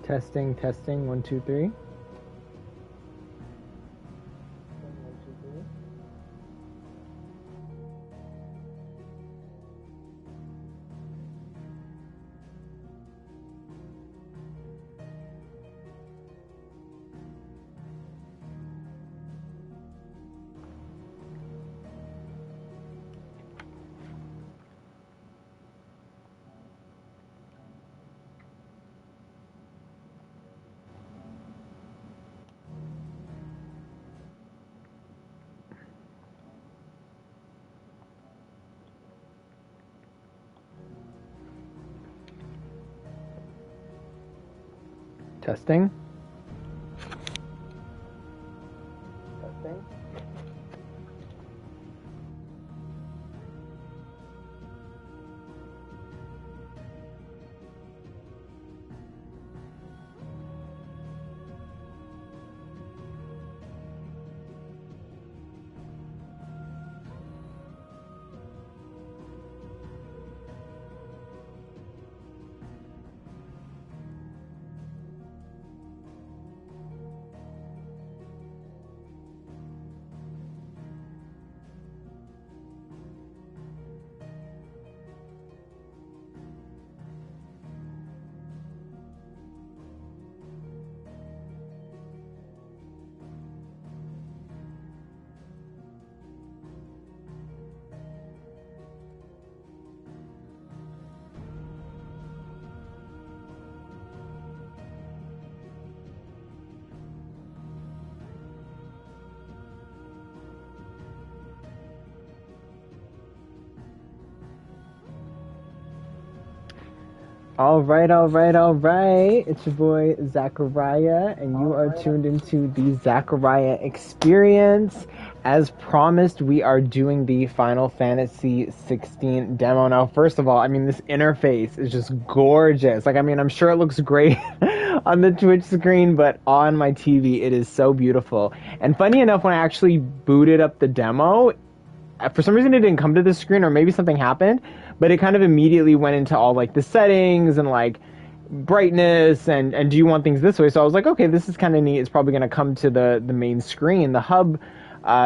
Testing, testing, 1, 2, 3. Testing. Testing. All right, all right, all right. It's your boy Zachariah, and you are tuned into the Zachariah Experience. As promised, we are doing the Final Fantasy XVI demo. Now, first of all, I mean, this interface is just gorgeous. Like, I mean, I'm sure it looks great on the Twitch screen, but on my TV, it is so beautiful. And funny enough, when I actually booted up the demo, for some reason it didn't come to the screen, or maybe something happened, but it kind of immediately went into all like the settings and like brightness and do you want things this way. So I was like, okay, this is kind of neat. It's probably going to come to the main screen, the hub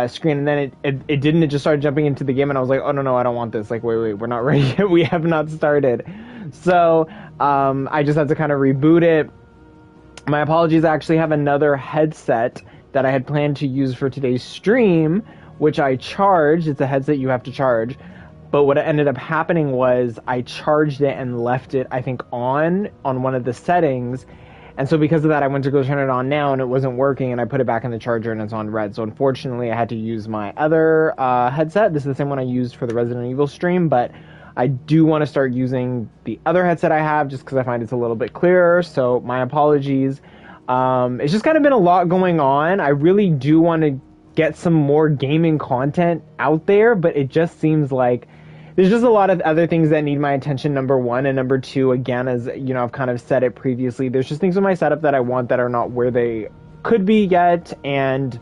screen, and then it didn't. It just started jumping into the game, and I was like, oh no, I don't want this. Like, wait, we're not ready yet. We have not started. So I just had to kind of reboot it. My apologies. I actually have another headset that I had planned to use for today's stream, which I charged. It's a headset you have to charge. But what ended up happening was I charged it and left it, I think, on one of the settings. And so because of that, I went to go turn it on now, and it wasn't working, and I put it back in the charger, and it's on red. So unfortunately, I had to use my other headset. This is the same one I used for the Resident Evil stream, but I do want to start using the other headset I have just because I find it's a little bit clearer. So my apologies. It's just kind of been a lot going on. I really do want to get some more gaming content out there, but it just seems like there's just a lot of other things that need my attention, number one. And number two, again, as you know, I've kind of said it previously, there's just things with my setup that I want that are not where they could be yet. And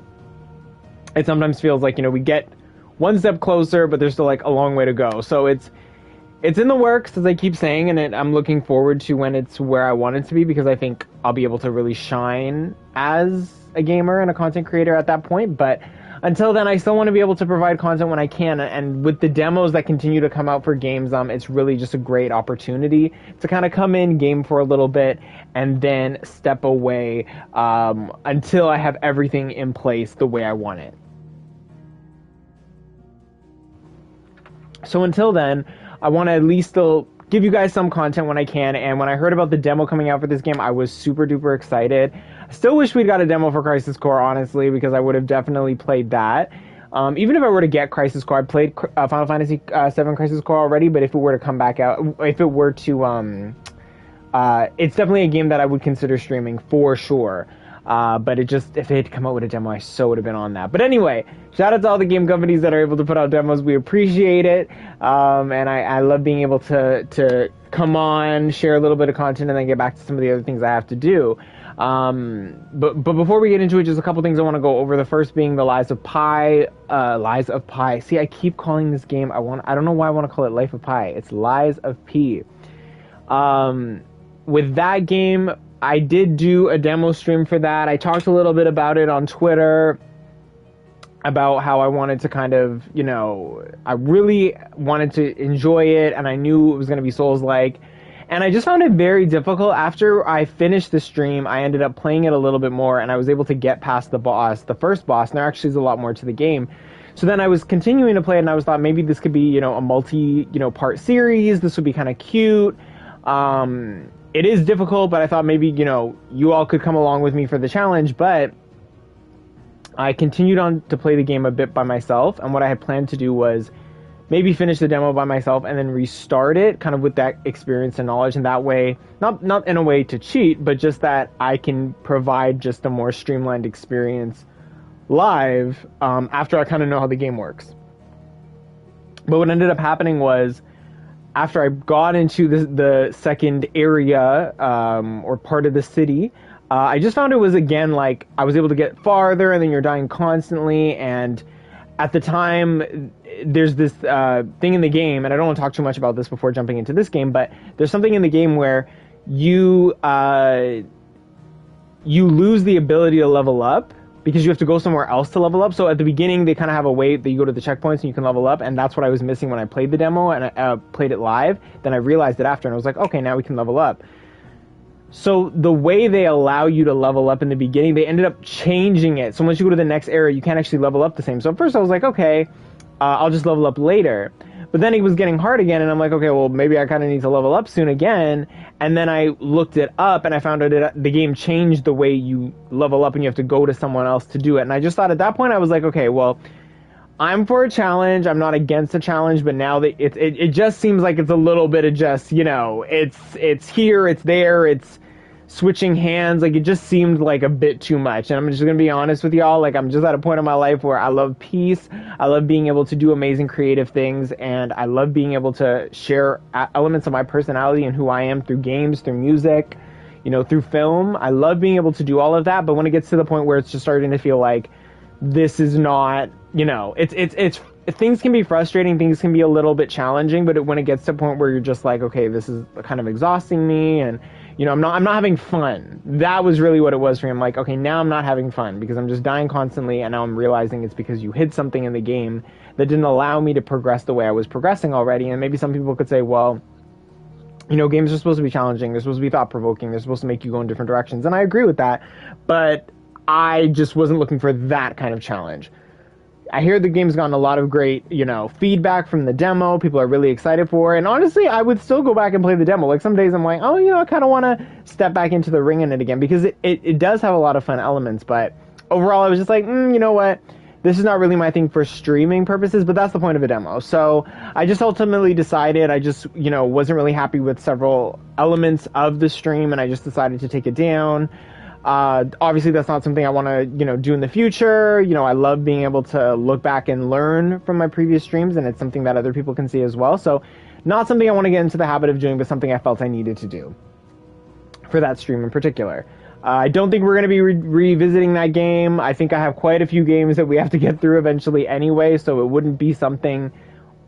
it sometimes feels like, you know, we get one step closer, but there's still like a long way to go. So it's in the works, as I keep saying, and I'm looking forward to when it's where I want it to be, because I think I'll be able to really shine as a gamer and a content creator at that point. But until then, I still want to be able to provide content when I can, and with the demos that continue to come out for games, it's really just a great opportunity to kind of come in, game for a little bit, and then step away until I have everything in place the way I want it. So until then, I want to at least still give you guys some content when I can, and when I heard about the demo coming out for this game, I was super duper excited. I still wish we'd got a demo for Crisis Core, honestly, because I would have definitely played that. Even if I were to get Crisis Core, I played Final Fantasy VII Crisis Core already, but if it were to come back out, if it were to, it's definitely a game that I would consider streaming for sure. But if it had come out with a demo, I so would have been on that. But anyway, shout out to all the game companies that are able to put out demos. We appreciate it. And I love being able to come on, share a little bit of content, and then get back to some of the other things I have to do. But before we get into it, just a couple things I want to go over. The first being the Lies of Pi. See, I keep calling this game, I don't know why I want to call it Life of Pi. It's Lies of P. with that game, I did do a demo stream for that. I talked a little bit about it on Twitter, about how I wanted to kind of, I really wanted to enjoy it, and I knew it was going to be Souls-like. And I just found it very difficult. After I finished the stream, I ended up playing it a little bit more, and I was able to get past the first boss, and there actually is a lot more to the game. So then I was continuing to play it, and I thought maybe this could be, a part series. This would be kind of cute. It is difficult, but I thought maybe, you all could come along with me for the challenge. But I continued on to play the game a bit by myself, and what I had planned to do was maybe finish the demo by myself and then restart it kind of with that experience and knowledge, and that way, not in a way to cheat, but just that I can provide just a more streamlined experience live after I kind of know how the game works. But what ended up happening was, after I got into the second area or part of the city, I just found it was, again, like I was able to get farther and then you're dying constantly. And at the time, there's this thing in the game, and I don't want to talk too much about this before jumping into this game, but there's something in the game where you lose the ability to level up because you have to go somewhere else to level up. So at the beginning, they kind of have a way that you go to the checkpoints and you can level up, and that's what I was missing when I played the demo and I played it live. Then I realized it after, and I was like, okay, now we can level up. So the way they allow you to level up in the beginning, they ended up changing it. So once you go to the next area, you can't actually level up the same. So at first I was like, okay, I'll just level up later. But then it was getting hard again, and I'm like, okay, well, maybe I kind of need to level up soon again. And then I looked it up, and I found out the game changed the way you level up, and you have to go to someone else to do it. And I just thought at that point, I was like, okay, well, I'm for a challenge. I'm not against a challenge, but now that it just seems like it's a little bit of just, it's here, it's there, it's switching hands. Like, it just seemed like a bit too much. And I'm just gonna be honest with y'all, like, I'm just at a point in my life where I love peace, I love being able to do amazing creative things, and I love being able to share elements of my personality and who I am through games, through music, through film. I love being able to do all of that, but when it gets to the point where it's just starting to feel like this is not, it's things can be frustrating, things can be a little bit challenging, but when it gets to a point where you're just like, okay, this is kind of exhausting me, and I'm not having fun. That was really what it was for me. I'm like, okay, now I'm not having fun because I'm just dying constantly, and now I'm realizing it's because you hid something in the game that didn't allow me to progress the way I was progressing already. And maybe some people could say, well, games are supposed to be challenging, they're supposed to be thought-provoking, they're supposed to make you go in different directions, and I agree with that, but I just wasn't looking for that kind of challenge. I hear the game's gotten a lot of great, feedback from the demo. People are really excited for it. And honestly, I would still go back and play the demo. Like, some days I'm like, oh, I kind of want to step back into the ring in it again, because it does have a lot of fun elements. But overall, I was just like, you know what? This is not really my thing for streaming purposes, but that's the point of a demo. So I just ultimately decided, I just, wasn't really happy with several elements of the stream, and I just decided to take it down. Obviously, that's not something I want to, do in the future. I love being able to look back and learn from my previous streams, and it's something that other people can see as well. So not something I want to get into the habit of doing, but something I felt I needed to do for that stream in particular. I don't think we're going to be revisiting that game. I think I have quite a few games that we have to get through eventually anyway, so it wouldn't be something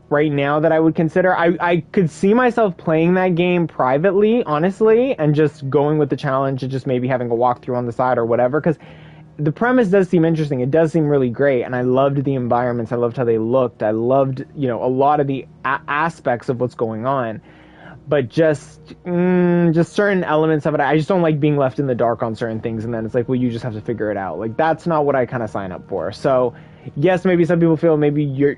right now that I would consider. I could see myself playing that game privately, honestly, and just going with the challenge and just maybe having a walkthrough on the side or whatever, because the premise does seem interesting. It does seem really great, and I loved the environments. I loved how they looked. I loved, a lot of the aspects of what's going on. But just certain elements of it, I just don't like being left in the dark on certain things, and then it's like, well, you just have to figure it out. Like, that's not what I kind of sign up for. So yes, maybe some people feel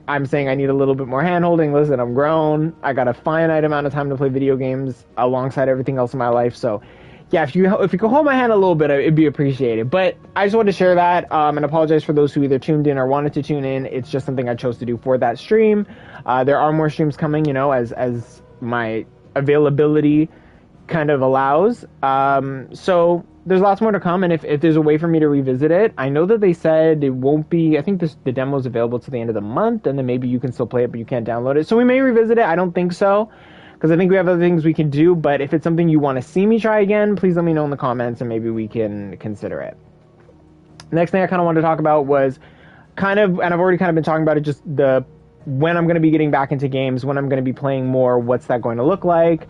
I'm saying I need a little bit more hand-holding. Listen, I'm grown. I got a finite amount of time to play video games alongside everything else in my life. So yeah, if you could hold my hand a little bit, it'd be appreciated. But I just wanted to share that, and apologize for those who either tuned in or wanted to tune in. It's just something I chose to do for that stream. There are more streams coming, as my availability kind of allows. So there's lots more to come, and if there's a way for me to revisit it, I know that they said it won't be, I think the demo is available to the end of the month, and then maybe you can still play it, but you can't download it. So we may revisit it. I don't think so, because I think we have other things we can do, but if it's something you want to see me try again, please let me know in the comments, and maybe we can consider it. Next thing I kind of wanted to talk about was and I've already kind of been talking about it, just when I'm going to be getting back into games, when I'm going to be playing more, what's that going to look like?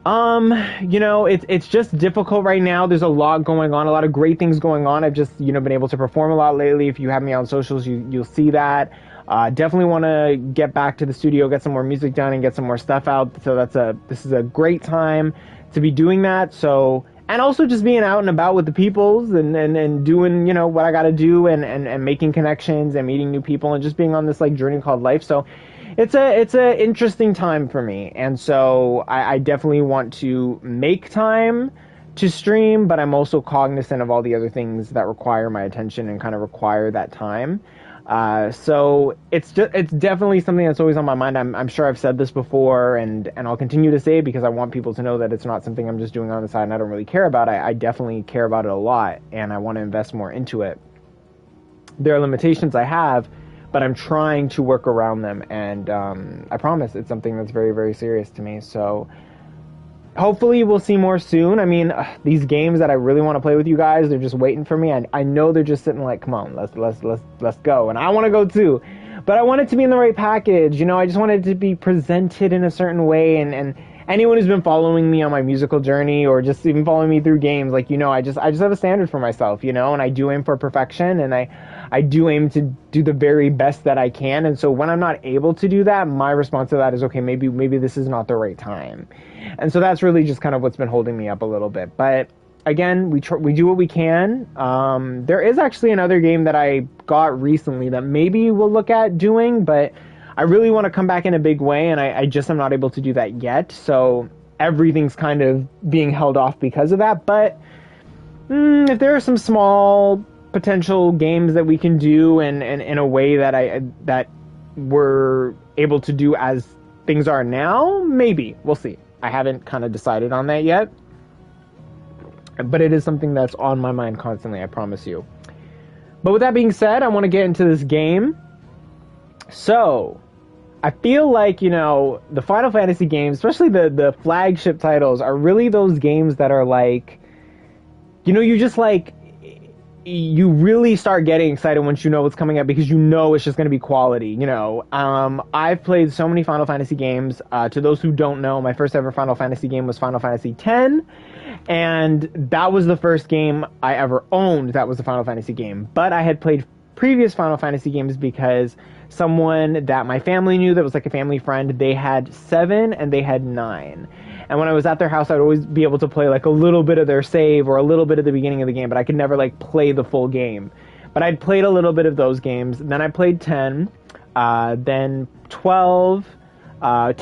It's just difficult right now. There's a lot going on, a lot of great things going on. I've just, been able to perform a lot lately. If you have me on socials, you'll see that. Definitely want to get back to the studio, get some more music done, and get some more stuff out. So this is a great time to be doing that. So, and also just being out and about with the peoples and doing, what I got to do and making connections and meeting new people and just being on this like journey called life. So it's a interesting time for me. And so I definitely want to make time to stream, but I'm also cognizant of all the other things that require my attention and kind of require that time. So it's definitely something that's always on my mind. I'm sure I've said this before and I'll continue to say it because I want people to know that it's not something I'm just doing on the side and I don't really care about. I definitely care about it a lot and I want to invest more into it. There are limitations I have, but I'm trying to work around them. And, I promise it's something that's very, very serious to me. So hopefully we'll see more soon. I mean, these games that I really want to play with you guys, they're just waiting for me. I know they're just sitting like, come on, let's go. And I want to go too, but I want it to be in the right package. I just want it to be presented in a certain way. And anyone who's been following me on my musical journey or just even following me through games, like, I just have a standard for myself, and I do aim for perfection and I do aim to do the very best that I can. And so when I'm not able to do that, my response to that is, okay, maybe this is not the right time. And so that's really just kind of what's been holding me up a little bit. But again, we do what we can. There is actually another game that I got recently that maybe we'll look at doing, but I really want to come back in a big way, and I just am not able to do that yet. So everything's kind of being held off because of that. But if there are some small potential games that we can do and in a way that we're able to do as things are now, maybe we'll see. I haven't kind of decided on that yet, but it is something that's on my mind constantly, I promise you. But with that being said, I want to get into this game. So I feel like, the Final Fantasy games, especially the flagship titles, are really those games that are like, you just like, you really start getting excited once you know what's coming up because it's just going to be quality. I've played so many Final Fantasy games. To those who don't know, my first ever Final Fantasy game was Final Fantasy X, and that was the first game I ever owned that was a Final Fantasy game. But I had played previous Final Fantasy games because someone that my family knew that was like a family friend, they had 7 and they had 9. And when I was at their house, I'd always be able to play like a little bit of their save or a little bit of the beginning of the game, but I could never like play the full game. But I'd played a little bit of those games. Then I played 10, then 12, 10-2,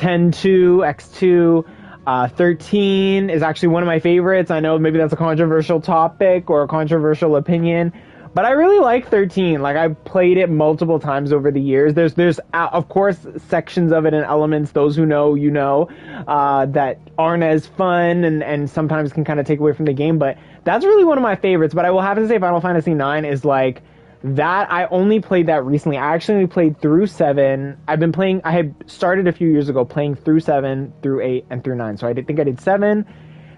X2, 13 is actually one of my favorites. I know maybe that's a controversial topic or a controversial opinion, but I really like 13. Like, I've played it multiple times over the years. There's of course, sections of it and elements, those who know, that aren't as fun and sometimes can kind of take away from the game. But that's really one of my favorites. But I will have to say Final Fantasy IX is like that. I only played that recently. I actually only played through 7. I had started a few years ago playing through 7, through 8, and through 9. So I think I did 7.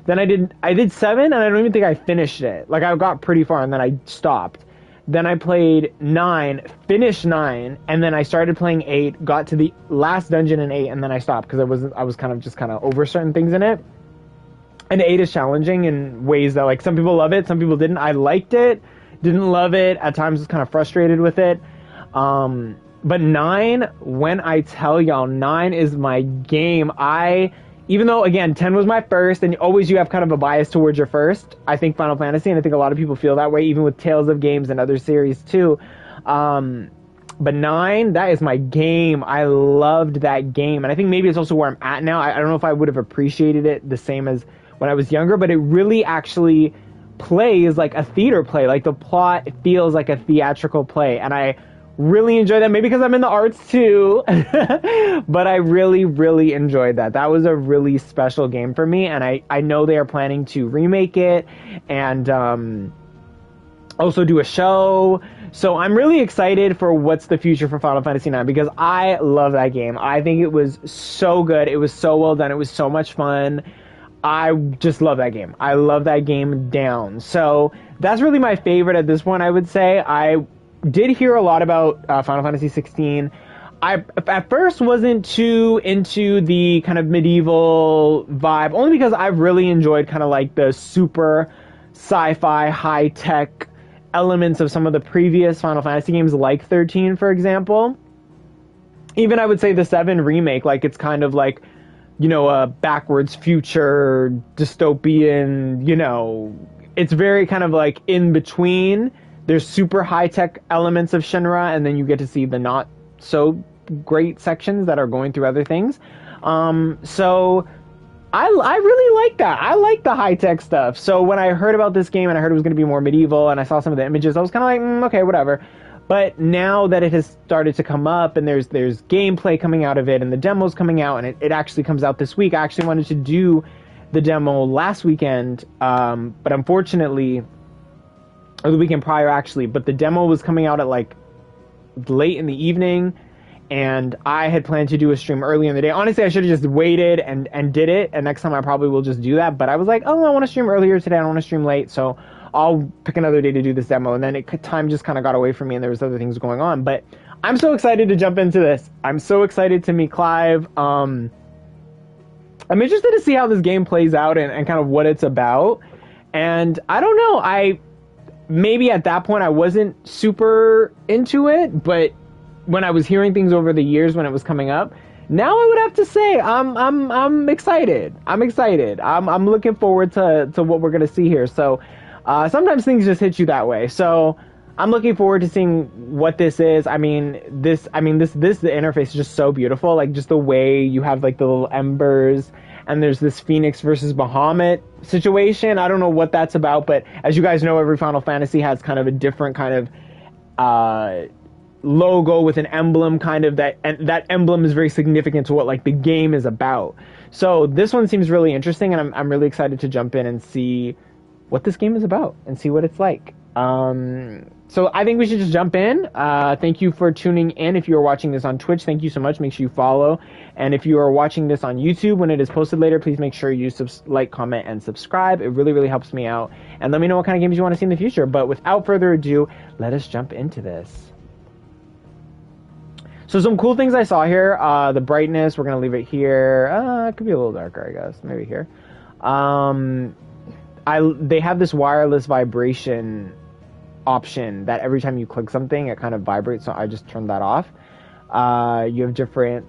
Then I did 7, and I don't even think I finished it. Like, I got pretty far, and then I stopped. Then I played 9, finished 9, and then I started playing 8, got to the last dungeon in 8, and then I stopped because I was kind of over certain things in it. And 8 is challenging in ways that, like, some people love it, some people didn't. I liked it, didn't love it, at times was kind of frustrated with it. But 9, when I tell y'all, 9 is my game. Even though, again, 10 was my first, and always you have kind of a bias towards your first, I think, Final Fantasy, and I think a lot of people feel that way, even with Tales of Games and other series, too. But 9, that is my game. I loved that game, and I think maybe it's also where I'm at now. I don't know if I would have appreciated it the same as when I was younger, but it really actually plays like a theater play. Like, the plot feels like a theatrical play, and I really enjoyed that. Maybe because I'm in the arts too, but I really, really enjoyed that. That was a really special game for me, and I know they are planning to remake it and also do a show. So I'm really excited for what's the future for Final Fantasy IX because I love that game. I think it was so good. It was so well done. It was so much fun. I just love that game. I love that game down. So that's really my favorite at this point, I would say. I did hear a lot about Final Fantasy XVI. I at first wasn't too into the kind of medieval vibe, only because I've really enjoyed kind of like the super sci-fi high tech elements of some of the previous Final Fantasy games, like 13, for example. Even I would say the 7 remake, like it's kind of like, you know, a backwards future dystopian, you know, it's very kind of like in between. There's super high tech elements of Shinra, and then you get to see the not so great sections that are going through other things. So I really like that. I like the high tech stuff. So when I heard about this game and I heard it was going to be more medieval, and I saw some of the images, I was kind of like, okay, whatever. But now that it has started to come up, and there's gameplay coming out of it, and the demo's coming out, and it actually comes out this week. I actually wanted to do the demo last weekend, but unfortunately, or the weekend prior actually, but the demo was coming out at like late in the evening, and I had planned to do a stream early in the day. Honestly, I should have just waited and did it, and next time I probably will just do that. But I was like, oh, I want to stream earlier today. I don't want to stream late, so I'll pick another day to do this demo. And then time just kind of got away from me, and there was other things going on. But I'm so excited to jump into this. I'm so excited to meet Clive. I'm interested to see how this game plays out and kind of what it's about. And I don't know, maybe at that point I wasn't super into it, but when I was hearing things over the years when it was coming up, now I would have to say I'm excited. I'm excited. I'm looking forward to what we're gonna see here. So sometimes things just hit you that way. So I'm looking forward to seeing what this is. The interface is just so beautiful. Like just the way you have like the little embers, and there's this Phoenix versus Bahamut situation. I don't know what that's about, but as you guys know, every Final Fantasy has kind of a different kind of logo with an emblem, kind of and that emblem is very significant to what like the game is about. So this one seems really interesting, and I'm really excited to jump in and see what this game is about and see what it's like. So I think we should just jump in. Thank you for tuning in. If you are watching this on Twitch, thank you so much. Make sure you follow. And if you are watching this on YouTube when it is posted later, please make sure you like, comment, and subscribe. It really, really helps me out. And let me know what kind of games you want to see in the future. But without further ado, let us jump into this. So some cool things I saw here. The brightness, we're going to leave it here. It could be a little darker, I guess. Maybe here. They have this wireless vibration option that every time you click something, it kind of vibrates. So I just turned that off. You have different...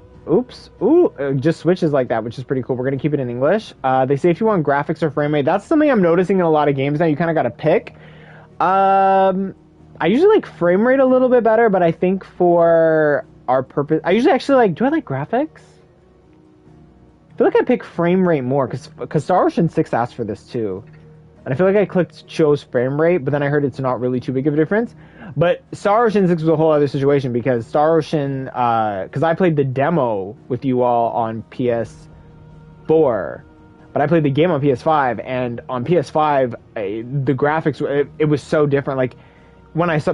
just switches like that, which is pretty cool. We're going to keep it in English. They say if you want graphics or frame rate, that's something I'm noticing in a lot of games now. You kind of got to pick. I usually like frame rate a little bit better, but I think for our purpose, I usually actually like, do I like graphics? I feel like I pick frame rate more, because Star Ocean 6 asked for this too. And I feel like I chose frame rate, but then I heard it's not really too big of a difference. But Star Ocean 6 was a whole other situation, because Star Ocean, because I played the demo with you all on PS4, but I played the game on PS5, and on PS5, the graphics, it was so different. Like, when I saw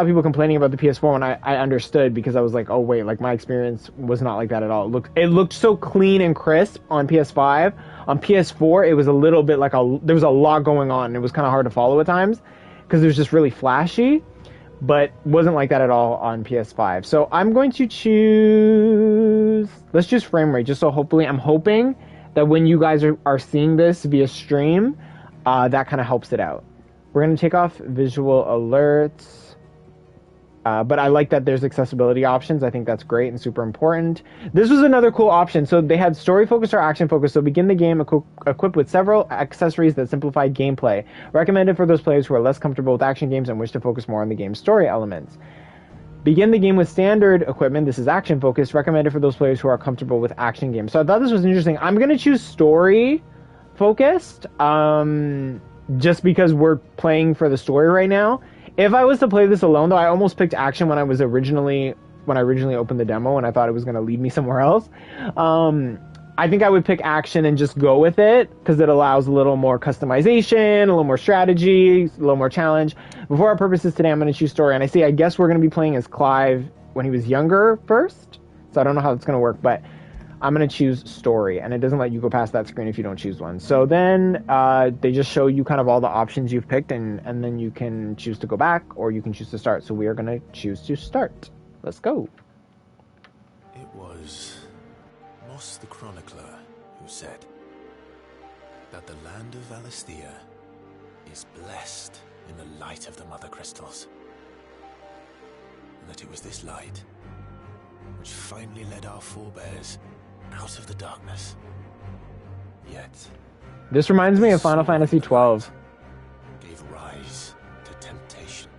people complaining about the PS4 one, I understood, because I was like, oh wait, like my experience was not like that at all. It looked so clean and crisp on PS5. On PS4, it was a little bit like there was a lot going on, and it was kind of hard to follow at times, because it was just really flashy, but wasn't like that at all on PS5. So I'm going to let's choose frame rate, just so I'm hoping that when you guys are seeing this via stream, that kind of helps it out. We're going to take off visual alerts, but I like that there's accessibility options. I think that's great and super important. This was another cool option. So they had story focus or action focus. So begin the game equipped with several accessories that simplify gameplay. Recommended for those players who are less comfortable with action games and wish to focus more on the game's story elements. Begin the game with standard equipment. This is action focused. Recommended for those players who are comfortable with action games. So I thought this was interesting. I'm going to choose story focused. Just because we're playing for the story right now. If I was to play this alone, though, I almost picked action when I originally opened the demo, and I thought it was going to lead me somewhere else. I think I would pick action and just go with it, because it allows a little more customization, a little more strategy, a little more challenge. But for our purposes today, I'm going to choose story. And I guess we're going to be playing as Clive when he was younger first. So I don't know how it's going to work, but I'm going to choose story, and it doesn't let you go past that screen if you don't choose one. So then they just show you kind of all the options you've picked, and then you can choose to go back, or you can choose to start. So we are going to choose to start. Let's go. was Moss the Chronicler who said that the land of Valisthea is blessed in the light of the Mother Crystals. And that it was this light which finally led our forebears out of the darkness. Yet, this reminds me of Final Fantasy XII. Gave rise to temptation.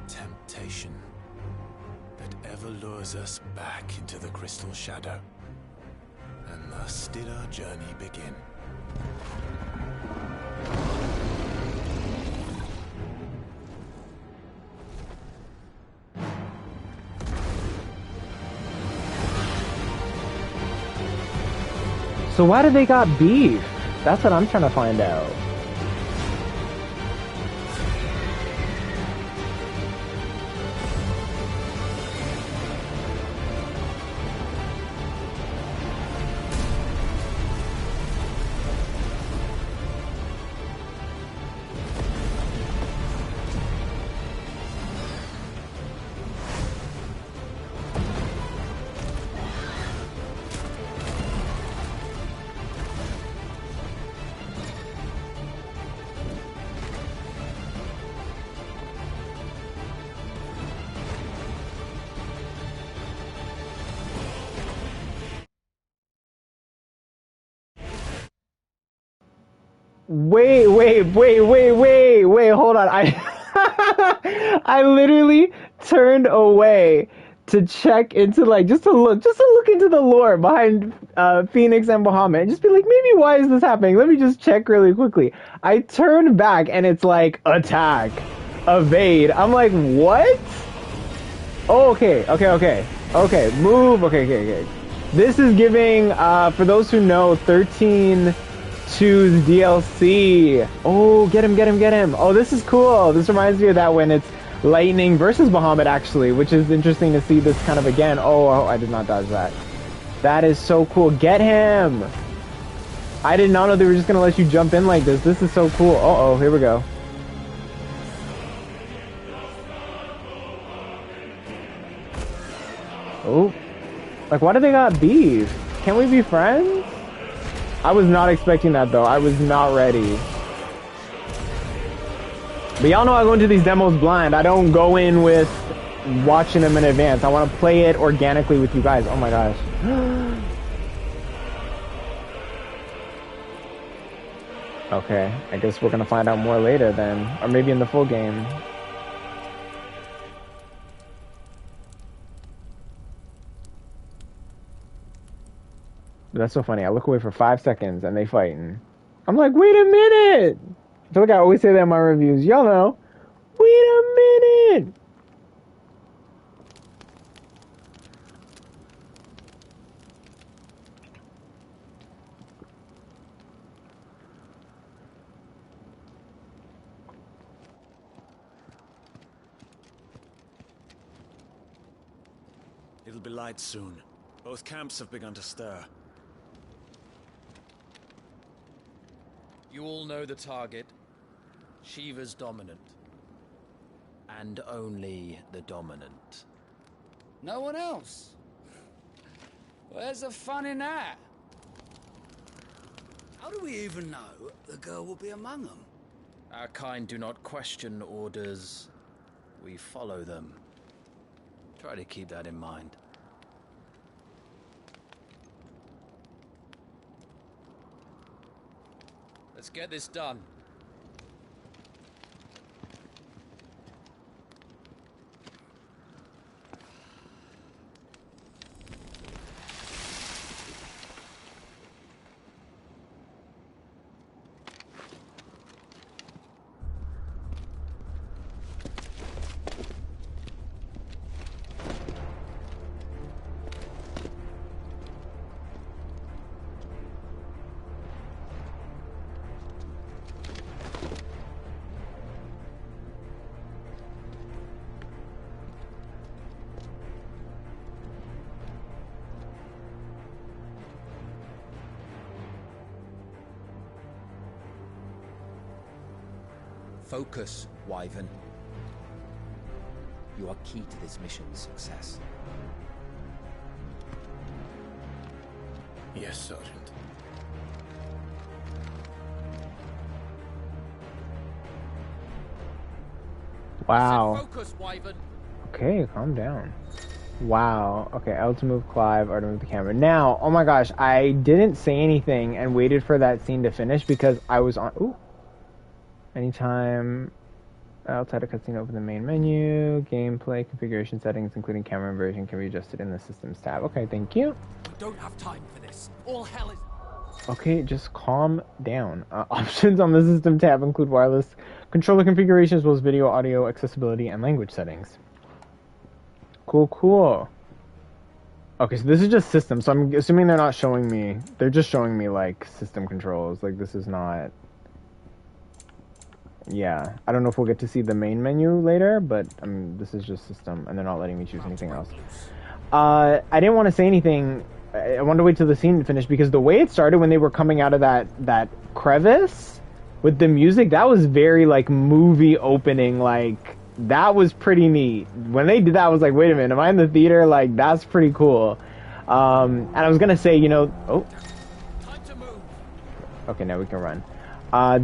Temptation that ever lures us back into the crystal shadow. And thus did our journey begin. So why do they got beef? That's what I'm trying to find out. Wait, hold on. I literally turned away to check into just to look into the lore behind Phoenix and Bahamut and just be like, maybe why is this happening? Let me just check really quickly. I turned back and it's like attack, evade. I'm like, what? Oh, okay, move, okay. This is giving, for those who know, 13 Choose DLC. Oh, get him. Oh, this is cool. This reminds me of that when it's Lightning versus Bahamut, actually, which is interesting to see this kind of again. Oh, I did not dodge that. That is so cool. Get him. I did not know they were just going to let you jump in like this. This is so cool. Uh-oh, here we go. Oh. Like, why do they got beef? Can we be friends? I was not expecting that, though. I was not ready. But y'all know I go into these demos blind. I don't go in with watching them in advance. I want to play it organically with you guys. Oh my gosh. Okay, I guess we're gonna find out more later then. Or maybe in the full game. That's so funny. I look away for 5 seconds and they fighting. I'm like, wait a minute! I feel like I always say that in my reviews. Y'all know. Wait a minute! It'll be light soon. Both camps have begun to stir. You all know the target. Shiva's dominant. And only the dominant. No one else? Where's the fun in that? How do we even know the girl will be among them? Our kind do not question orders. We follow them. Try to keep that in mind. Let's get this done. Focus, Wyvern. You are key to this mission's success. Yes, Sergeant. Wow. Focus, Wyvern. Okay, calm down. Wow. Okay, L to move Clive, R to move the camera. Now, oh my gosh, I didn't say anything and waited for that scene to finish because I was on. Ooh. Anytime outside a cutscene, open the main menu. Gameplay configuration settings, including camera inversion, can be adjusted in the Systems tab. Okay, thank you. We don't have time for this. All hell is... Okay, just calm down. Options on the System tab include wireless controller configuration as well as video, audio, accessibility, and language settings. Cool, cool. Okay, so this is just system, so I'm assuming they're not showing me... They're just showing me, like, system controls. Like, this is not... Yeah, I don't know if we'll get to see the main menu later, but this is just system, and they're not letting me choose anything else. I didn't want to say anything. I wanted to wait till the scene finished because the way it started when they were coming out of that crevice with the music, that was very like movie opening. Like that was pretty neat. When they did that, I was like, wait a minute, am I in the theater? Like that's pretty cool. And I was gonna say, you know, oh, okay, now we can run.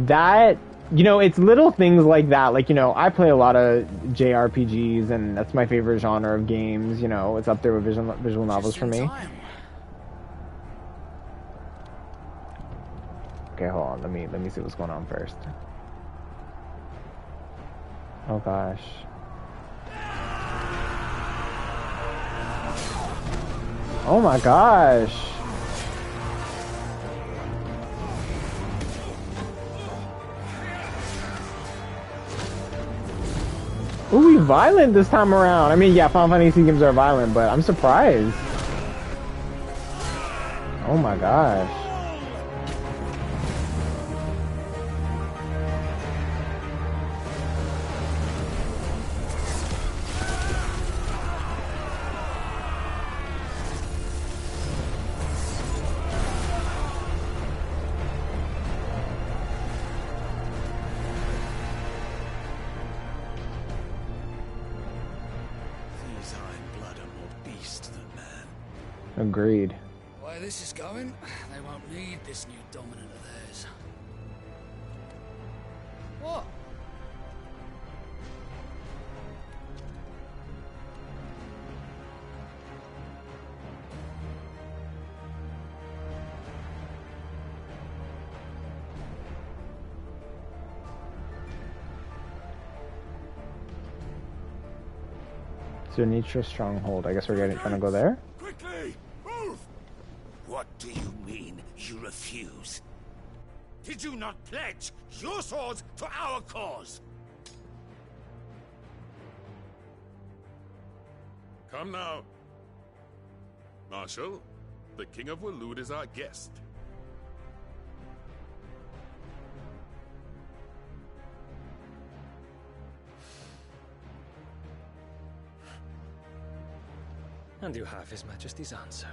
That. You know, it's little things like that. Like, you know, I play a lot of JRPGs, and that's my favorite genre of games. You know, it's up there with visual novels for me. Okay, hold on. Let me see what's going on first. Oh gosh. Oh my gosh. Ooh, we violent this time around. I mean, yeah, Final Fantasy games are violent, but I'm surprised. Oh my gosh. Agreed. The way this is going, they won't need this new dominant of theirs. What? Sinitra Stronghold. I guess we're trying to go there? Quickly! Move! What do you mean, you refuse? Did you not pledge your swords to our cause? Come now. Marshal, the King of Waloed is our guest. And you have His Majesty's answer.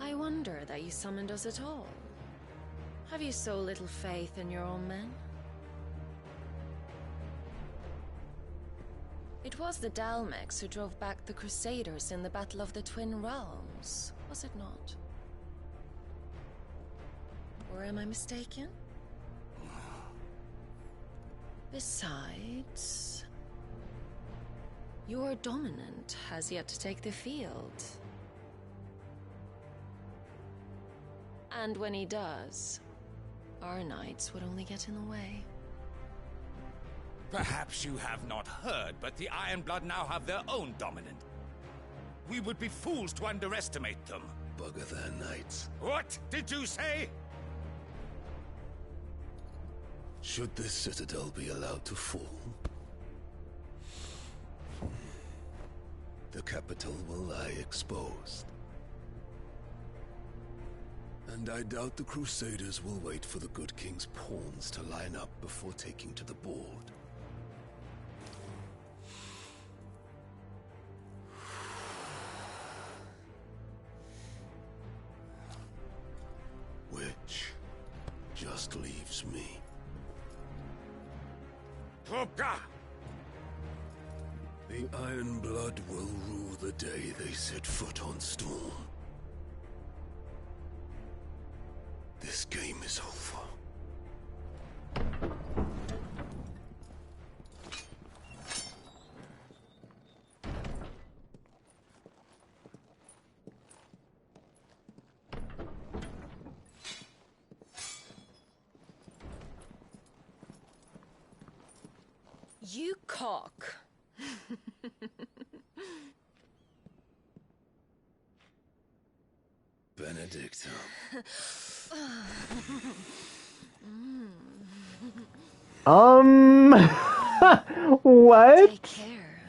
I wonder that you summoned us at all. Have you so little faith in your own men? It was the Dalmex who drove back the Crusaders in the Battle of the Twin Realms, was it not? Or am I mistaken? Besides, your dominant has yet to take the field. And when he does, our knights would only get in the way. Perhaps you have not heard, but the Ironblood now have their own dominant. We would be fools to underestimate them. Bugger their knights. What did you say? Should this citadel be allowed to fall, the capital will lie exposed. And I doubt the Crusaders will wait for the good king's pawns to line up before taking to the board. Which just leaves me. Hopka! The Iron Blood will rule the day they set foot on Storm. This game is over. You cock. Benedicta. What? Take care.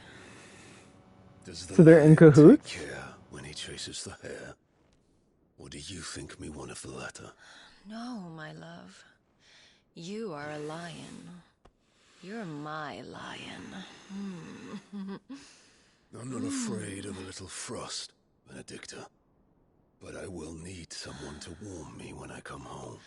Does the So they're in lion cahoots? take care when he chases the hare? Or do you think me one of the latter? No, my love. You are a lion. You're my lion. I'm not afraid of a little frost, Benedicta. But I will need someone to warm me when I come home.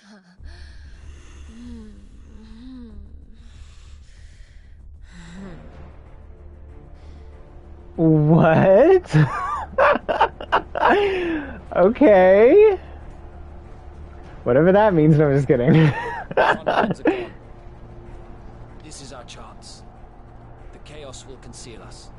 What? Okay. Whatever that means, no, I'm just kidding. Front lines are gone. This is our chance. The chaos will conceal us.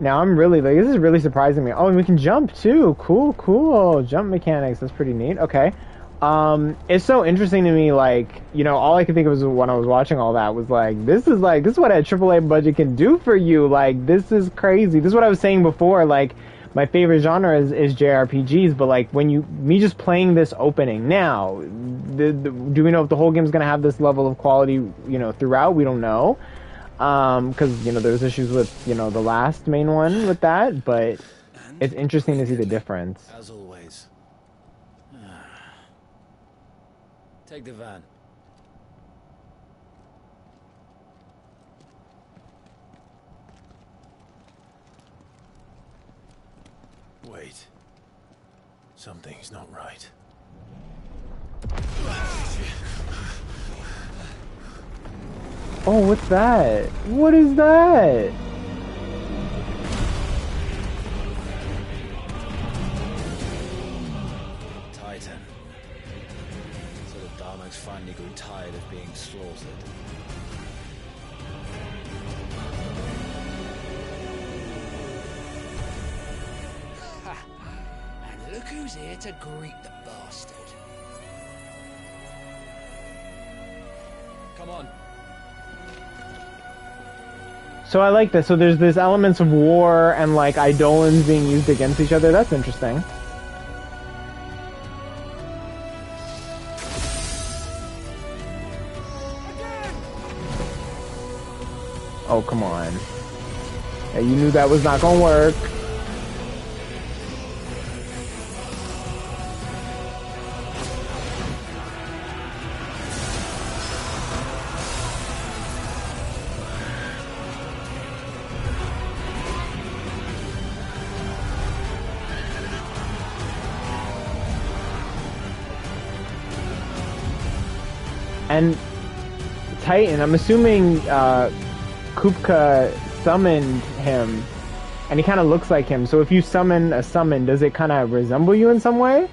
Now I'm really like, this is really surprising me. Oh, and we can jump too. Cool, cool. Jump mechanics. That's pretty neat. Okay. It's so interesting to me, like, you know, all I could think of was when I was watching all that was like, this is what a AAA budget can do for you. Like, this is crazy. This is what I was saying before, like, my favorite genre is JRPGs, but like me just playing this opening now, do we know if the whole game's gonna have this level of quality, you know, throughout? We don't know. Because, you know, there's issues with, you know, the last main one with that, but it's interesting to see the difference. As always. Take the van. Wait. Something's not right. Oh, what's that? What is that? Titan. So the Darmok's finally grew tired of being slaughtered. And look who's here to greet the bastard. Come on. So I like this. So there's this elements of war and like eidolons being used against each other. That's interesting. Oh, come on. Yeah, you knew that was not gonna work. And Titan, I'm assuming Kupka summoned him, and he kind of looks like him. So if you summon a summon, does it kind of resemble you in some way?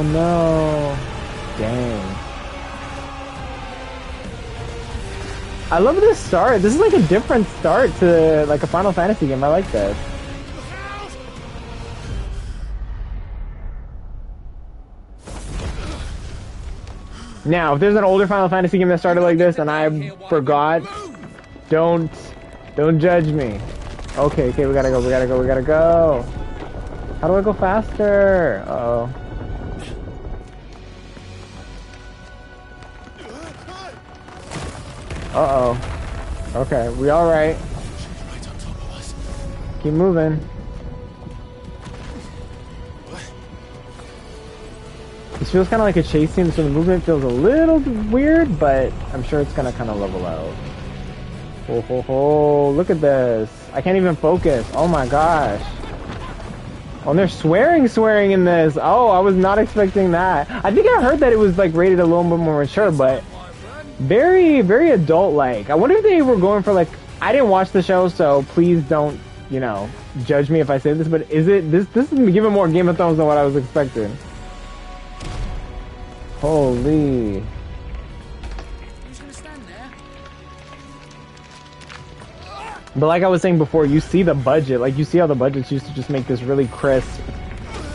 Oh no. Dang. I love this start. This is like a different start to like a Final Fantasy game. I like this. Now, if there's an older Final Fantasy game that started like this and I forgot, don't judge me. Okay, we gotta go. How do I go faster? Uh-oh. Uh-oh. Okay, we alright. Keep moving. This feels kind of like a chase scene, so the movement feels a little weird, but I'm sure it's gonna kind of level out. Ho ho ho, look at this. I can't even focus. Oh my gosh. Oh, and they're swearing in this. Oh, I was not expecting that. I think I heard that it was like rated a little bit more mature, but very, very adult-like. I wonder if they were going for like, I didn't watch the show, so please don't, you know, judge me if I say this, but is it, this is giving more Game of Thrones than what I was expecting. Holy. Who's gonna stand there? But like I was saying before, you see the budget, like you see how the budgets used to just make this really crisp,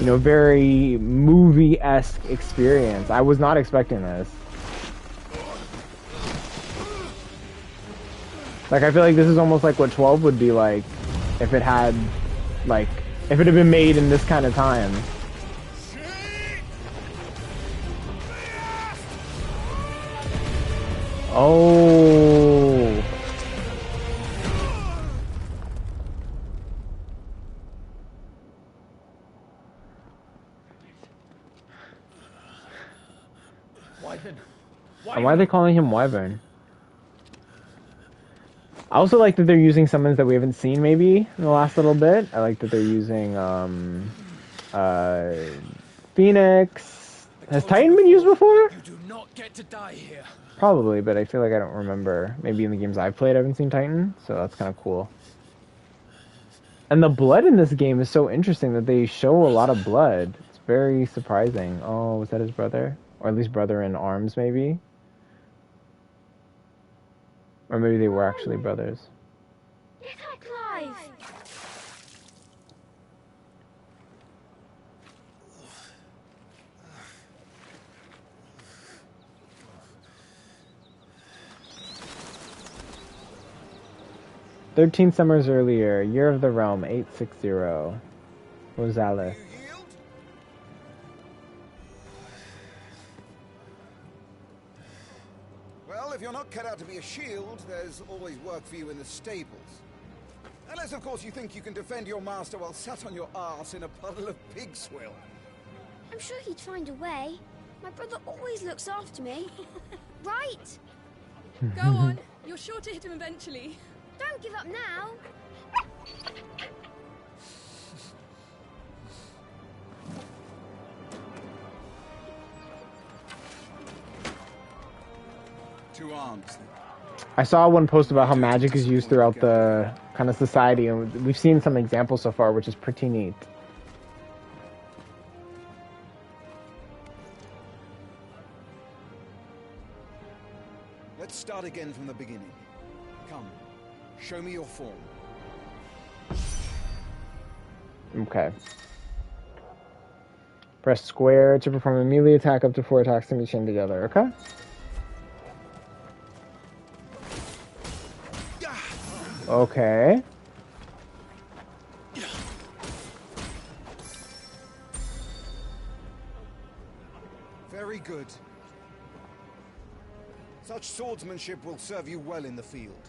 you know, very movie-esque experience. I was not expecting this. Like, I feel like this is almost like what 12 would be like if it had, like, if it had been made in this kind of time. Oh. Wyvern. And why are they calling him Wyvern? I also like that they're using summons that we haven't seen maybe in the last little bit. I like that they're using Phoenix. Has Titan been used before? You do not get to die here. Probably, but I feel like I don't remember. Maybe in the games I've played I haven't seen Titan, so that's kind of cool. And the blood in this game is so interesting that they show a lot of blood. It's very surprising. Oh, was that his brother? Or at least brother in arms, maybe? Or maybe they were actually brothers. Look at Clive! 13 summers earlier, Year of the Realm, 860. Rosales. Well, if you're not cut out to be a shield, there's always work for you in the stables. Unless, of course, you think you can defend your master while sat on your arse in a puddle of pig swill. I'm sure he'd find a way. My brother always looks after me. Right? Go on. You're sure to hit him eventually. Don't give up now. Two arms, then. I saw one post about how magic is used throughout the kind of society, and we've seen some examples so far, which is pretty neat. Let's start again from the beginning. Come, show me your form. Okay. Press square to perform a melee attack. Up to 4 attacks can be chained together. Okay. Okay. Very good. Such swordsmanship will serve you well in the field.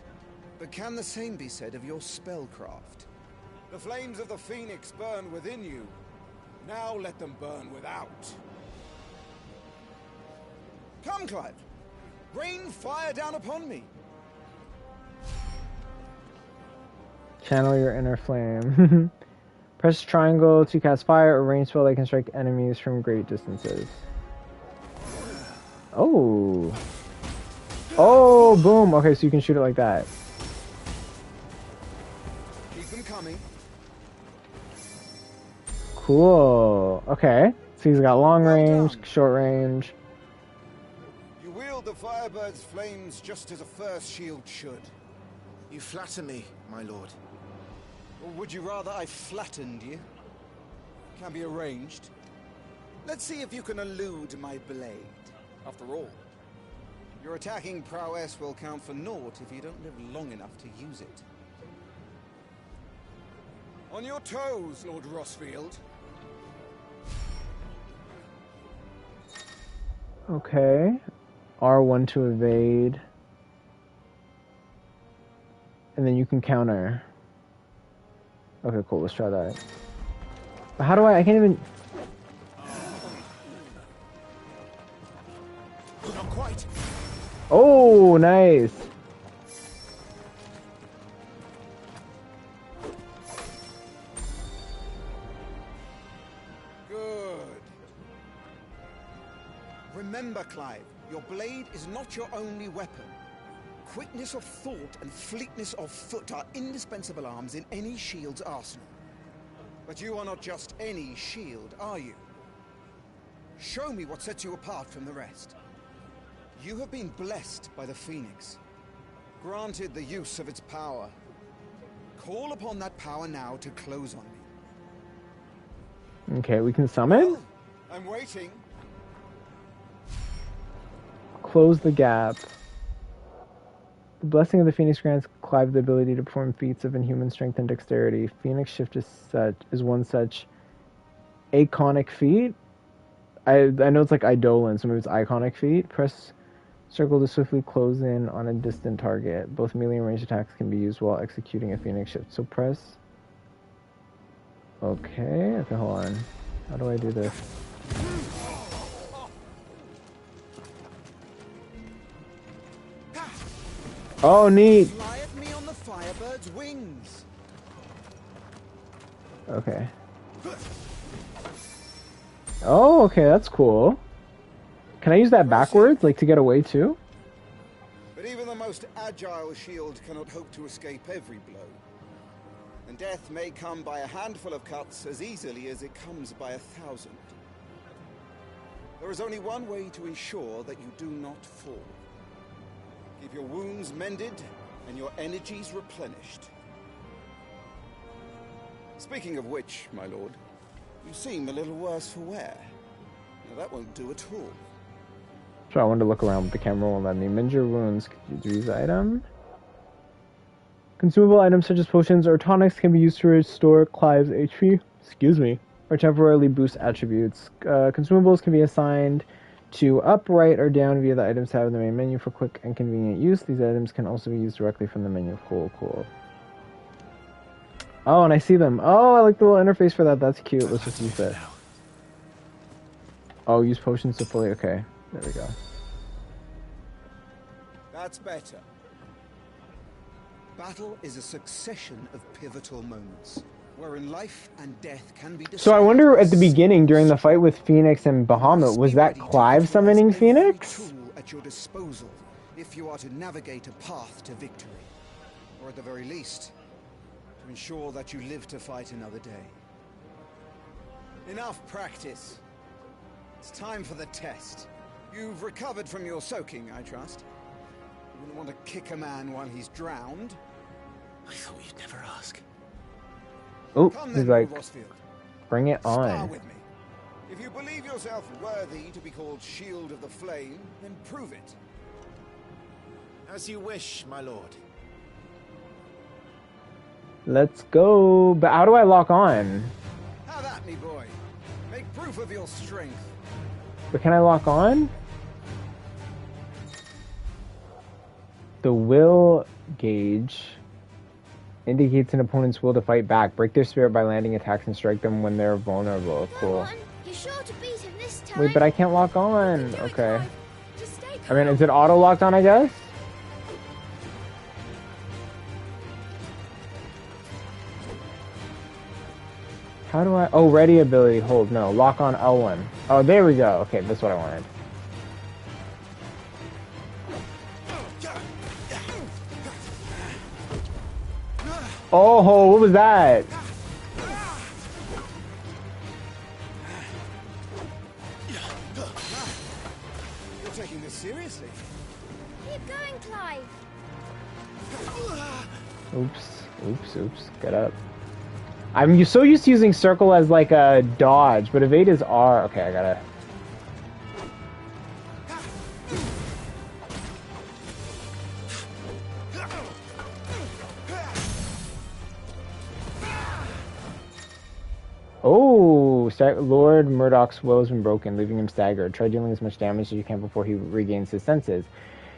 But can the same be said of your spellcraft? The flames of the Phoenix burn within you. Now let them burn without. Come, Clive. Rain fire down upon me. Channel your inner flame. Press triangle to cast fire or range spell that can strike enemies from great distances. Oh. Oh, boom. Okay, so you can shoot it like that. Keep them coming. Cool. Okay. So he's got long range, short range. You wield the Firebird's flames just as a first shield should. You flatter me, my lord. Or would you rather I flattened you? Can be arranged. Let's see if you can elude my blade. After all, your attacking prowess will count for naught if you don't live long enough to use it. On your toes, Lord Rossfield. Okay. R1 to evade. And then you can counter. Okay, cool. Let's try that. But how do I can't even... Not quite. Oh, nice. Good. Remember, Clive, your blade is not your only weapon. Quickness of thought and fleetness of foot are indispensable arms in any shield's arsenal. But you are not just any shield, are you? Show me what sets you apart from the rest. You have been blessed by the Phoenix, granted the use of its power. Call upon that power now to close on me. Okay, we can summon? Well, I'm waiting. Close the gap. The blessing of the Phoenix grants Clive the ability to perform feats of inhuman strength and dexterity. Phoenix Shift is one such iconic feat. I know it's like Eidolon, so maybe it's iconic feat. Press circle to swiftly close in on a distant target. Both melee and ranged attacks can be used while executing a Phoenix Shift. So press... Okay, hold on. How do I do this? Oh, neat! Fly at me on the Firebird's wings. Okay. Oh, okay, that's cool. Can I use that backwards, like to get away too? But even the most agile shield cannot hope to escape every blow. And death may come by a handful of cuts as easily as it comes by 1,000. There is only one way to ensure that you do not fall. Keep your wounds mended and your energies replenished. Speaking of which, my lord, you seem a little worse for wear. Now that won't do at all. So I wanted to look around, but the camera won't let me. Mend your wounds. Could you use item? Consumable items such as potions or tonics can be used to restore Clive's HP. Excuse me. Or temporarily boost attributes. Consumables can be assigned to up, right, or down via the items tab in the main menu for quick and convenient use. These items can also be used directly from the menu. Cool. Oh, and I see them. Oh, I like the little interface for that. That's cute. Let's just use that. Oh, use potions to fully... Okay, there we go. That's better. Battle is a succession of pivotal moments, wherein life and death can be decided. So I wonder at the beginning, during the fight with Phoenix and Bahamut, was that Clive summoning Phoenix? Tool at your disposal if you are to navigate a path to victory, or at the very least, to ensure that you live to fight another day. Enough practice. It's time for the test. You've recovered from your soaking, I trust. You wouldn't want to kick a man while he's drowned. I thought you'd never ask. Oh, Come he's then, like, Lord Rossfield. bring it Spar on. with me. If you believe yourself worthy to be called Shield of the Flame, then prove it. As you wish, my lord. Let's go. But how do I lock on? Have at me, boy. Make proof of your strength. But can I lock on? The will gauge indicates an opponent's will to fight back. Break their spirit by landing attacks and strike them when they're vulnerable. Cool. You're sure to beat him this time. Wait, but I can't lock on. Okay. I mean, is it auto locked on, I guess? How do I... Oh, ready ability. Hold. No. Lock on L1. Oh, there we go. Okay, that's what I wanted. Oh, what was that? Oops, oops, oops. Get up. I'm so used to using circle as like a dodge, but evade is R. Okay, I gotta... Oh, Lord Murdoch's will has been broken, leaving him staggered. Try dealing as much damage as you can before he regains his senses.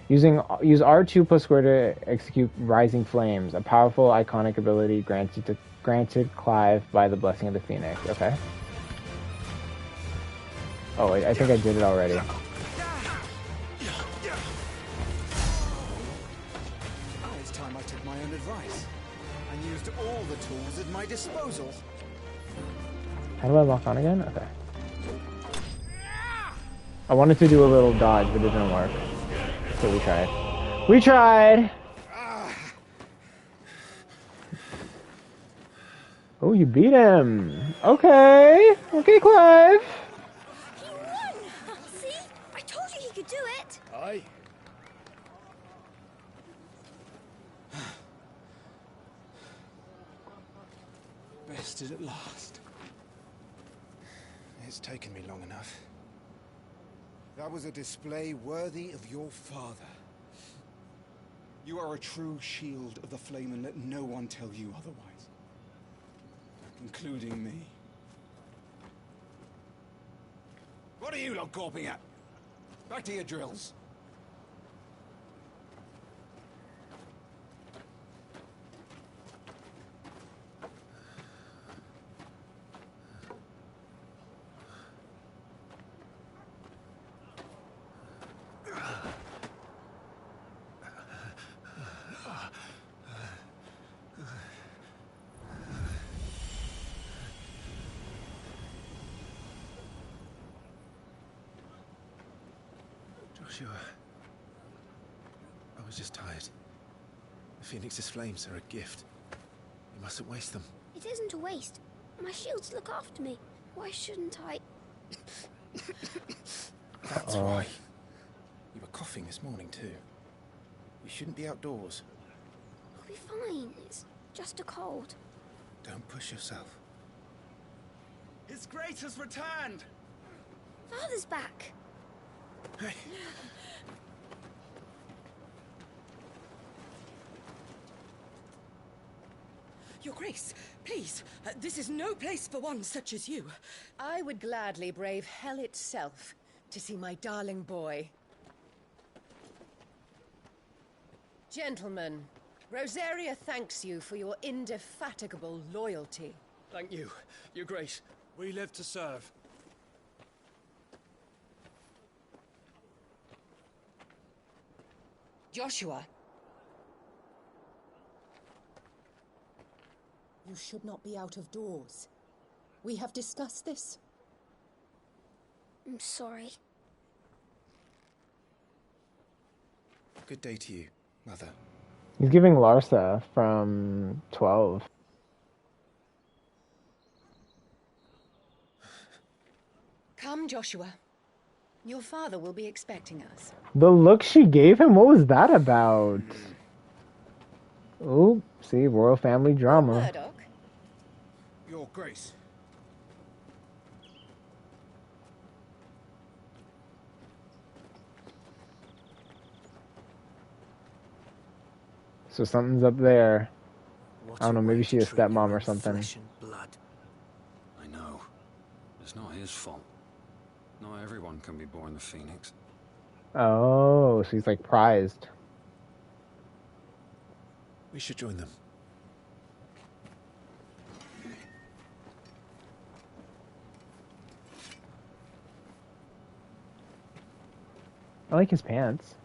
Use R2 plus square to execute Rising Flames, a powerful iconic ability granted Clive by the blessing of the Phoenix. Okay. Oh, I think I did it already. It's time I took my own advice and used all the tools at my disposal. How do I lock on again? Okay. I wanted to do a little dodge, but it didn't work. So we tried. We tried! Oh, you beat him. Okay. Okay, Clive. He won! See? I told you he could do it! Aye. Bested at last. It's taken me long enough. That was a display worthy of your father. You are a true shield of the flame, and let no one tell you otherwise. Including me. What are you lot gawping at? Back to your drills. Joshua, I was just tired. The Phoenix's flames are a gift. You mustn't waste them. It isn't a waste. My shields look after me. Why shouldn't I? That's why. You were coughing this morning too. You shouldn't be outdoors. I'll be fine. It's just a cold. Don't push yourself. His Grace has returned! Father's back. Hey. Your Grace, please, this is no place for one such as you. I would gladly brave hell itself to see my darling boy. Gentlemen, Rosaria thanks you for your indefatigable loyalty. Thank you, Your Grace. We live to serve. Joshua. You should not be out of doors. We have discussed this. I'm sorry. Good day to you, Mother. He's giving Larsa from 12. Come, Joshua. Your father will be expecting us. The look she gave him? What was that about? Oh, see, royal family drama. Murdoch? Your Grace. So something's up there. What I don't know, a maybe way she's a to treat your stepmom or own something. flesh and blood. I know. It's not his fault. Not everyone can be born the Phoenix. Oh, so he's like prized. We should join them. I like his pants.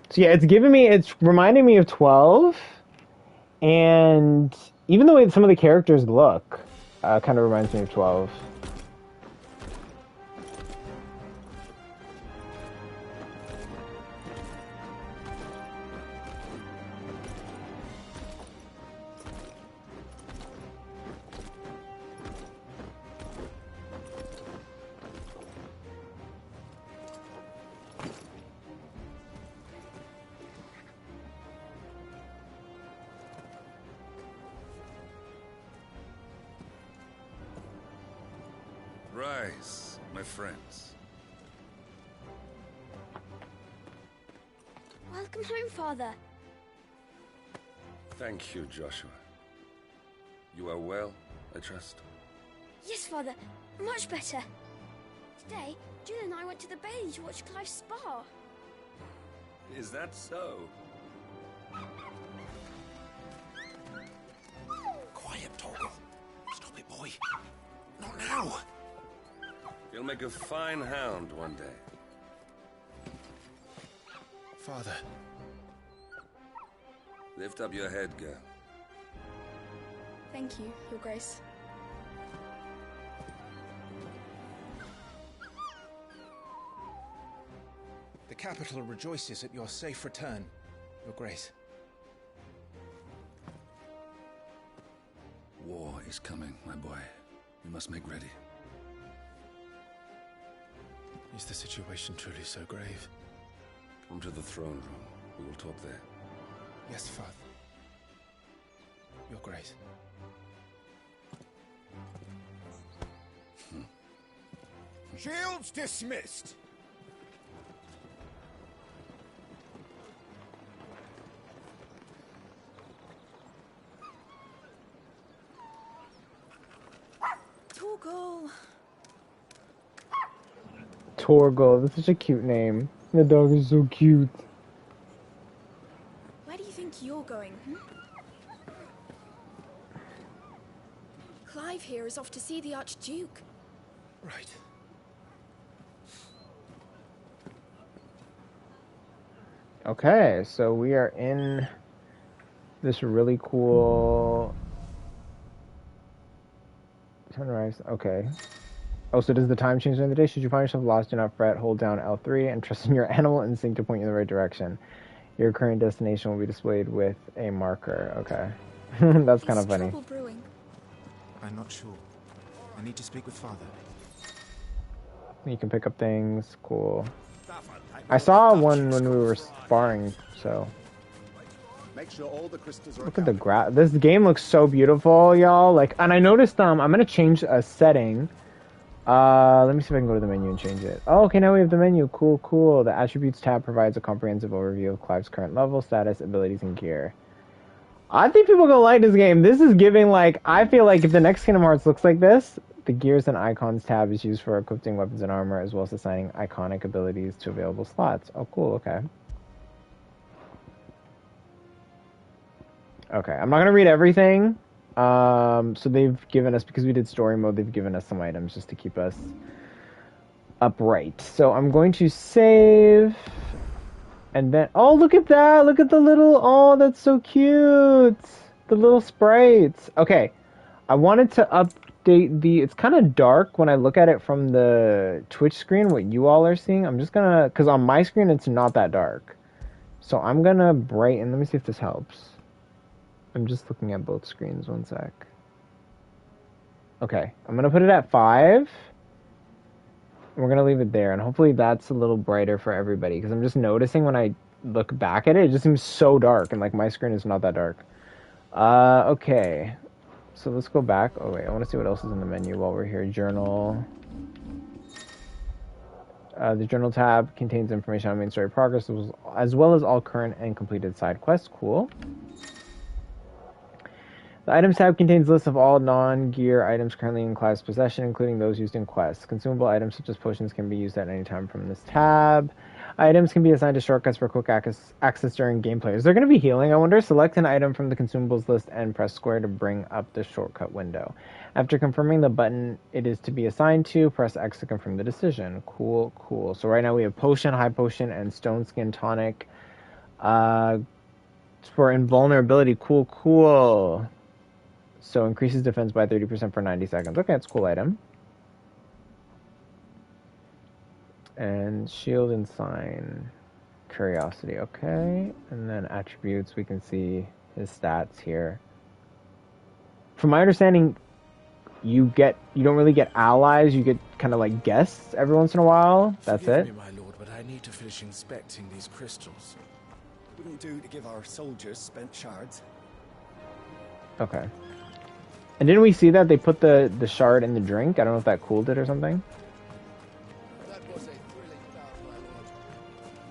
So yeah, it's reminding me of 12. And even the way some of the characters look, kind of reminds me of 12. Rise, my friends. Welcome home, Father. Thank you, Joshua. You are well, I trust? Yes, Father. Much better. Today, Jill and I went to the bailey to watch Clive spar. Is that so? Quiet, Torgal. Stop it, boy. Not now. You'll make a fine hound one day. Father. Lift up your head, girl. Thank you, Your Grace. The capital rejoices at your safe return, Your Grace. War is coming, my boy. We must make ready. Is the situation truly so grave? Come to the throne room. We will talk there. Yes, Father. Your Grace. Shields dismissed. Torgal. Torgal, that's such a cute name. The dog is so cute. Where do you think you're going? Clive here is off to see the Archduke. Right. Okay, so we are in this really cool sunrise. Okay. Oh, so does the time change during the day? Should you find yourself lost, do not fret. Hold down L3 and trust in your animal instinct to point you in the right direction. Your current destination will be displayed with a marker. Okay. That's kind of funny. Trouble brewing. I'm not sure. I need to speak with Father. You can pick up things. Cool. I saw one when we were sparring, so. Make sure all the crystals are Look at the grass. This game looks so beautiful, y'all. Like, and I noticed I'm gonna change a setting. Let me see if I can go to the menu and change it. Oh, okay, now we have the menu. Cool, cool. The attributes tab provides a comprehensive overview of Clive's current level, status, abilities, and gear. I think people are gonna like this game. This is giving, like, I feel like if the next Kingdom Hearts looks like this, the Gears and Icons tab is used for equipping weapons and armor, as well as assigning iconic abilities to available slots. Oh, cool, okay. Okay, I'm not gonna read everything. So they've given us, because we did story mode, they've given us some items just to keep us upright. So I'm going to save, and then, oh, look at that! Look at the little, oh, that's so cute! The little sprites. Okay, I wanted to update the, it's kind of dark when I look at it from the Twitch screen, what you all are seeing. I'm just gonna, because on my screen it's not that dark. So I'm gonna brighten, let me see if this helps. I'm just looking at both screens, one sec. Okay, I'm gonna put it at 5. And we're gonna leave it there, and hopefully that's a little brighter for everybody, because I'm just noticing when I look back at it, it just seems so dark, and like my screen is not that dark. Okay. So let's go back. Oh wait, I wanna see what else is in the menu while we're here. Journal. The journal tab contains information on main story progress, as well as all current and completed side quests. Cool. The items tab contains lists of all non-gear items currently in Clive's possession, including those used in quests. Consumable items such as potions can be used at any time from this tab. Items can be assigned to shortcuts for quick access during gameplay. Is there going to be healing? I wonder. Select an item from the consumables list and press square to bring up the shortcut window. After confirming the button it is to be assigned to, press X to confirm the decision. Cool, cool. So right now we have potion, high potion, and stone skin tonic. For invulnerability. Cool, cool. So increases defense by 30% for 90 seconds. Okay, that's a cool item. And shield and sign. Curiosity, okay. And then attributes, we can see his stats here. From my understanding, you don't really get allies, you get kind of like guests every once in a while. That's Forgive it. me, my lord, but I need to finish inspecting these crystals. Wouldn't do to give our soldiers spent shards. Okay. And didn't we see that they put the shard in the drink? I don't know if that cooled it or something. That was a thrilling bout,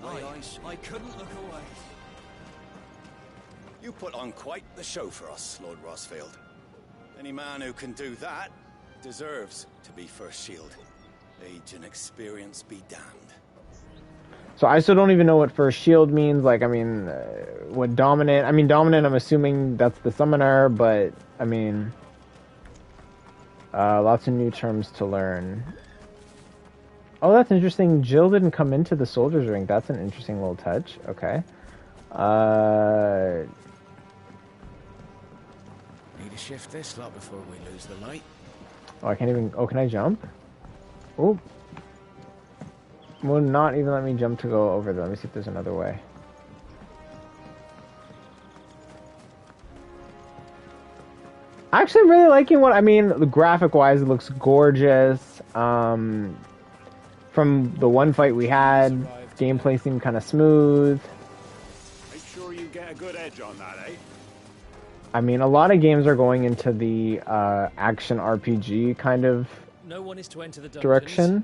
my lord. I couldn't look away. You put on quite the show for us, Lord Rossfield. Any man who can do that deserves to be first shield. Age and experience be damned. So I still don't even know what first shield means. Like, I mean, what dominant? I mean, dominant, I'm assuming that's the summoner, but, I mean, lots of new terms to learn. Oh, that's interesting. Jill didn't come into the soldier's ring. That's an interesting little touch. Okay. Need to shift this lot before we lose the light. Oh, I can't even... Oh, can I jump? Oh. Will not even let me jump to go over there. Let me see if there's another way. Actually, I'm really liking what... I mean, graphic-wise, it looks gorgeous. From the one fight we had, gameplay seemed kind of smooth. Make sure you get a good edge on that, eh? I mean, a lot of games are going into the action RPG kind of No one is to enter the dungeons, direction.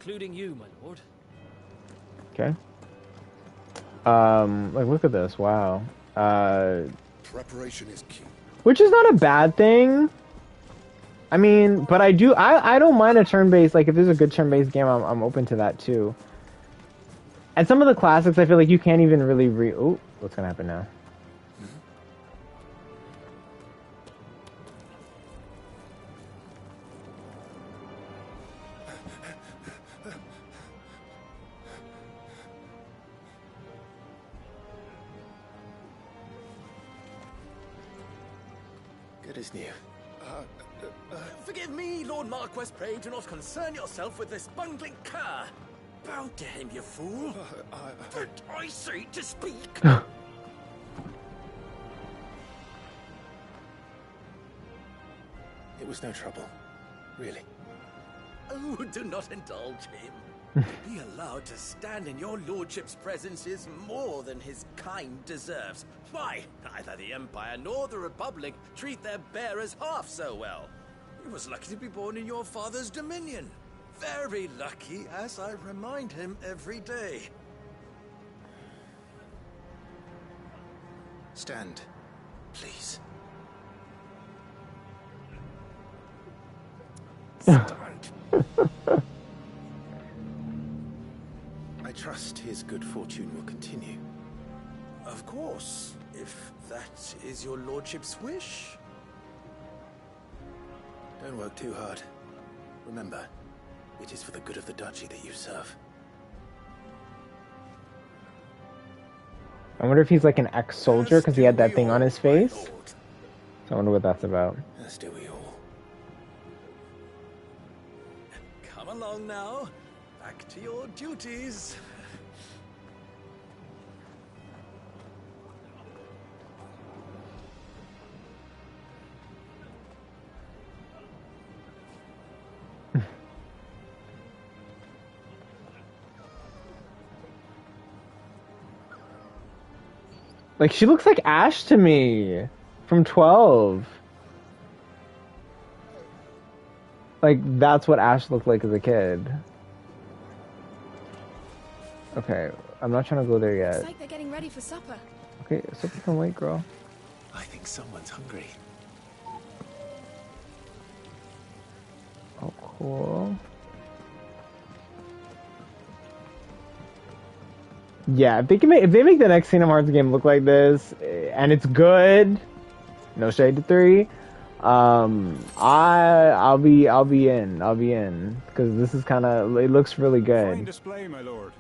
including you, my lord. Okay. Like, look at this. Wow. Preparation is key. Which is not a bad thing. I mean, but I don't mind a turn-based, like, if there's a good turn-based game, I'm open to that, too. And some of the classics, I feel like you can't even really oh, what's gonna happen now? Good as new. Forgive me, Lord Marquess, pray do not concern yourself with this bungling cur. Bow to him, you fool. Did I say to speak? It was no trouble, really. Oh, do not indulge him. Be allowed to stand in your lordship's presence is more than his kind deserves. Why, neither the Empire nor the Republic treat their bearers half so well. He was lucky to be born in your father's dominion. Very lucky, as I remind him every day. Stand, please. Stand. I trust his good fortune will continue. Of course, if that is your lordship's wish. Don't work too hard. Remember, it is for the good of the duchy that you serve. I wonder if he's like an ex-soldier because he had that thing on his face. So I wonder what that's about. As do we all. Come along now. Back to your duties. Like, she looks like Ash to me from 12. Like, that's what Ash looked like as a kid. Okay, I'm not trying to go there yet. Looks like they're getting ready for supper. Okay, supper can wait, girl. I think someone's hungry. Oh, cool. Yeah, if they make the next Kingdom Hearts game look like this, and it's good, no shade to 3, I'll be in, because this is kind of, it looks really good. Fine display, my lord.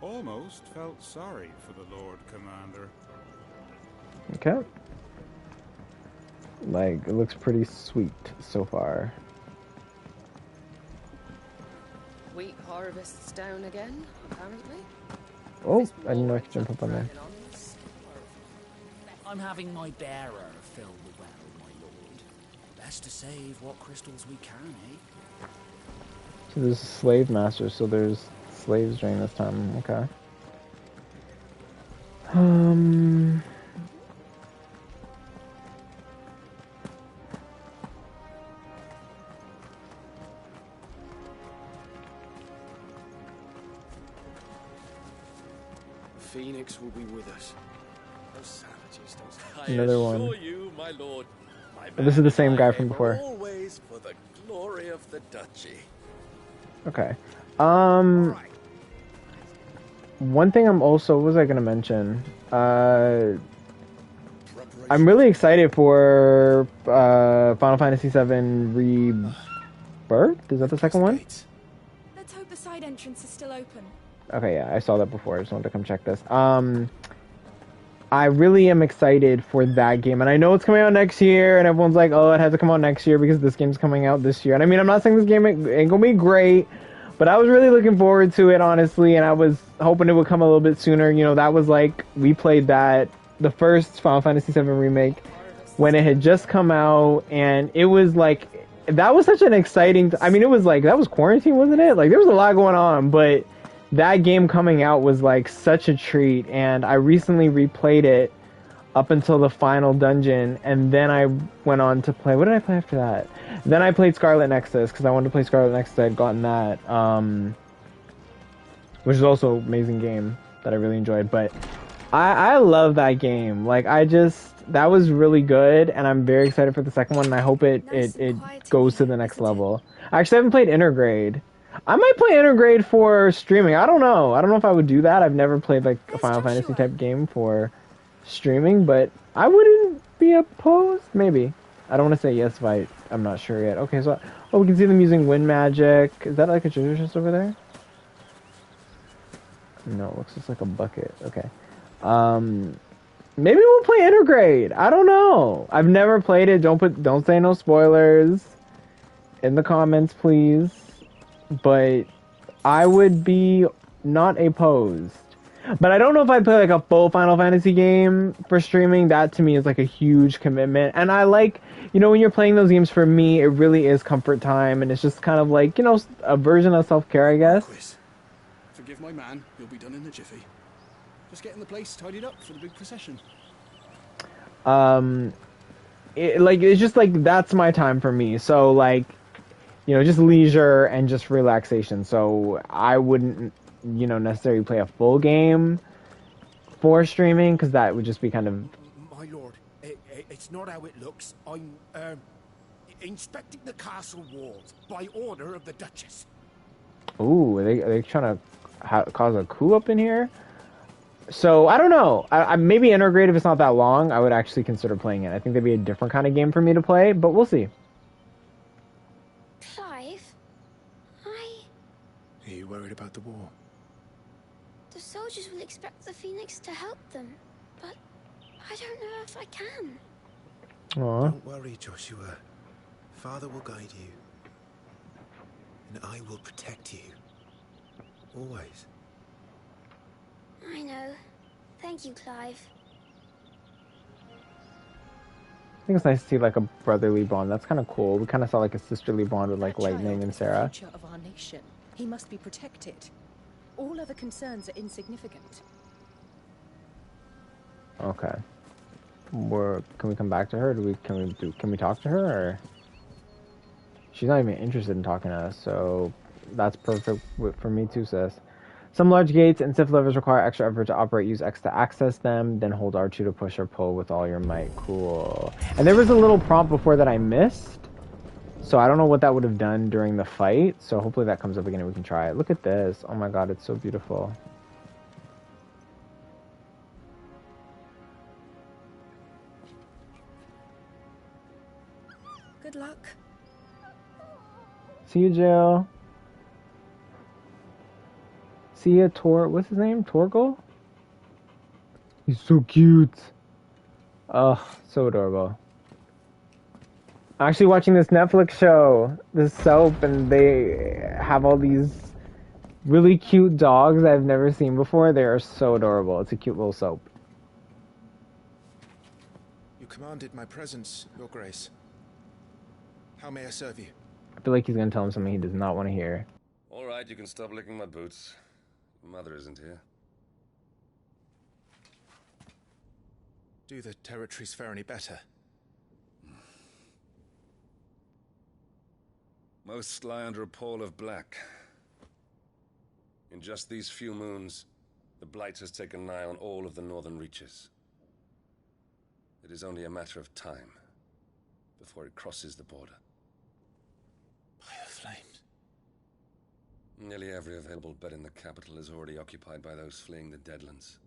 Almost felt sorry for the Lord Commander. Okay. Like, it looks pretty sweet so far. Wheat harvests down again, apparently. Oh, I didn't know I could jump up on there. I'm having my bearer fill the well, my lord. Best to save what crystals we can, eh? So there's a slave master, so there's slaves during this time. Okay. Phoenix will be with us. Those savages don't... Another I one. assure you, my lord, my This is the same man guy and I from aim before. always for the glory of the duchy. Okay. One thing I'm also, what was I gonna mention? I'm really excited for Final Fantasy VII Rebirth. Is that the second one? Let's hope the side entrance is still open. Okay, yeah, I saw that before. I just wanted to come check this. I really am excited for that game, and I know it's coming out next year, and everyone's like, "Oh, it has to come out next year because this game's coming out this year." And I mean, I'm not saying this game ain't gonna be great, but I was really looking forward to it, honestly, and I was hoping it would come a little bit sooner. You know, that was like, we played that, the first Final Fantasy VII Remake, when it had just come out, and it was like, that was such an exciting, I mean, it was like, that was quarantine, wasn't it? Like, there was a lot going on, but that game coming out was like such a treat, and I recently replayed it up until the final dungeon, and then I went on to play, what did I play after that? Then I played Scarlet Nexus, because I wanted to play Scarlet Nexus. I had gotten that, which is also an amazing game that I really enjoyed, but I love that game. Like, that was really good, and I'm very excited for the second one, and I hope it goes to the next level. I actually haven't played Intergrade. I might play Intergrade for streaming. I don't know. I don't know if I would do that. I've never played like a Final Fantasy type game for streaming, but I wouldn't be opposed. Maybe. I don't want to say yes if I'm not sure yet. Okay, so we can see them using wind magic. Is that like a treasure chest over there? No, it looks just like a bucket. Okay. Maybe we'll play Intergrade. I don't know. I've never played it. Don't say no spoilers in the comments, please. But I would be not opposed. But I don't know if I'd play like a full Final Fantasy game for streaming. That to me is like a huge commitment. And I like, you know, when you're playing those games, for me, it really is comfort time. And it's just kind of like, you know, a version of self-care, I guess. Forgive my man, you'll be done in a jiffy. Just getting the place tidied up for the big procession. It's just like, that's my time for me. So like, you know, just leisure and just relaxation. So I wouldn't, you know, necessarily play a full game for streaming, because that would just be kind of... My lord, it's not how it looks. I'm inspecting the castle walls by order of the Duchess. Ooh, are they trying to cause a coup up in here? So, I don't know. I maybe Intergrade, if it's not that long, I would actually consider playing it. I think that'd be a different kind of game for me to play, but we'll see. Clive? Are you worried about the war? The soldiers will expect the Phoenix to help them, but I don't know if I can. Aww. Don't worry, Joshua. Father will guide you. And I will protect you. Always. I know. Thank you, Clive. I think it's nice to see like a brotherly bond. That's kind of cool. We kind of saw like a sisterly bond with like That child Lightning and is the Sarah. future of our nation. He must be protected. All other concerns are insignificant. Okay. Can we come back to her? Can we talk to her? Or... She's not even interested in talking to us, so that's perfect for me too, sis. Some large gates and Sith levers require extra effort to operate. Use X to access them, then hold R2 to push or pull with all your might. Cool. And there was a little prompt before that I missed, so I don't know what that would have done during the fight, so hopefully that comes up again and we can try it. Look at this. Oh my god, it's so beautiful. Good luck. See you, Jill. See ya, what's his name? Torgal? He's so cute. Oh, so adorable. I'm actually watching this Netflix show, this soap, and they have all these really cute dogs I've never seen before. They are so adorable. It's a cute little soap. You commanded my presence, Your Grace. How may I serve you? I feel like he's gonna tell him something he does not want to hear. All right, you can stop licking my boots. Mother isn't here. Do the territories fare any better? Most lie under a pall of black. In just these few moons, The Blight has taken nigh on all of the northern reaches. It is only a matter of time before it crosses the border. By the flames. Nearly every available bed in the capital is already occupied by those fleeing the Deadlands.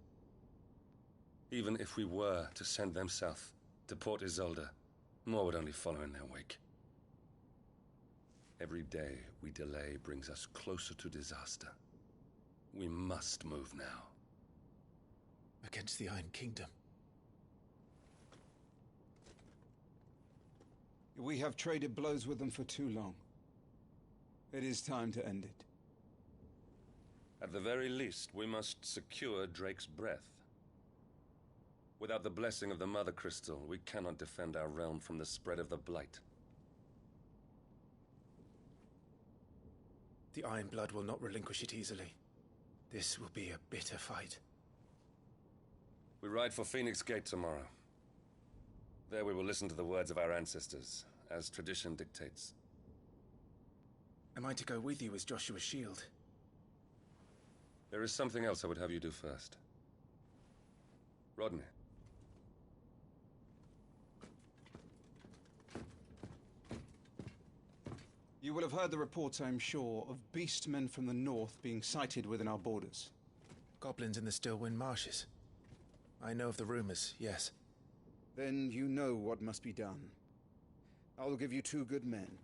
Even if we were to send them south, to Port Isolde, more would only follow in their wake. Every day we delay brings us closer to disaster. We must move now. Against the Iron Kingdom. We have traded blows with them for too long. It is time to end it. At the very least, we must secure Drake's breath. Without the blessing of the Mother Crystal, we cannot defend our realm from the spread of the Blight. The Iron Blood will not relinquish it easily. This will be a bitter fight. We ride for Phoenix Gate tomorrow. There we will listen to the words of our ancestors, as tradition dictates. Am I to go with you as Joshua's shield? There is something else I would have you do first. Rodney. You will have heard the reports, I am sure, of beastmen from the north being sighted within our borders. Goblins in the Stillwind Marshes. I know of the rumors, yes. Then you know what must be done. I will give you 2 good men.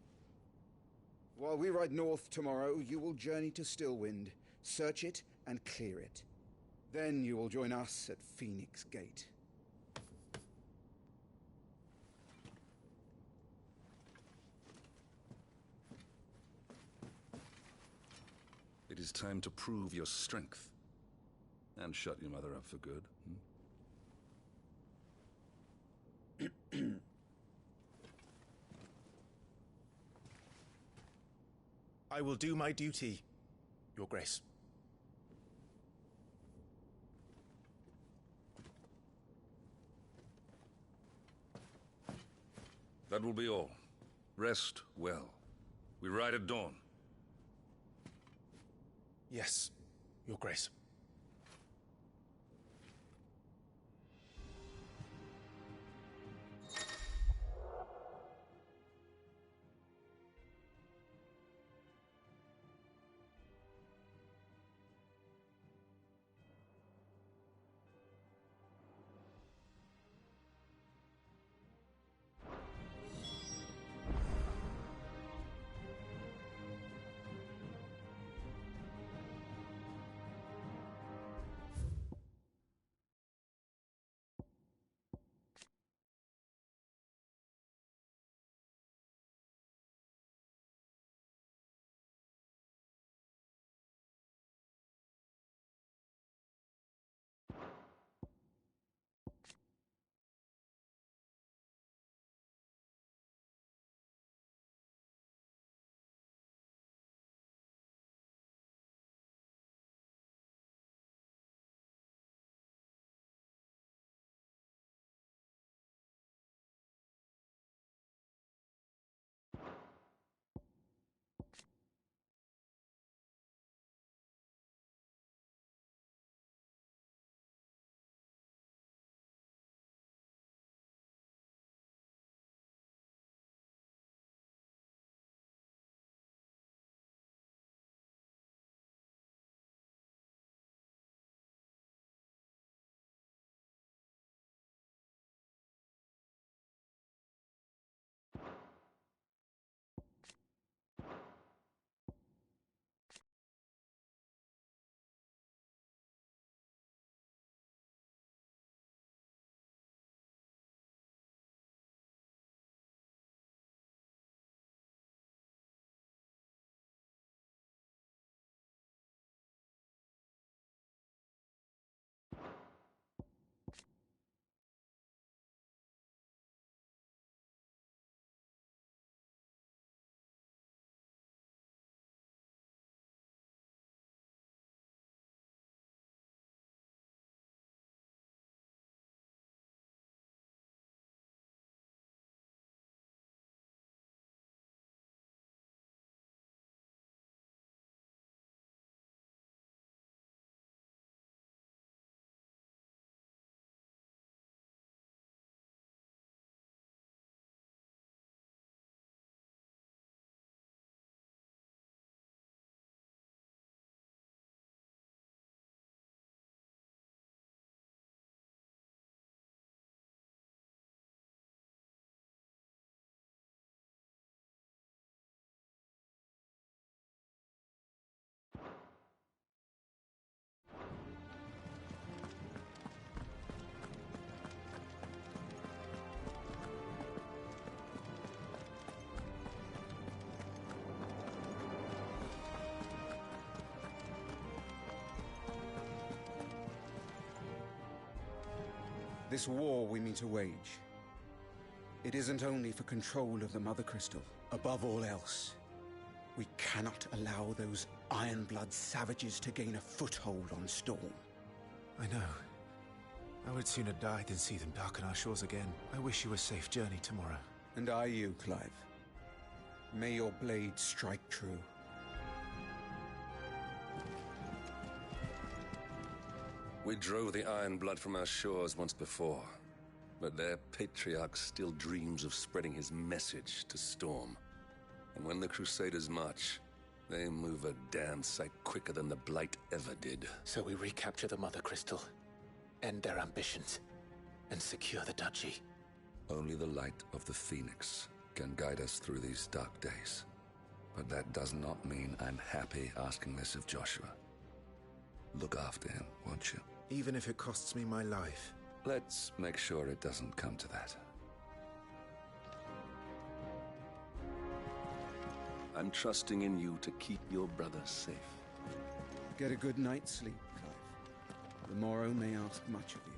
While we ride north tomorrow, you will journey to Stillwind, search it, and clear it. Then you will join us at Phoenix Gate. It is time to prove your strength. And shut your mother up for good. I will do my duty, Your Grace. That will be all. Rest well. We ride at dawn. Yes, Your Grace. This war we mean to wage, it isn't only for control of the Mother Crystal. Above all else, we cannot allow those Ironblood savages to gain a foothold on Storm. I know. I would sooner die than see them darken our shores again. I wish you a safe journey tomorrow. And I you, Clive. May your blade strike true. We drove the Ironblood from our shores once before, but their patriarch still dreams of spreading his message to Storm. And when the Crusaders march, they move a damn sight quicker than the Blight ever did. So we recapture the Mother Crystal, end their ambitions, and secure the duchy. Only the light of the Phoenix can guide us through these dark days. But that does not mean I'm happy asking this of Joshua. Look after him, won't you? Even if it costs me my life. Let's make sure it doesn't come to that. I'm trusting in you to keep your brother safe. Get a good night's sleep, Clive. The morrow may ask much of you.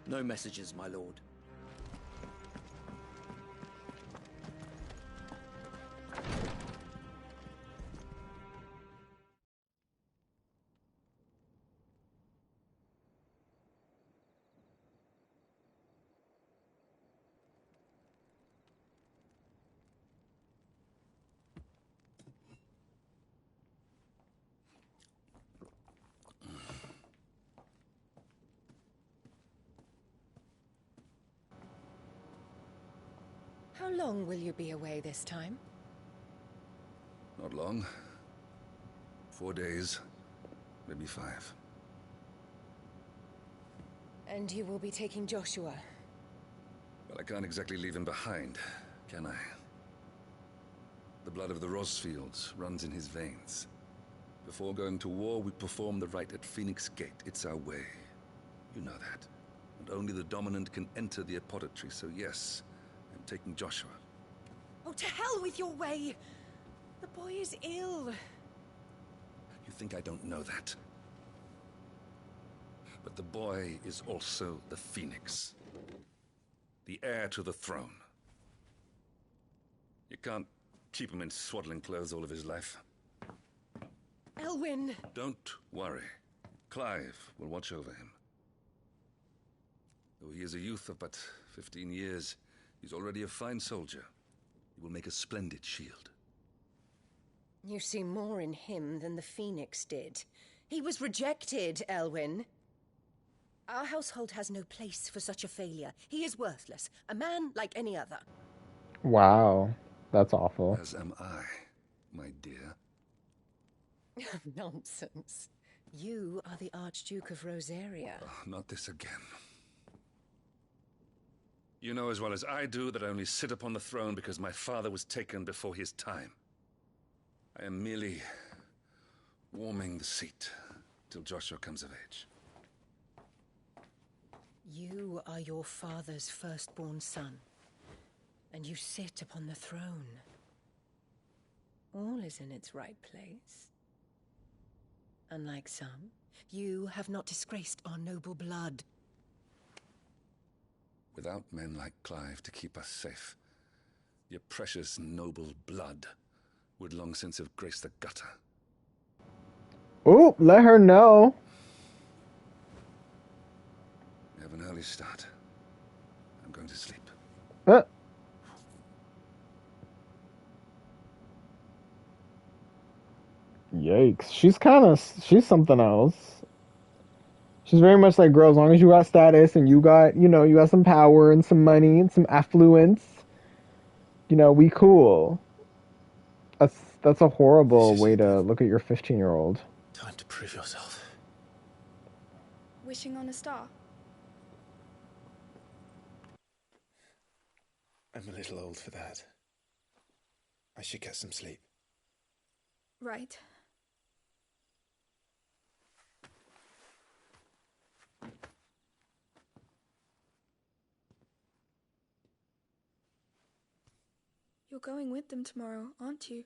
No messages, my lord. How long will you be away this time? Not long. 4 days, maybe 5. And you will be taking Joshua? Well, I can't exactly leave him behind, can I? The blood of the Rosfields runs in his veins. Before going to war, we perform the rite at Phoenix Gate. It's our way. You know that. And only the dominant can enter the apothecary, so yes, I'm taking Joshua. Oh, to hell with your way! The boy is ill. You think I don't know that? But the boy is also the Phoenix. The heir to the throne. You can't keep him in swaddling clothes all of his life. Elwyn! Don't worry. Clive will watch over him. Though he is a youth of but 15 years, he's already a fine soldier. He will make a splendid shield. You see more in him than the Phoenix did. He was rejected, Elwyn. Our household has no place for such a failure. He is worthless, a man like any other. Wow, that's awful. As am I, my dear. Nonsense. You are the Archduke of Rosaria. Oh, not this again. You know as well as I do that I only sit upon the throne because my father was taken before his time. I am merely warming the seat till Joshua comes of age. You are your father's firstborn son, and you sit upon the throne. All is in its right place. Unlike some, You have not disgraced our noble blood. Without men like Clive to keep us safe, your precious noble blood would long since have graced the gutter. Oh, let her know. We have an early start. I'm going to sleep. Yikes. She's something else. She's very much like, girl, as long as you got status and you got, you got some power and some money and some affluence, we cool. That's a horrible way to look at your 15-year-old. Time to prove yourself. Wishing on a star? I'm a little old for that. I should get some sleep. Right. You're going with them tomorrow, aren't you?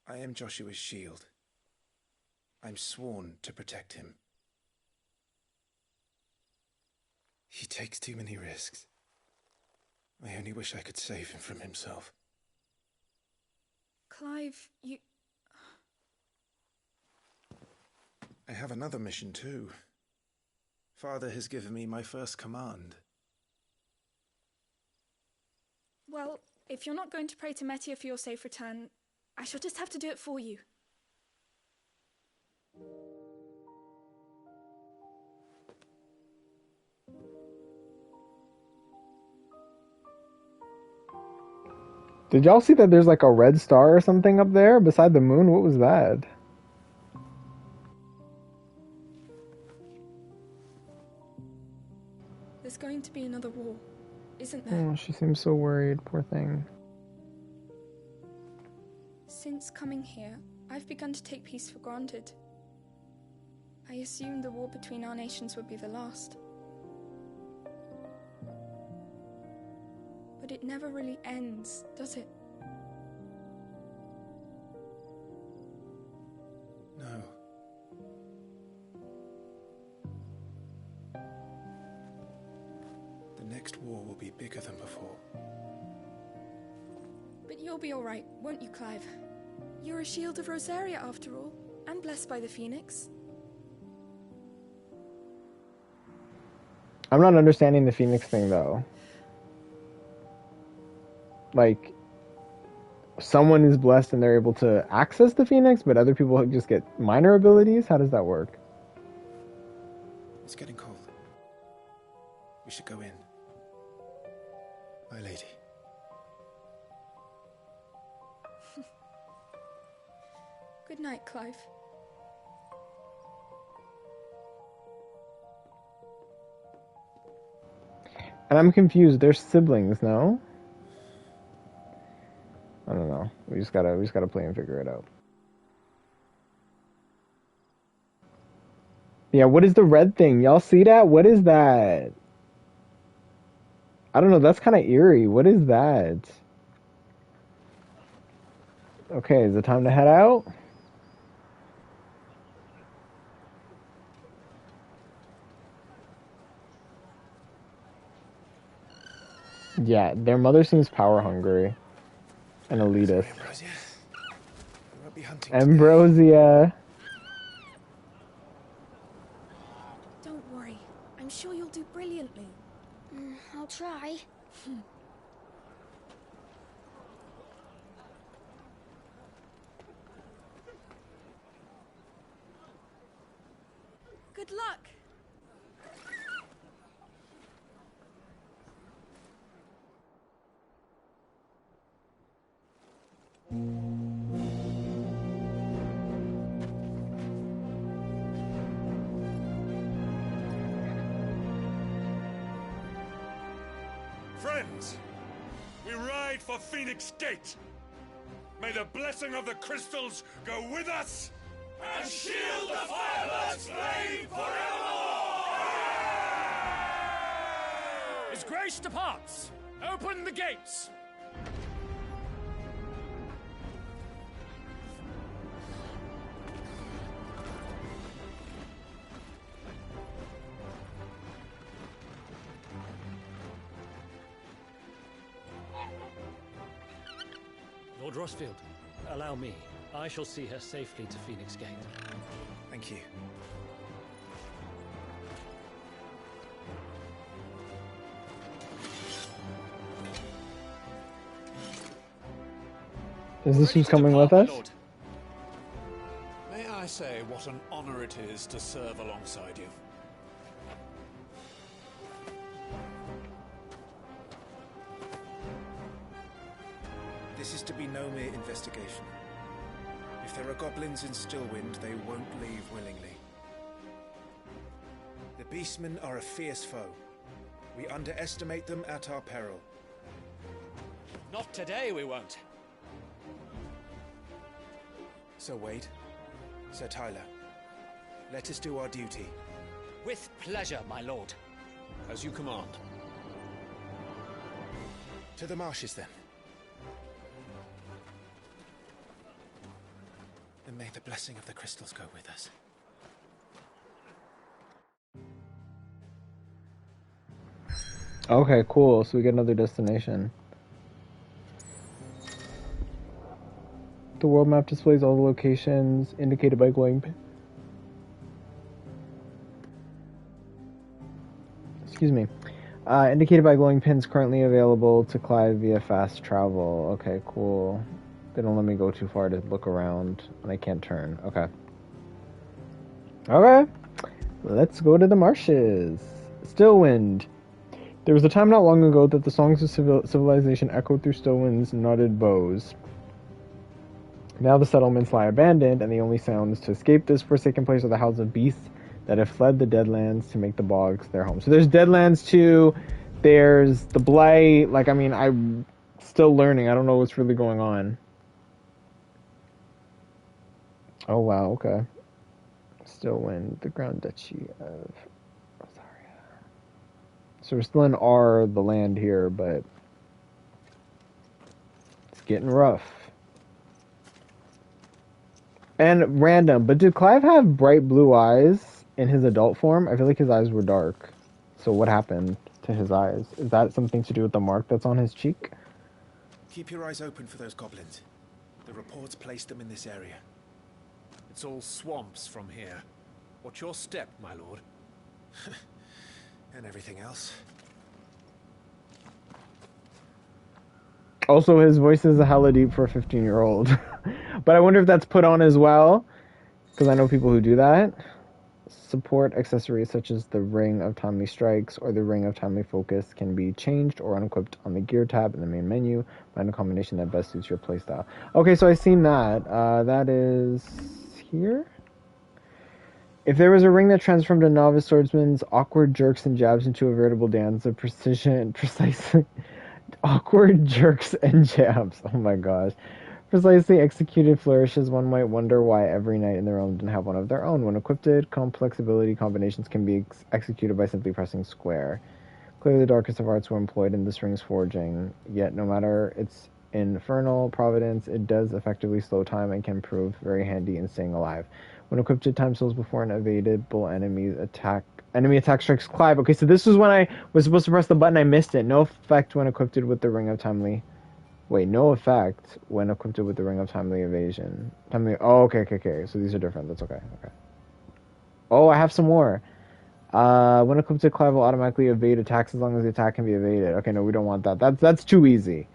I am Joshua's shield. I'm sworn to protect him. He takes too many risks. I only wish I could save him from himself. Clive, you... I have another mission too. Father has given me my first command. Well, if you're not going to pray to Metia for your safe return, I shall just have to do it for you. Did y'all see that there's like a red star or something up there beside the moon? What was that? There's going to be another war, isn't there? Oh, she seems so worried, poor thing. Since coming here, I've begun to take peace for granted. I assumed the war between our nations would be the last. But it never really ends, does it? No. The next war will be bigger than before. But you'll be all right, won't you, Clive? You're a shield of Rosaria, after all, and blessed by the Phoenix. I'm not understanding the Phoenix thing, though. Like, someone is blessed and they're able to access the Phoenix, but other people just get minor abilities? How does that work? It's getting cold. We should go in. My lady. Good night, Clive. And I'm confused. They're siblings, no? I don't know. We just gotta play and figure it out. Yeah, what is the red thing? Y'all see that? What is that? I don't know. That's kind of eerie. What is that? Okay, is it time to head out? Yeah, their mother seems power hungry and elitist. Ambrosia. We won't be hunting Ambrosia. Don't worry. I'm sure you'll do brilliantly. I'll try. Good luck. Friends, we ride for Phoenix Gate. May the blessing of the crystals go with us and shield the Firebird's flame forevermore! His Grace departs. Open the gates. Lord Rossfield, allow me. I shall see her safely to Phoenix Gate. Thank you. Is this who's coming with us? May I say what an honor it is to serve alongside you? This is to be no mere investigation. If there are goblins in Stillwind, they won't leave willingly. The Beastmen are a fierce foe. We underestimate them at our peril. Not today, we won't. Sir Wade, Sir Tyler, let us do our duty. With pleasure, my lord. As you command. To the marshes, then. And may the blessing of the crystals go with us. Okay, cool. So we get another destination. The world map displays all the locations indicated by glowing pin. Excuse me. Indicated by glowing pins currently available to Clive via fast travel. Okay, cool. They don't let me go too far to look around, and I can't turn. Okay. Alright. Let's go to the marshes. Stillwind. There was a time not long ago that the songs of civilization echoed through Stillwind's knotted bows. Now the settlements lie abandoned, and the only sounds to escape this forsaken place are the howls of beasts that have fled the Deadlands to make the bogs their home. So there's Deadlands too. There's the Blight. Like, I mean, I'm still learning. I don't know what's really going on. Oh, wow, okay. Stillwind, the Ground Duchy of Rosaria. So we're still in R, the land here, but it's getting rough. And random, but did Clive have bright blue eyes in his adult form? I feel like his eyes were dark. So what happened to his eyes? Is that something to do with the mark that's on his cheek? Keep your eyes open for those goblins. The reports placed them in this area. It's all swamps from here. Watch your step, my lord. And everything else. Also, his voice is a hella deep for a 15-year-old. But I wonder if that's put on as well, because I know people who do that. Support accessories such as the Ring of Timely Strikes or the Ring of Timely Focus can be changed or unequipped on the Gear tab in the main menu. Find a combination that best suits your playstyle. Okay, so I've seen that. That is here. If there was a ring that transformed a novice swordsman's awkward jerks and jabs into a veritable dance of precisely awkward jerks and jabs. Oh my gosh. Precisely executed flourishes, one might wonder why every knight in the realm didn't have one of their own. When equipped, complex ability combinations can be executed by simply pressing square. Clearly the darkest of arts were employed in this ring's forging, yet no matter its infernal providence, it does effectively slow time and can prove very handy in staying alive. When equipped, it time slows before an evadable enemy attack strikes Clive. Okay, so this was when I was supposed to press the button, I missed it. No effect when equipped with the Ring of Timely. Wait, no effect when equipped with the Ring of Timely Evasion. Oh, okay. So these are different. That's okay. Oh, I have some more. When equipped, Clive will automatically evade attacks as long as the attack can be evaded. Okay, no, we don't want that. That's too easy.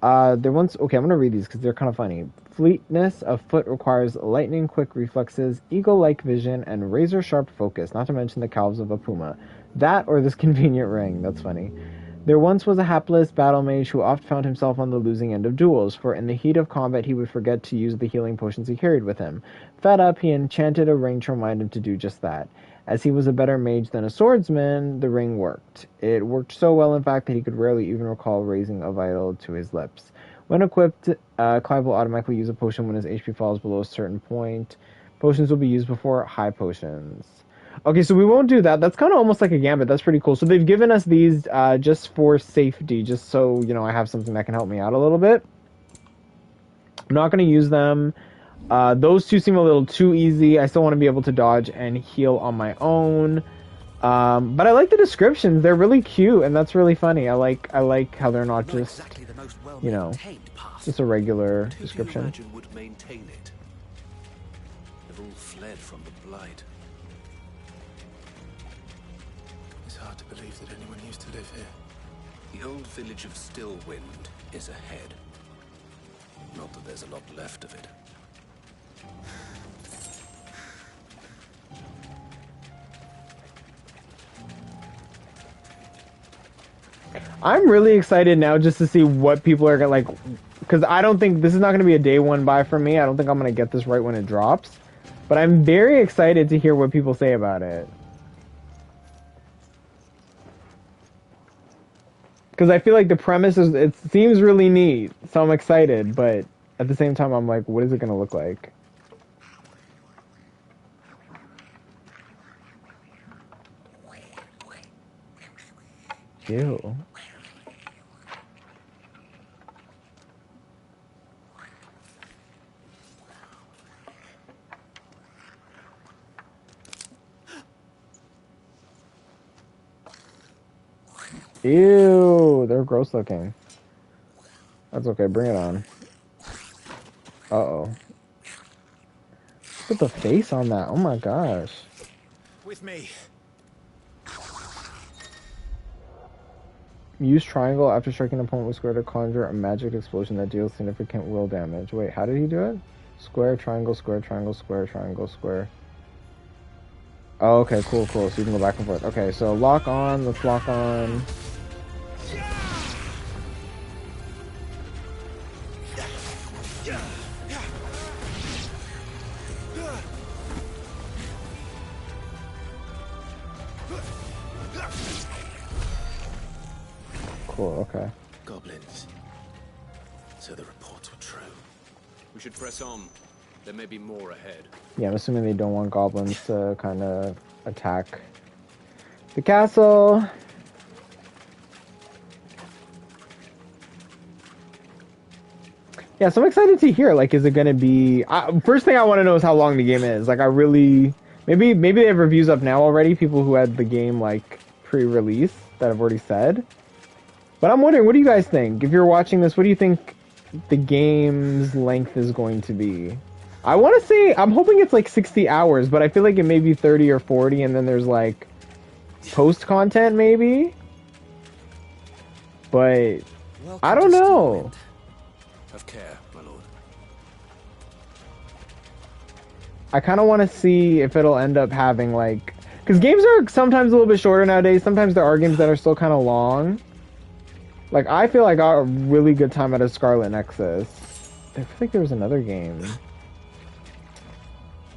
Okay, I'm gonna read these because they're kind of funny. Fleetness of foot requires lightning-quick reflexes, eagle-like vision, and razor-sharp focus, not to mention the calves of a puma. That or this convenient ring. That's funny. There once was a hapless battle mage who oft found himself on the losing end of duels, for in the heat of combat he would forget to use the healing potions he carried with him. Fed up, he enchanted a ring to remind him to do just that. As he was a better mage than a swordsman, the ring worked. It worked so well, in fact, that he could rarely even recall raising a vial to his lips. When equipped, Clive will automatically use a potion when his HP falls below a certain point. Potions will be used before high potions. Okay, so we won't do that. That's kind of almost like a gambit. That's pretty cool. So they've given us these just for safety, just so, you know, I have something that can help me out a little bit. I'm not going to use them. Those two seem a little too easy. I still want to be able to dodge and heal on my own. But I like the descriptions. They're really cute, and that's really funny. I like how they're not just, exactly the most you know. path Just a regular Who do you description. imagine would maintain it? They've all fled from the Blight. It's hard to believe that anyone used to live here. The old village of Stillwind is ahead. Not that there's a lot left of it. I'm really excited now just to see what people are gonna like, because I don't think this is not gonna be a day one buy for me. I don't think I'm gonna get this right when it drops, but I'm very excited to hear what people say about it. Because I feel like the premise is, it seems really neat, so I'm excited, but at the same time I'm like, what is it gonna look like? Ew. Ew, they're gross looking. That's okay, bring it on. Uh-oh. Put the face on that, oh my gosh. With me. Use triangle after striking an opponent with square to conjure a magic explosion that deals significant will damage. Wait, how did he do it? Square, triangle, square, triangle, square, triangle, square. Oh, okay, cool, cool. So you can go back and forth. Okay, so lock on, let's lock on. Cool, okay. Goblins. So the reports were true. We should press on. There may be more ahead. Yeah, I'm assuming they don't want goblins to kind of attack the castle. Yeah, so I'm excited to hear, like, is it going to be... first thing I want to know is how long the game is. Like, I really... Maybe they have reviews up now already, people who had the game, like, pre-release that I've already said. But I'm wondering, what do you guys think? If you're watching this, what do you think the game's length is going to be? I want to say, I'm hoping it's like 60 hours, but I feel like it may be 30 or 40, and then there's like post-content maybe? But I don't know. Have care, my lord. I kind of want to see if it'll end up having like... Because games are sometimes a little bit shorter nowadays. Sometimes there are games that are still kind of long. Like, I feel like I got a really good time out of Scarlet Nexus. I feel like there was another game.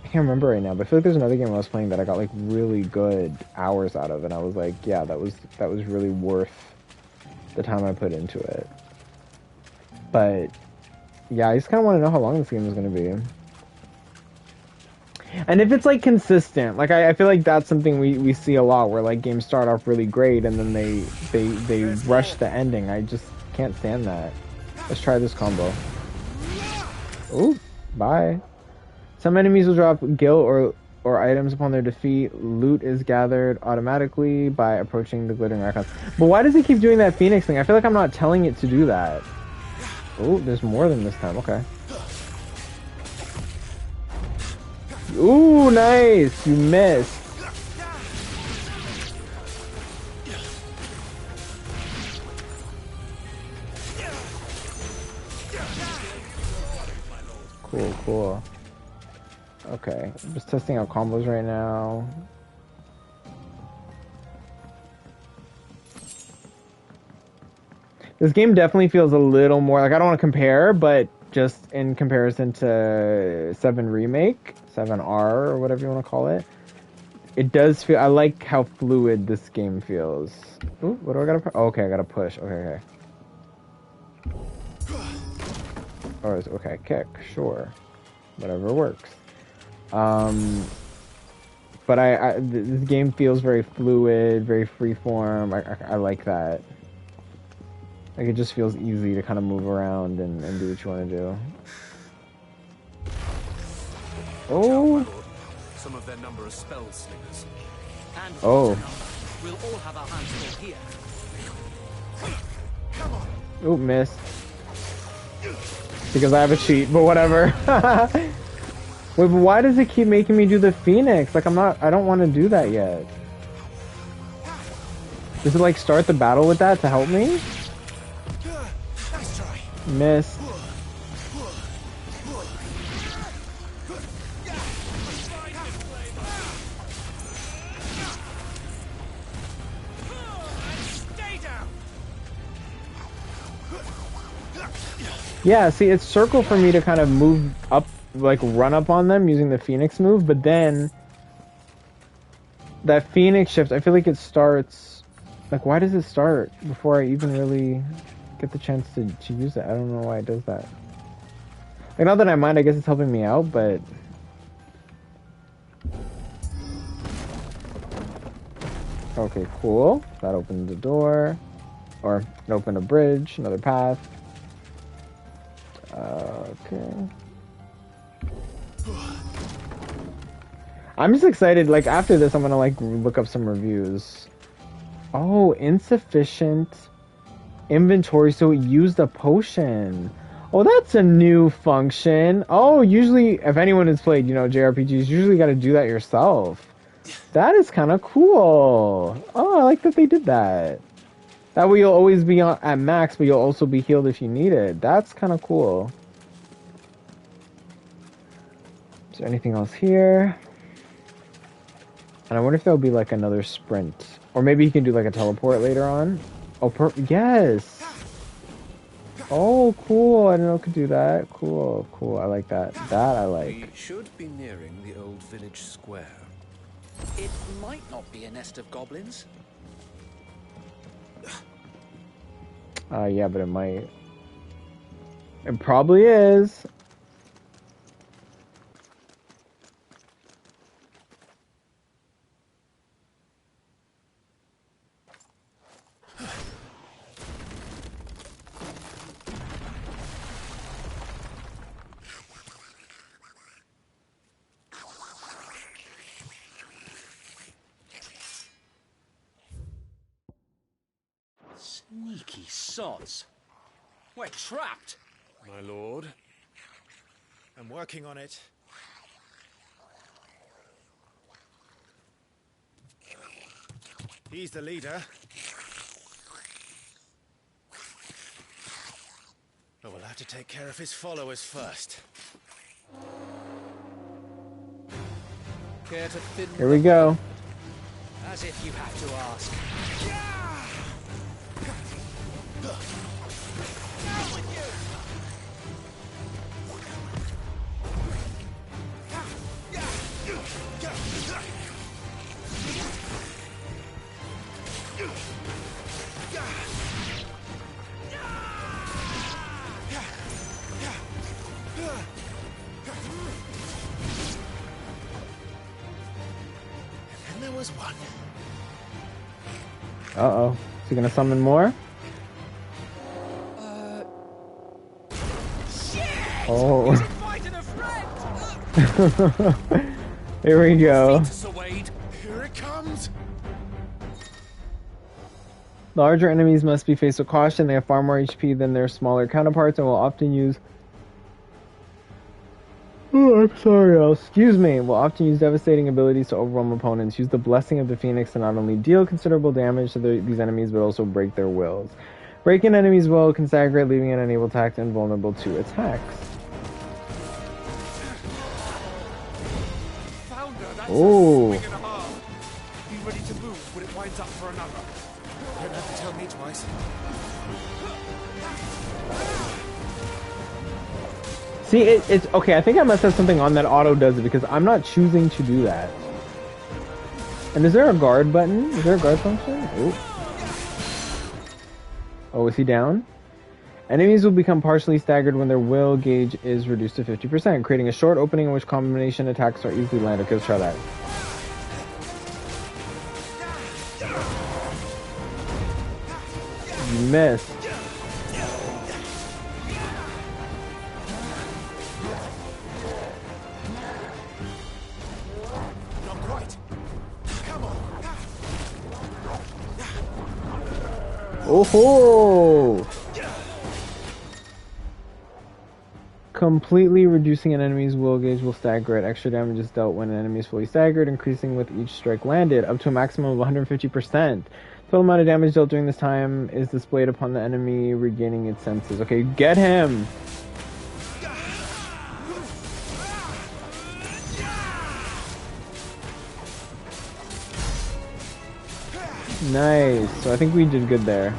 I can't remember right now, but I feel like there's another game I was playing that I got, like, really good hours out of, and I was like, yeah, that was really worth the time I put into it. But, yeah, I just kind of want to know how long this game is going to be. And if it's, like, consistent, like, I feel like that's something we see a lot, where, like, games start off really great, and then they rush the ending. I just can't stand that. Let's try this combo. Ooh, bye. Some enemies will drop gil or items upon their defeat. Loot is gathered automatically by approaching the glittering icons. But why does he keep doing that Phoenix thing? I feel like I'm not telling it to do that. Oh, there's more than this time, okay. Ooh, nice! You missed. Cool, cool. Okay, I'm just testing out combos right now. This game definitely feels a little more, like, I don't want to compare, but just in comparison to 7 Remake, 7R, or whatever you want to call it, it does feel, I like how fluid this game feels. Ooh, what do I gotta, oh, okay, I gotta push, okay. Oh, okay, kick, sure. Whatever works. But this game feels very fluid, very freeform. I like that. Like, it just feels easy to kind of move around and do what you want to do. Oh! Some of their number of spell slingers. And oh. We'll all have our hands full here. Oh, missed. Because I have a cheat, but whatever. Wait, but why does it keep making me do the Phoenix? Like, I don't want to do that yet. Does it, like, start the battle with that to help me? Miss. Yeah, see, it's circle for me to kind of move up, like run up on them using the Phoenix move, but then that Phoenix shift, I feel like it starts, like why does it start before I even really get the chance to use it? I don't know why it does that. Like, not that I mind, I guess it's helping me out, but... Okay, cool. That opened the door. Or, it opened a bridge, another path. Okay. I'm just excited, like, after this, I'm gonna, like, look up some reviews. Oh, insufficient inventory, so it used a potion. Oh, that's a new function. Oh, usually, if anyone has played, you know, JRPGs, you usually gotta do that yourself. That is kind of cool. Oh, I like that they did that. That way you'll always be at max, but you'll also be healed if you need it. That's kind of cool. Is there anything else here? And I wonder if there'll be like another sprint. Or maybe you can do like a teleport later on. Oh, yes! Oh, cool. I didn't know it could do that. Cool, cool. I like that. That I like. We should be nearing the old village square. It might not be a nest of goblins. Yeah, but it might. It probably is. Sneaky sods. We're trapped. My lord. I'm working on it. He's the leader. But we'll have to take care of his followers first. Care to thin Here we go. As if you had to ask. And there was one. Uh-oh. Is he gonna summon more? Oh. Here we go. Here it comes. Larger enemies must be faced with caution. They have far more HP than their smaller counterparts and will often use... Oh, I'm sorry, excuse me. Will often use devastating abilities to overwhelm opponents. Use the Blessing of the Phoenix to not only deal considerable damage to these enemies, but also break their wills. Break an enemy's will can stagger, leaving it unable to act and vulnerable to attacks. Oh. Be ready to move when it winds up for another. You don't have to tell me twice. See, it's okay. I think I must have something on that auto does it because I'm not choosing to do that. And is there a guard button? Is there a guard function? Oh, is he down? Enemies will become partially staggered when their will gauge is reduced to 50%, creating a short opening in which combination attacks are easily landed. Okay, let's try that. You missed. Not quite. Come on. Oh ho! Completely reducing an enemy's will gauge will stagger it. Extra damage is dealt when an enemy is fully staggered, increasing with each strike landed, up to a maximum of 150%. Total amount of damage dealt during this time is displayed upon the enemy regaining its senses. Okay, get him! Nice. So I think we did good there.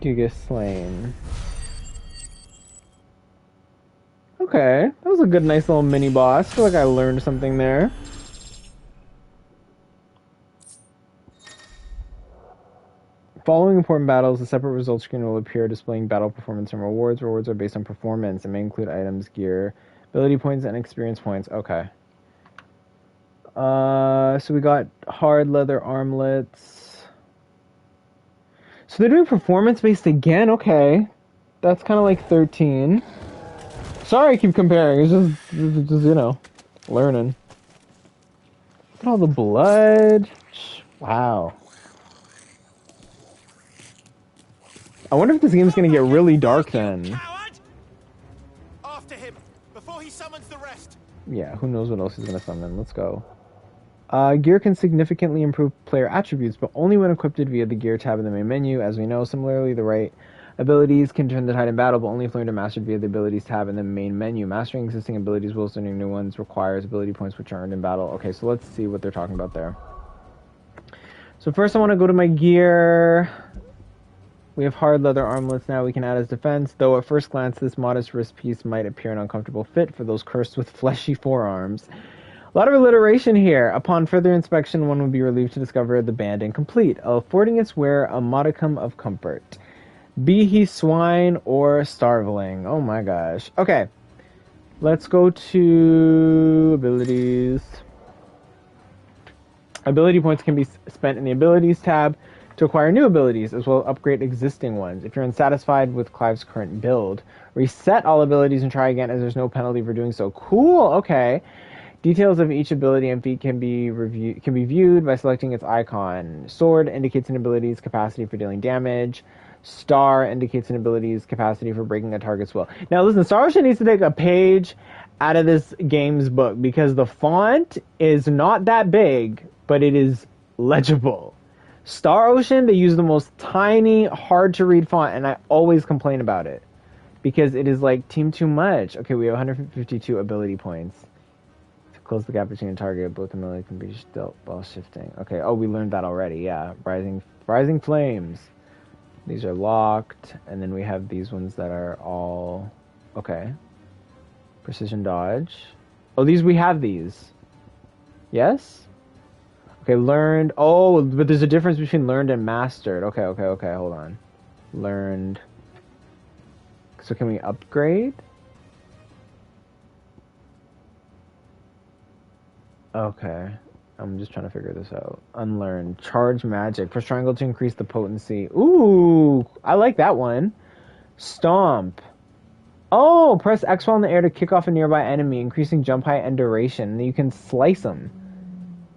Giga slain. Okay, that was a good, nice little mini boss. I feel like I learned something there. Following important battles, a separate results screen will appear displaying battle performance and rewards. Rewards are based on performance and may include items, gear, ability points, and experience points. Okay. So we got hard leather armlets. So they're doing performance-based again? Okay. That's kind of like 13. Sorry I keep comparing. It's just, you know, learning. Look at all the blood. Wow. I wonder if this game's gonna get really dark then. After him, before he summons the rest. Yeah, who knows what else he's gonna summon. Let's go. Gear can significantly improve player attributes, but only when equipped via the Gear tab in the main menu. As we know, similarly, the right abilities can turn the tide in battle, but only if learned and mastered via the Abilities tab in the main menu. Mastering existing abilities whilst learning new ones requires ability points which are earned in battle. Okay, so let's see what they're talking about there. So first I want to go to my gear. We have hard leather armlets now we can add as defense, though at first glance this modest wrist piece might appear an uncomfortable fit for those cursed with fleshy forearms. A lot of alliteration here. Upon further inspection, one would be relieved to discover the band incomplete, affording its wearer a modicum of comfort. Be he swine or starveling. Oh my gosh. Okay. Let's go to abilities. Ability points can be spent in the abilities tab to acquire new abilities, as well as upgrade existing ones. If you're unsatisfied with Clive's current build, reset all abilities and try again, as there's no penalty for doing so. Cool, okay. Details of each ability and feat can be viewed by selecting its icon. Sword indicates an ability's capacity for dealing damage. Star indicates an ability's capacity for breaking a target's will. Now listen, Star Ocean needs to take a page out of this game's book, because the font is not that big, but it is legible. Star Ocean, they use the most tiny, hard to read font, and I always complain about it, because it is like team too much. Okay, we have 152 ability points. Close the gap between a target, both abilities can be dealt while shifting. Okay, oh, we learned that already, yeah. Rising Flames. These are locked, and then we have these ones that are all... Okay. Precision Dodge. Oh, we have these. Yes? Okay, learned. Oh, but there's a difference between learned and mastered. Okay, hold on. Learned. So can we upgrade? Okay, I'm just trying to figure this out. Unlearned. Charge magic. Press triangle to increase the potency. Ooh, I like that one. Stomp. Oh, press X while in the air to kick off a nearby enemy, increasing jump height and duration. And you can slice them.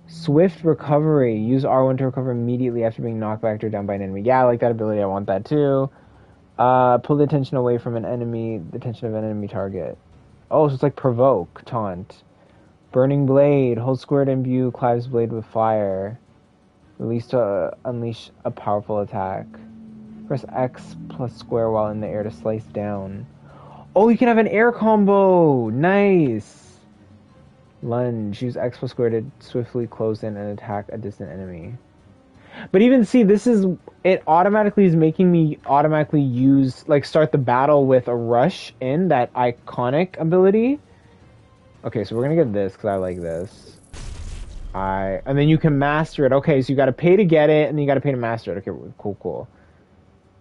Swift recovery. Use R1 to recover immediately after being knocked back or down by an enemy. Yeah, I like that ability. I want that too. Pull the attention away from an enemy. The attention of an enemy target. Oh, so it's like provoke. Taunt. Burning Blade. Hold square to imbue Clive's blade with fire. Release to unleash a powerful attack. Press X plus square while in the air to slice down. Oh, you can have an air combo! Nice! Lunge. Use X plus square to swiftly close in and attack a distant enemy. But even see, this is... It automatically is making me automatically use... Like, start the battle with a rush in, that iconic ability. Okay, so we're gonna get this, because I like this. And then you can master it. Okay, so you got to pay to get it, and then you got to pay to master it. Okay, cool.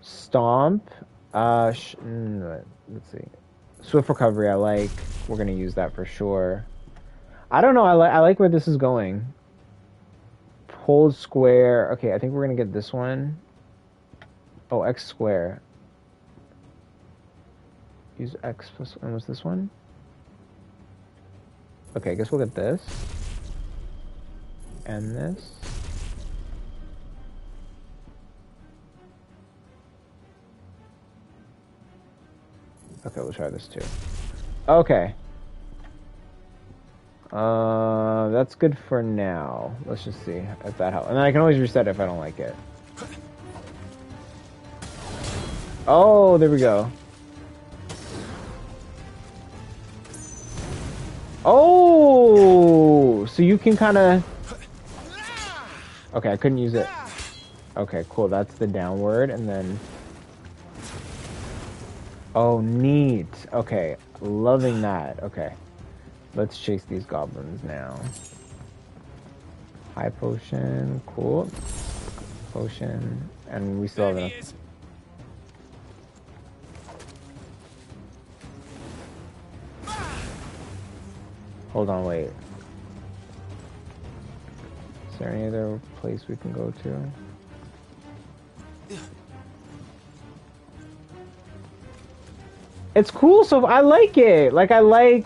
Stomp. Let's see. Swift recovery. I like. We're gonna use that for sure. I don't know. I like where this is going. Hold square. Okay, I think we're gonna get this one. Oh, X square. Use X plus. And what's this one? Okay, I guess we'll get this. And this. Okay, we'll try this too. Okay. That's good for now. Let's just see if that helps. And then I can always reset it if I don't like it. Oh, there we go. Oh, so you can kind of... Okay, I couldn't use it. Okay, cool. That's the downward, and then... Oh, neat. Okay, loving that. Okay, let's chase these goblins now. High potion, cool. Potion, and we still have enough. Hold on, wait. Is there any other place we can go to? It's cool, so I like it. Like I like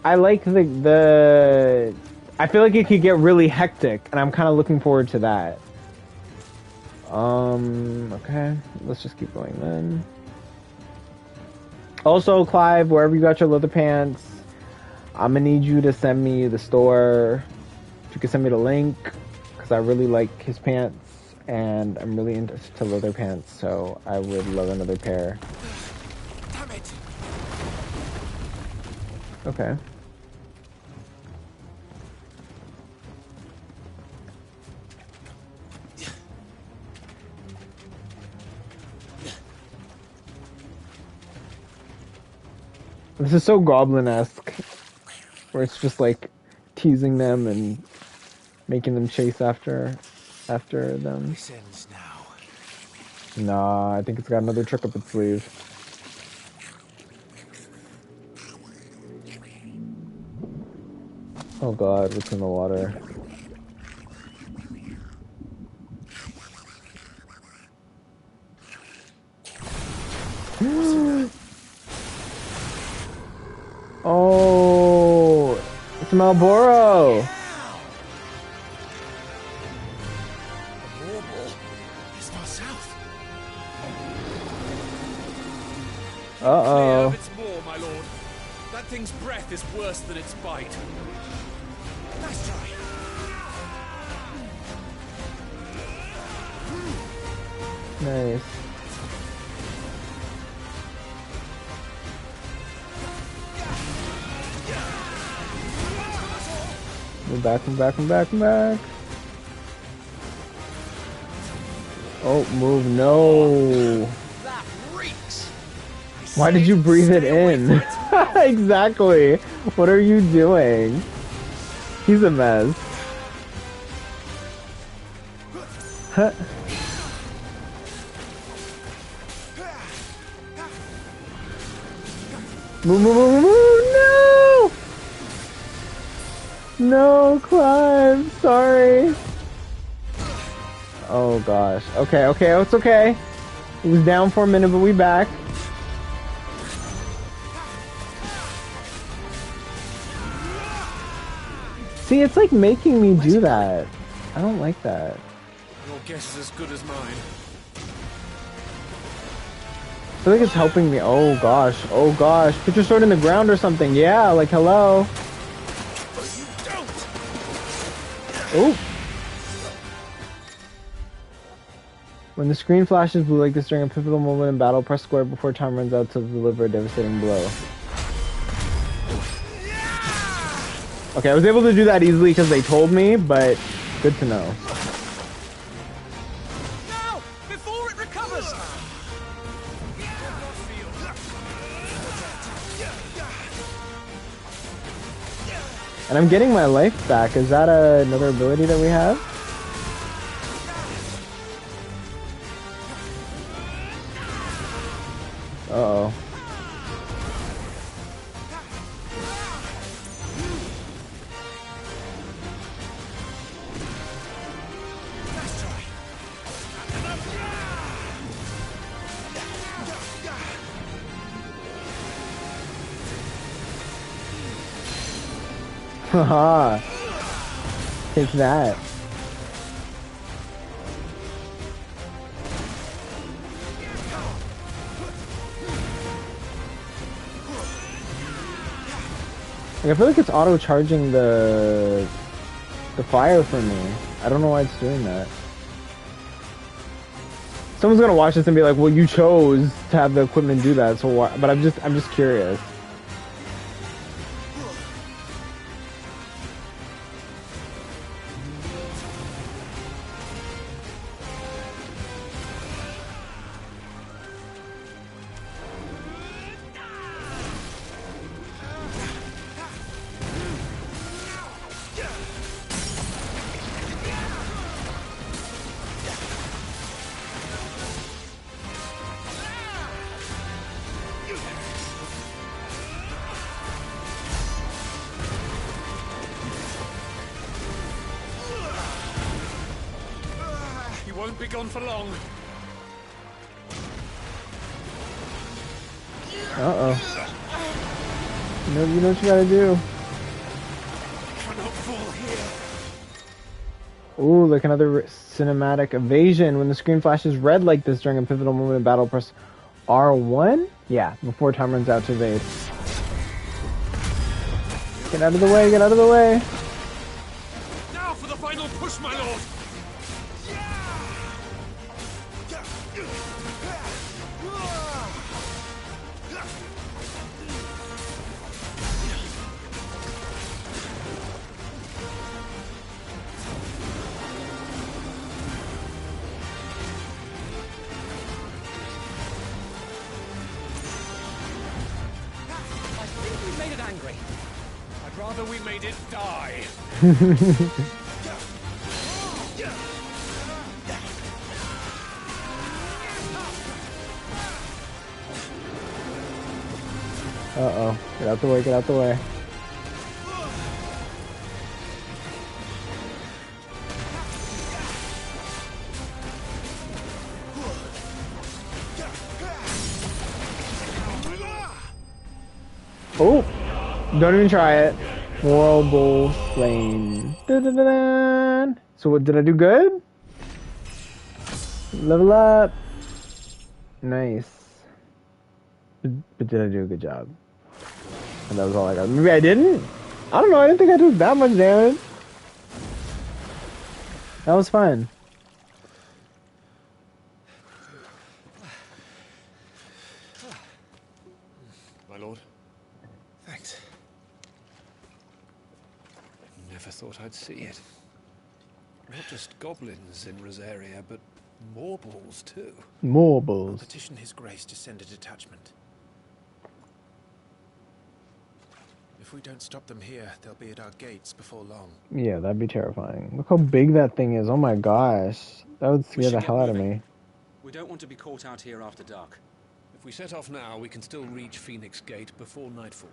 the I feel like it could get really hectic, and I'm kind of looking forward to that. Okay, let's just keep going then. Also, Clive, wherever you got your leather pants, I'm gonna need you to send me the store. If you can send me the link, because I really like his pants, and I'm really into leather pants, so I would love another pair. Damn it! Okay. This is so goblin-esque, where it's just like teasing them and making them chase after them. This ends now. Nah, I think it's got another trick up its sleeve. Oh god, what's in the water? Oh, it's Malboro. A warble is far south. Uh-oh. It's more, my lord. That thing's breath is worse than its bite. Nice try. Nice. Move back. Oh, move, no. That reeks. Why did you breathe it in? Exactly. What are you doing? He's a mess. Huh. Move, no! No, Clive, sorry. Oh gosh. Okay, it's okay. It was down for a minute, but we back. See, it's like making me do that. I don't like that. Your guess is as good as mine. I feel like it's helping me. Oh gosh. Put your sword in the ground or something. Yeah, like hello. Oh. When the screen flashes blue like this during a pivotal moment in battle, press square before time runs out to deliver a devastating blow. Okay, I was able to do that easily because they told me, but good to know. No! Before it recovers! And I'm getting my life back. Is that another ability that we have? Uh-oh. Haha. Take that. Like, I feel like it's auto-charging the fire for me. I don't know why it's doing that. Someone's gonna watch this and be like, "Well, you chose to have the equipment do that, so why?" But I'm just curious. Won't be gone for long. Uh-oh. You know what you gotta do. Cannot fall here. Ooh, like another cinematic evasion. When the screen flashes red like this during a pivotal moment in battle, press R1? Yeah, before time runs out to evade. Get out of the way, get out of the way. Now for the final push, my lord. Angry. I'd rather we made it die. Uh-oh. Get out the way, get out the way. Oh! Don't even try it. Horrible flame. Da-da-da-da. So what, did I do good? Level up. Nice. But did I do a good job? And that was all I got. Maybe I didn't? I don't know, I didn't think I did that much damage. That was fun. My lord. Thanks. Never thought I'd see it. Not just goblins in Rosaria, but morbals too. Morbals. I'll petition His Grace to send a detachment. If we don't stop them here, they'll be at our gates before long. Yeah, that'd be terrifying. Look how big that thing is. Oh my gosh. That would scare the hell out of me. We don't want to be caught out here after dark. If we set off now, we can still reach Phoenix Gate before nightfall.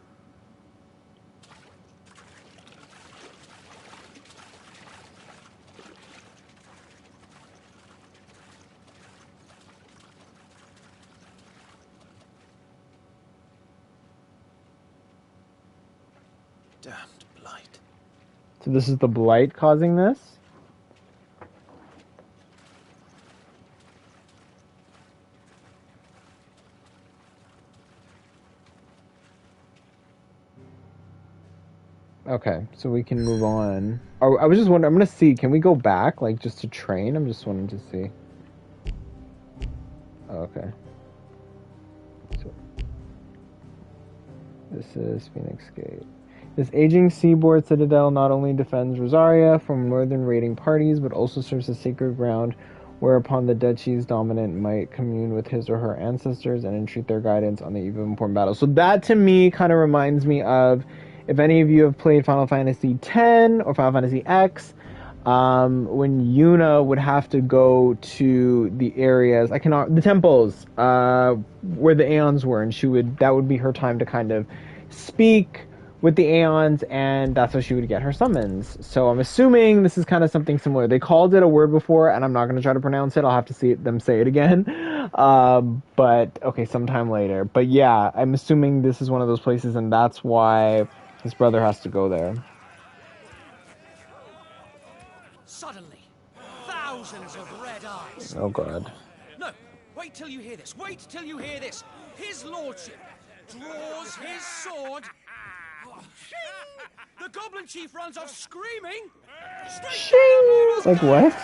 Damned blight. So this is the blight causing this? Okay, so we can move on. Oh, I was just wondering, I'm gonna see, can we go back, like, just to train? I'm just wanting to see. Oh, okay. So, this is Phoenix Gate. This aging seaboard citadel not only defends Rosaria from northern raiding parties, but also serves as sacred ground whereupon the duchy's dominant might commune with his or her ancestors and entreat their guidance on the eve of important battles. So that, to me, kind of reminds me of if any of you have played Final Fantasy X or Final Fantasy X, when Yuna would have to go to the areas, the temples, where the Aeons were, and that would be her time to kind of speak with the Aeons, and that's how she would get her summons. So I'm assuming this is kind of something similar. They called it a word before, and I'm not going to try to pronounce it. I'll have to see them say it again. But okay, sometime later. But yeah, I'm assuming this is one of those places, and that's why his brother has to go there. Suddenly, thousands of red eyes. Oh god. No, wait till you hear this. Wait till you hear this. His lordship draws his sword. The goblin chief runs off screaming. Shing! Like what?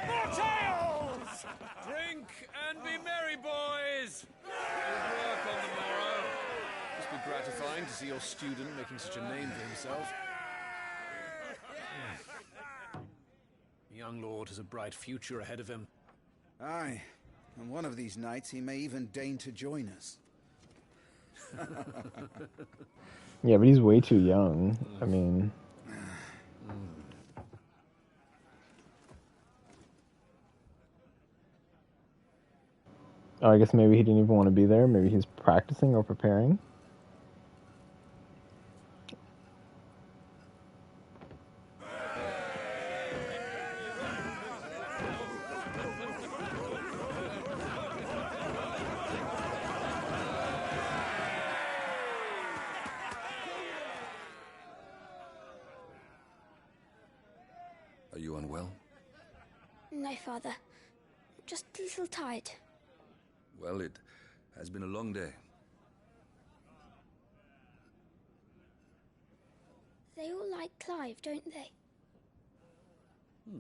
More tales! Drink and be merry, boys. Good work on the morrow. Must be gratifying to see your student making such a name for himself. The young lord has a bright future ahead of him. Aye, and one of these nights he may even deign to join us. Yeah, but he's way too young. I mean... Oh, I guess maybe he didn't even want to be there. Maybe he's practicing or preparing. Are you unwell? No, Father. Just a little tired. Well, it has been a long day. They all like Clive, don't they?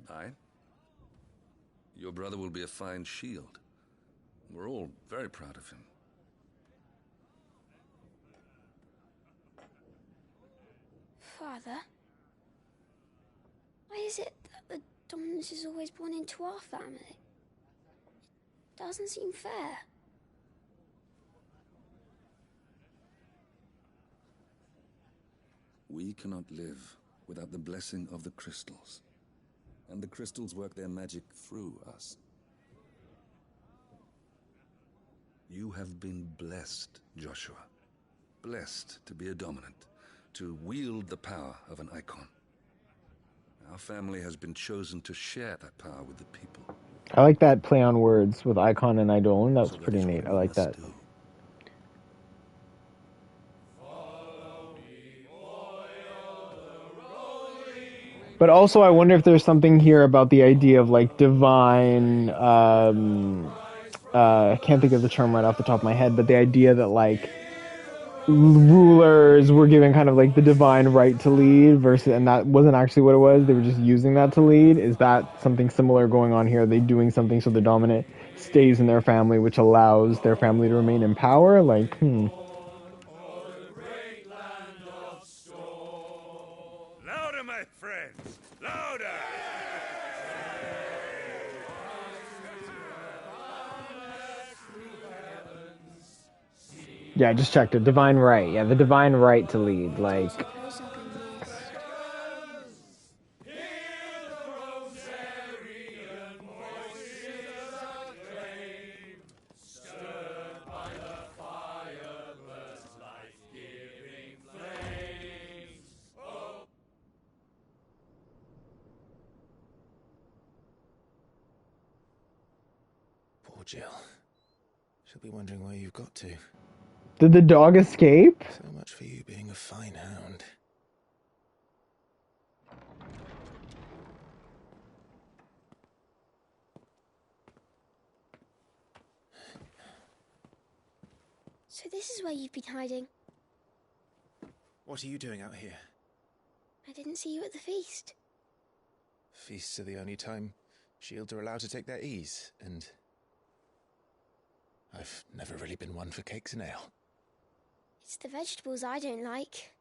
Aye. Your brother will be a fine shield. We're all very proud of him. Father? Why is it that the dominance is always born into our family? It doesn't seem fair. We cannot live without the blessing of the crystals. And the crystals work their magic through us. You have been blessed, Joshua. Blessed to be a dominant, to wield the power of an icon. Our family has been chosen to share that power with the people. I like that play on words with icon and idol. That was pretty neat. I like that. But also, I wonder if there's something here about the idea of like divine. I can't think of the term right off the top of my head, but the idea that like rulers were given kind of like the divine right to lead versus, and that wasn't actually what it was. They were just using that to lead. Is that something similar going on here? Are they doing something so the dominant stays in their family, which allows their family to remain in power? Like, Louder, my friends! Louder! Yeah, I just checked it. Divine right. Yeah, the divine right to lead. Like... Poor Jill. She'll be wondering where you've got to. Did the dog escape? So much for you being a fine hound. So this is where you've been hiding. What are you doing out here? I didn't see you at the feast. Feasts are the only time shields are allowed to take their ease, and I've never really been one for cakes and ale. It's the vegetables I don't like.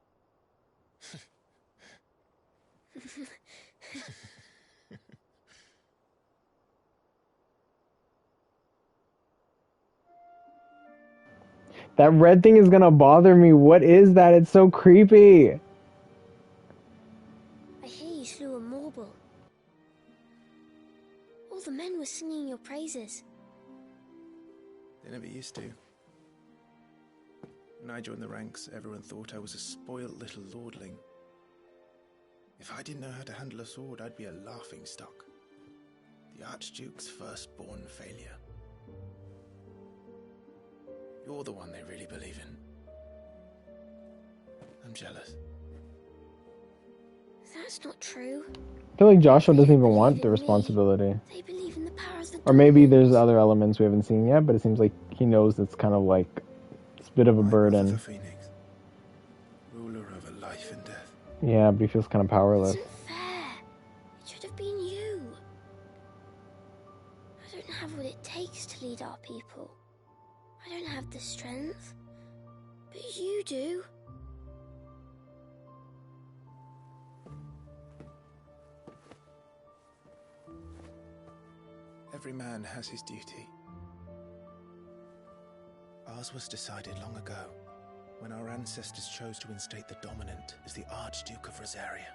That red thing is gonna bother me. What is that? It's so creepy. I hear you slew a Morble. All the men were singing your praises. They never used to. When I joined the ranks, everyone thought I was a spoiled little lordling. If I didn't know how to handle a sword, I'd be a laughingstock. The Archduke's firstborn failure. You're the one they really believe in. I'm jealous. That's not true. I feel like Joshua doesn't even want the responsibility. They believe in the power of the Or maybe there's other elements we haven't seen yet, but it seems like he knows it's kind of like it's a bit of a burden. The Phoenix, ruler over life and death. Yeah, but he feels kind of powerless. It should have been you. I don't have what it takes to lead our people. I don't have the strength. But you do. Every man has his duty. Ours was decided long ago, when our ancestors chose to instate the dominant as the Archduke of Rosaria.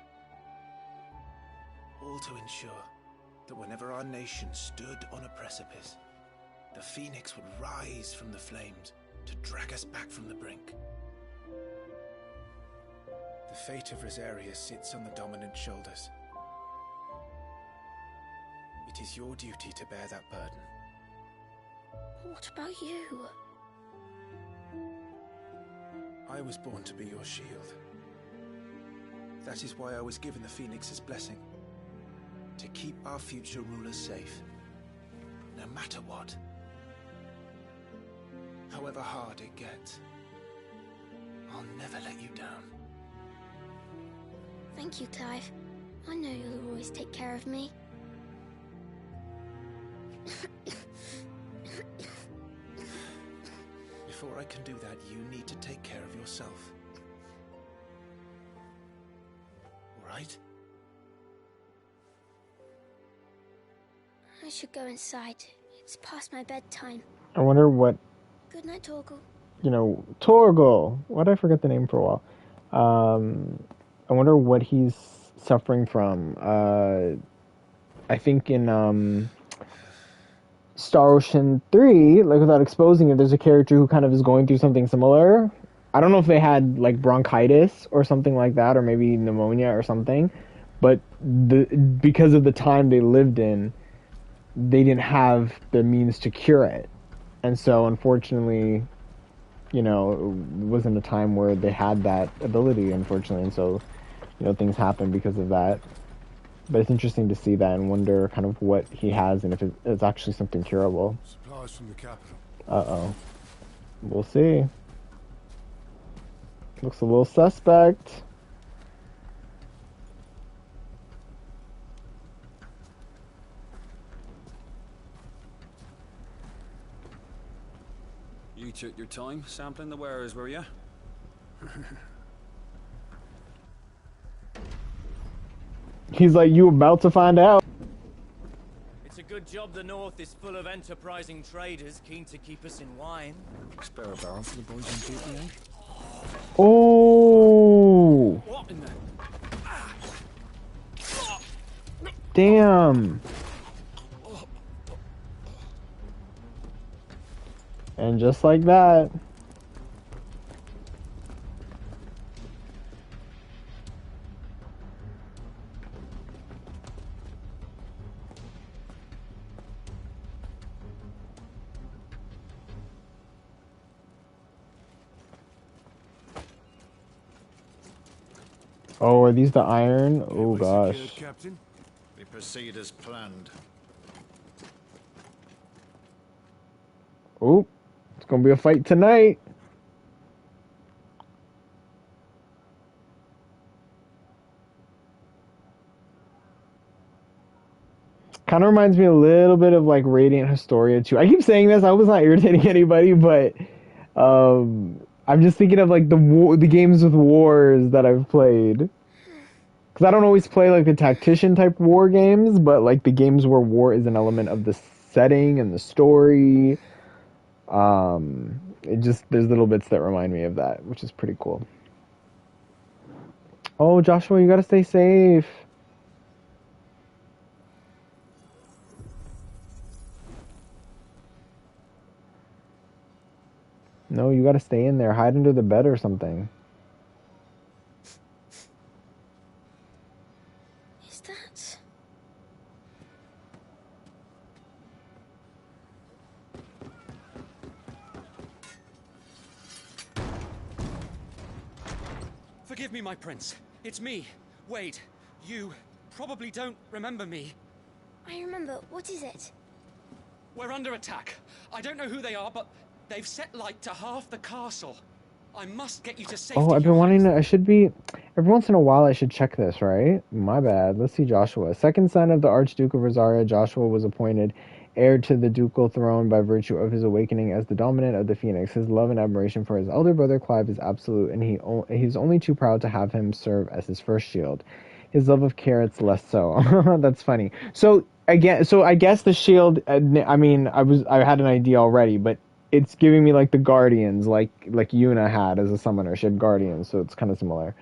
All to ensure that whenever our nation stood on a precipice, the Phoenix would rise from the flames to drag us back from the brink. The fate of Rosaria sits on the dominant's shoulders. It is your duty to bear that burden. What about you? I was born to be your shield. That is why I was given the Phoenix's blessing. To keep our future rulers safe. No matter what. However hard it gets. I'll never let you down. Thank you, Clive. I know you'll always take care of me. Before I can do that, you need to take care of yourself. All right? I should go inside. It's past my bedtime. I wonder what, Good night, Torgal. Torgal. Why'd I forget the name for a while? I wonder what he's suffering from. I think in Star Ocean 3, like without exposing it, there's a character who kind of is going through something similar. I don't know if they had like bronchitis or something like that, or maybe pneumonia or something, but because of the time they lived in, they didn't have the means to cure it. And so unfortunately, it wasn't a time where they had that ability, unfortunately, and so, things happen because of that. But it's interesting to see that and wonder kind of what he has and if it's actually something curable. Supplies from the capital. Uh-oh. We'll see. Looks a little suspect. You took your time sampling the wares, were you? He's like, you about to find out. It's a good job the North is full of enterprising traders keen to keep us in wine. Spare a barrel for the boys on duty, eh? Oh! What in the... Damn! And just like that. Oh, are these the iron? Oh gosh. Secured, Captain. We proceed as planned. Oh, it's gonna be a fight tonight. Kind of reminds me a little bit of like Radiant Historia 2. I keep saying this, I was not irritating anybody, but I'm just thinking of like the games with wars that I've played. Because I don't always play like the tactician type war games, but like the games where war is an element of the setting and the story. it just, there's little bits that remind me of that, which is pretty cool. Oh, Joshua, you gotta stay safe. No, you gotta stay in there. Hide under the bed or something. Is that... Forgive me, my prince. It's me, Wade. You probably don't remember me. I remember. What is it? We're under attack. I don't know who they are, but they've set light to half the castle. I must get you to safety. Oh, I've been wanting to, I should be, every once in a while I should check this, right? My bad. Let's see Joshua. Second son of the Archduke of Rosaria, Joshua was appointed heir to the ducal throne by virtue of his awakening as the dominant of the Phoenix. His love and admiration for his elder brother Clive is absolute, and he's only too proud to have him serve as his first shield. His love of carrots less so. That's funny. So I guess the shield. I mean, I had an idea already, but it's giving me like the guardians, like Yuna had as a summoner. She had guardians, so it's kind of similar.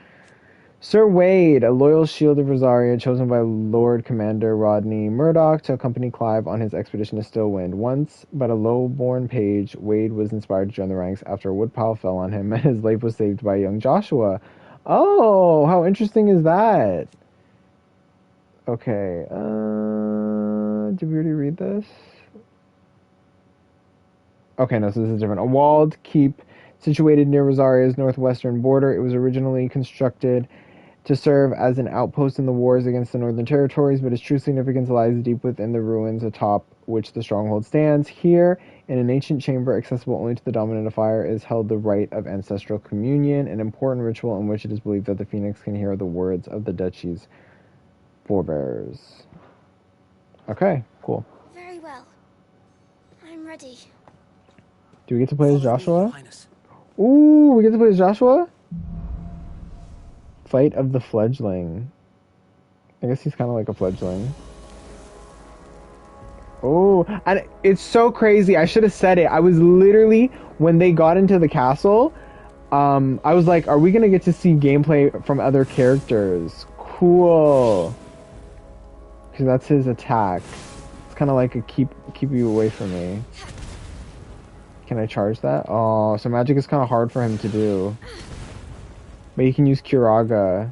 Sir Wade, a loyal shield of Rosaria, chosen by Lord Commander Rodney Murdoch to accompany Clive on his expedition to Stillwind. Once but a low-born page, Wade was inspired to join the ranks after a woodpile fell on him, and his life was saved by young Joshua. Oh, how interesting is that? Okay, did we already read this? Okay, no, so this is different. A walled keep situated near Rosaria's northwestern border. It was originally constructed to serve as an outpost in the wars against the northern territories, but its true significance lies deep within the ruins atop which the stronghold stands. Here, in an ancient chamber accessible only to the dominant of fire, is held the rite of ancestral communion, an important ritual in which it is believed that the Phoenix can hear the words of the duchy's forebears. Okay, cool. Very well. I'm ready. Do we get to play as Joshua? Ooh, we get to play as Joshua? Fight of the Fledgling. I guess he's kind of like a fledgling. Oh, and it's so crazy. I should have said it. I was literally, when they got into the castle, I was like, are we going to get to see gameplay from other characters? Cool. Because that's his attack. It's kind of like a keep you away from me. Can I charge that? Oh, so magic is kind of hard for him to do. But you can use Kiraga.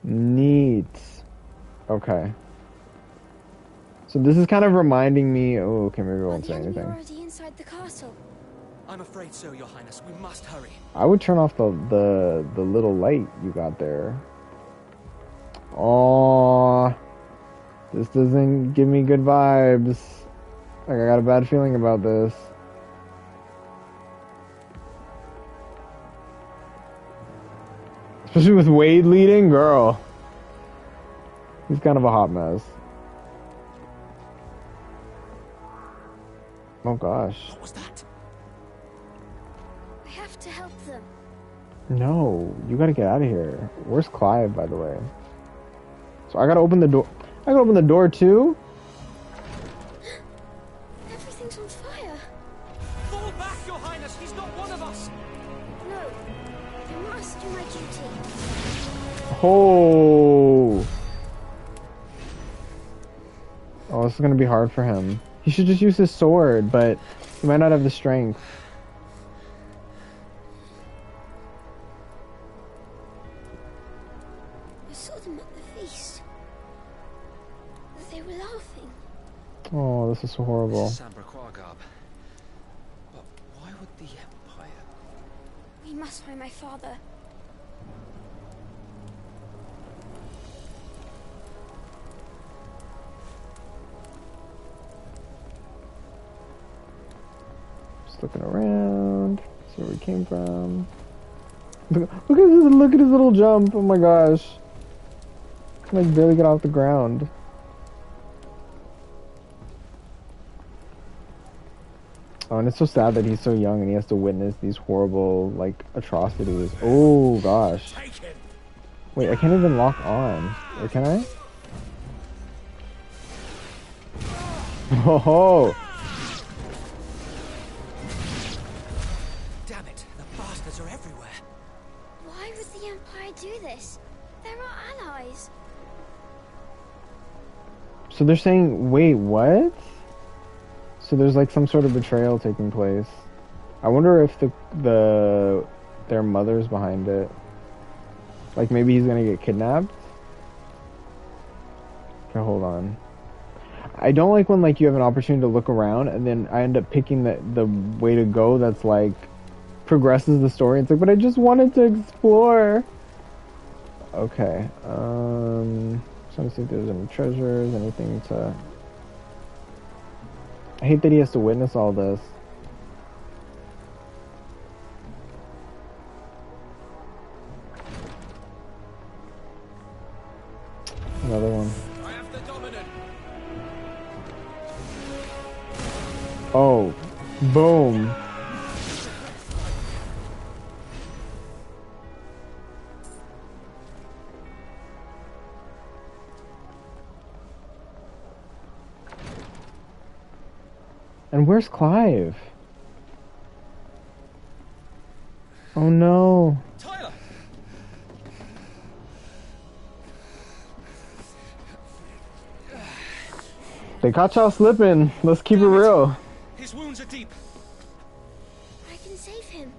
Neat. Okay. So this is kind of reminding me... Oh, okay, maybe I won't say anything. Already inside the castle. I'm afraid so, Your Highness. We must hurry. I would turn off the little light you got there. Oh, this doesn't give me good vibes. Like, I got a bad feeling about this. Especially with Wade leading, girl. He's kind of a hot mess. Oh gosh. What was that? We have to help them. No, you gotta get out of here. Where's Clive, by the way? So I gotta open the door. I gotta open the door too? Everything's on fire. Fall back, Your Highness. He's not one of us. No, I must do my duty. Oh. Oh, this is gonna be hard for him. He should just use his sword, but he might not have the strength. I saw them at the feast. They were laughing. Oh, this is so horrible. But why would the Empire? We must find my father. Just looking around, see where we came from. Look at his little jump. Oh my gosh. I can like barely get off the ground. Oh, and it's so sad that he's so young and he has to witness these horrible, like, atrocities. Oh gosh. Wait, I can't even lock on. Wait, can I? Oh ho! So they're saying, wait, what? So there's like some sort of betrayal taking place. I wonder if their mother's behind it. Like maybe he's gonna get kidnapped. Okay, hold on. I don't like when like you have an opportunity to look around and then I end up picking the way to go that's like progresses the story. It's like, but I just wanted to explore. Okay. Trying to see if there's any treasures, anything to. I hate that he has to witness all this. Another one. I have the dominant. Oh, boom. And where's Clive? Oh no. Tyler! They caught y'all slipping. Let's keep it real. His wounds are deep. I can save him.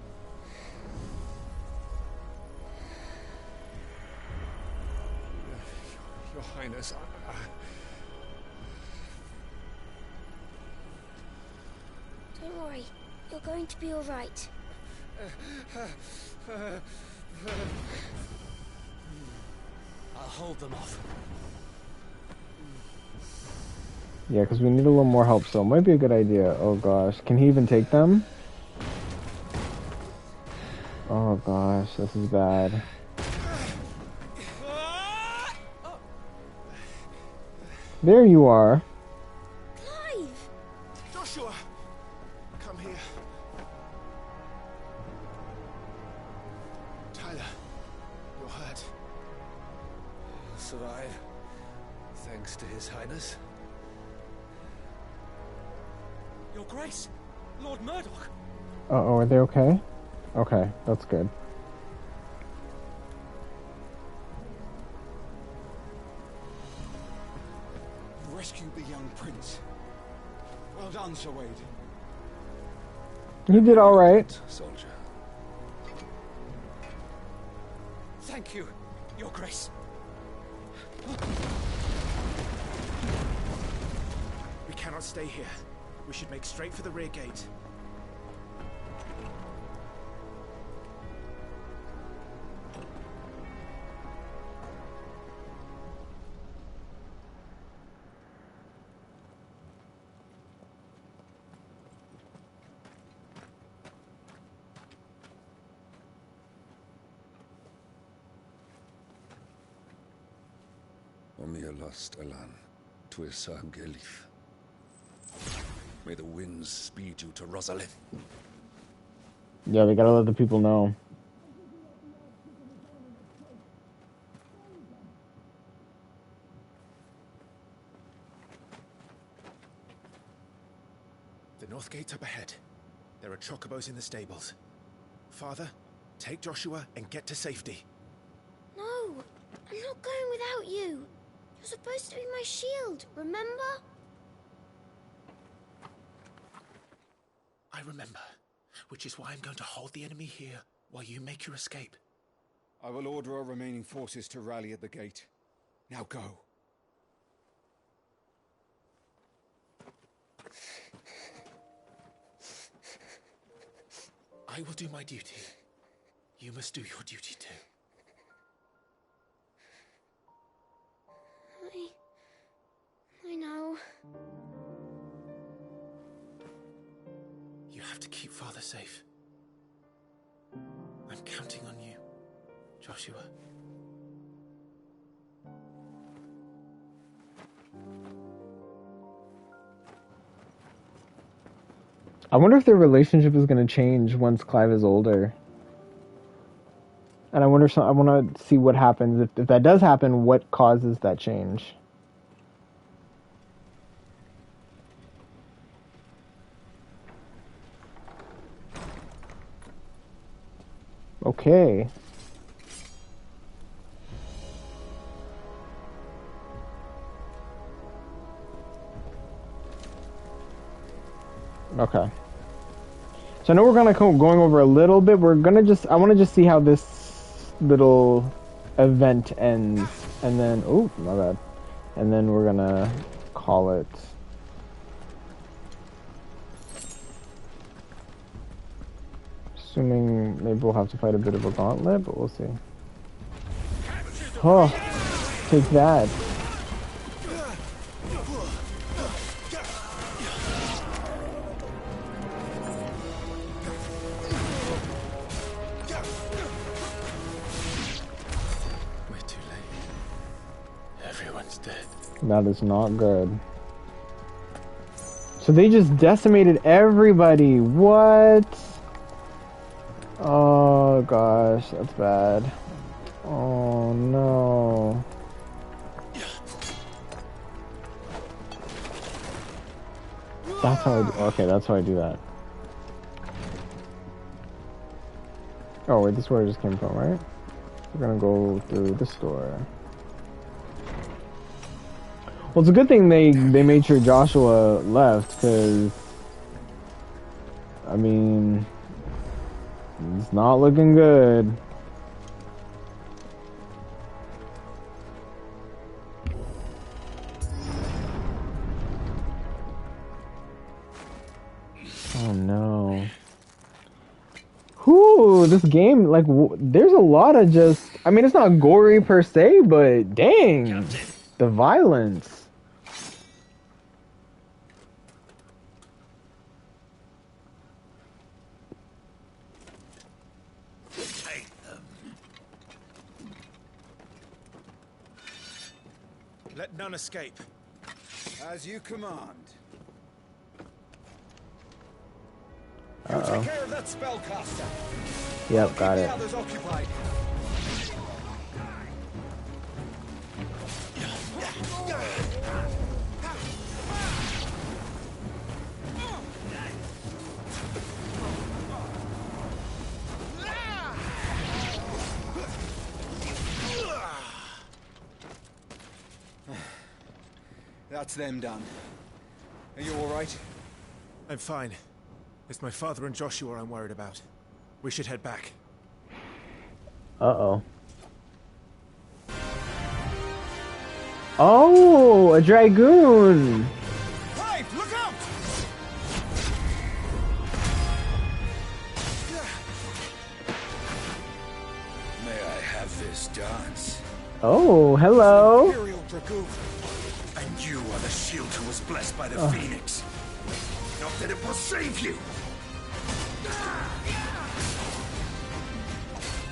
Your Highness, Don't worry. You're going to be all right. I'll hold them off. Yeah, because we need a little more help, so it might be a good idea. Oh gosh. Can he even take them? Oh gosh, this is bad. There you are. Clive! Joshua! Come here. Tyler, you're hurt. He'll survive. Thanks to His Highness. Your Grace, Lord Murdoch. Uh-oh, are they okay? Okay, that's good. You rescued the young prince. Well done, Sir Wade. You did alright. Soldier. Thank you, Your Grace. We cannot stay here. We should make straight for the rear gate. Omnia lost Elan, Tuisa Gelif. May the winds speed you to Rosalith. Yeah, they gotta let the people know. The north gate's up ahead. There are chocobos in the stables. Father, take Joshua and get to safety. No, I'm not going without you. You're supposed to be my shield, remember? I remember, which is why I'm going to hold the enemy here while you make your escape. I will order our remaining forces to rally at the gate. Now go. I will do my duty. You must do your duty too. I know. You have to keep Father safe. I'm counting on you, Joshua. I wonder if their relationship is going to change once Clive is older. And I want to see what happens. If that does happen, what causes that change? Okay. Okay. So I know we're gonna going over a little bit. We're gonna I want to just see how this little event ends, and then oh my bad, and then we're gonna call it. Assuming maybe we'll have to fight a bit of a gauntlet, but we'll see. Oh, take that. That is not good. So they just decimated everybody. What? Oh gosh, that's bad. Oh no. That's how I do, okay, that's how I do that. Oh wait, this is where I just came from, right? We're gonna go through this door. Well, it's a good thing they made sure Joshua left, because I mean, it's not looking good. Oh no. Whew, this game, like, there's a lot of just, I mean, it's not gory per se, but dang, the violence. Let none escape. As you command. Uh-oh. You take care of that spellcaster. Yep, got it. Others occupied. That's them done. Are you all right? I'm fine. It's my father and Joshua I'm worried about. We should head back. Uh-oh. Oh, a dragoon! Clive, look out! May I have this dance? Oh, hello! Imperial Dragoon. And you are the shield who was blessed by the Phoenix. Not that it will save you!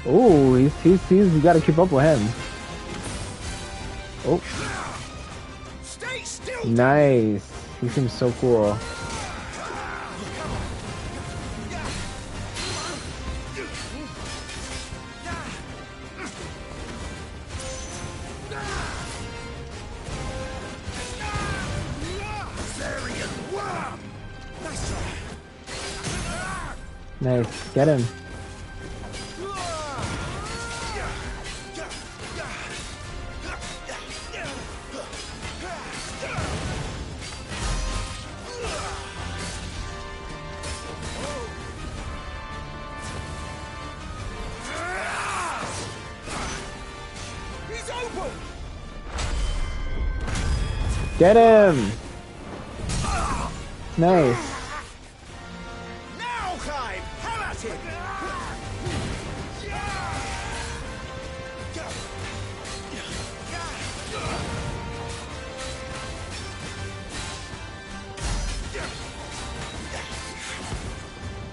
Oh, he's you gotta keep up with him. Oh. Stay still. Nice. He seems so cool. Nice. Get him. He's open. Get him. Nice. Now, Clive, have at it.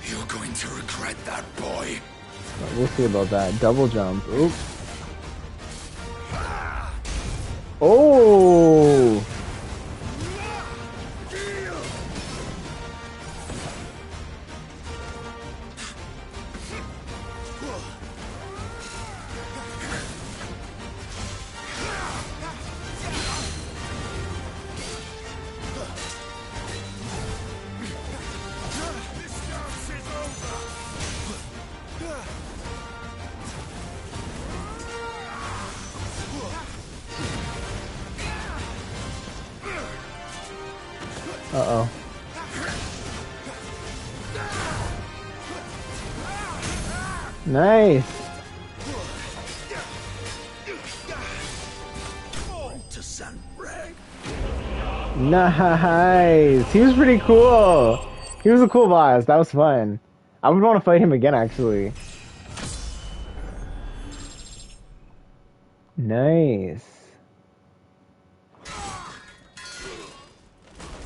You're going to regret that, boy. We'll see about that. Double jump. Oop. Oh! Uh-oh. Nice. Nice. He was pretty cool. He was a cool boss. That was fun. I would want to fight him again, actually. Nice.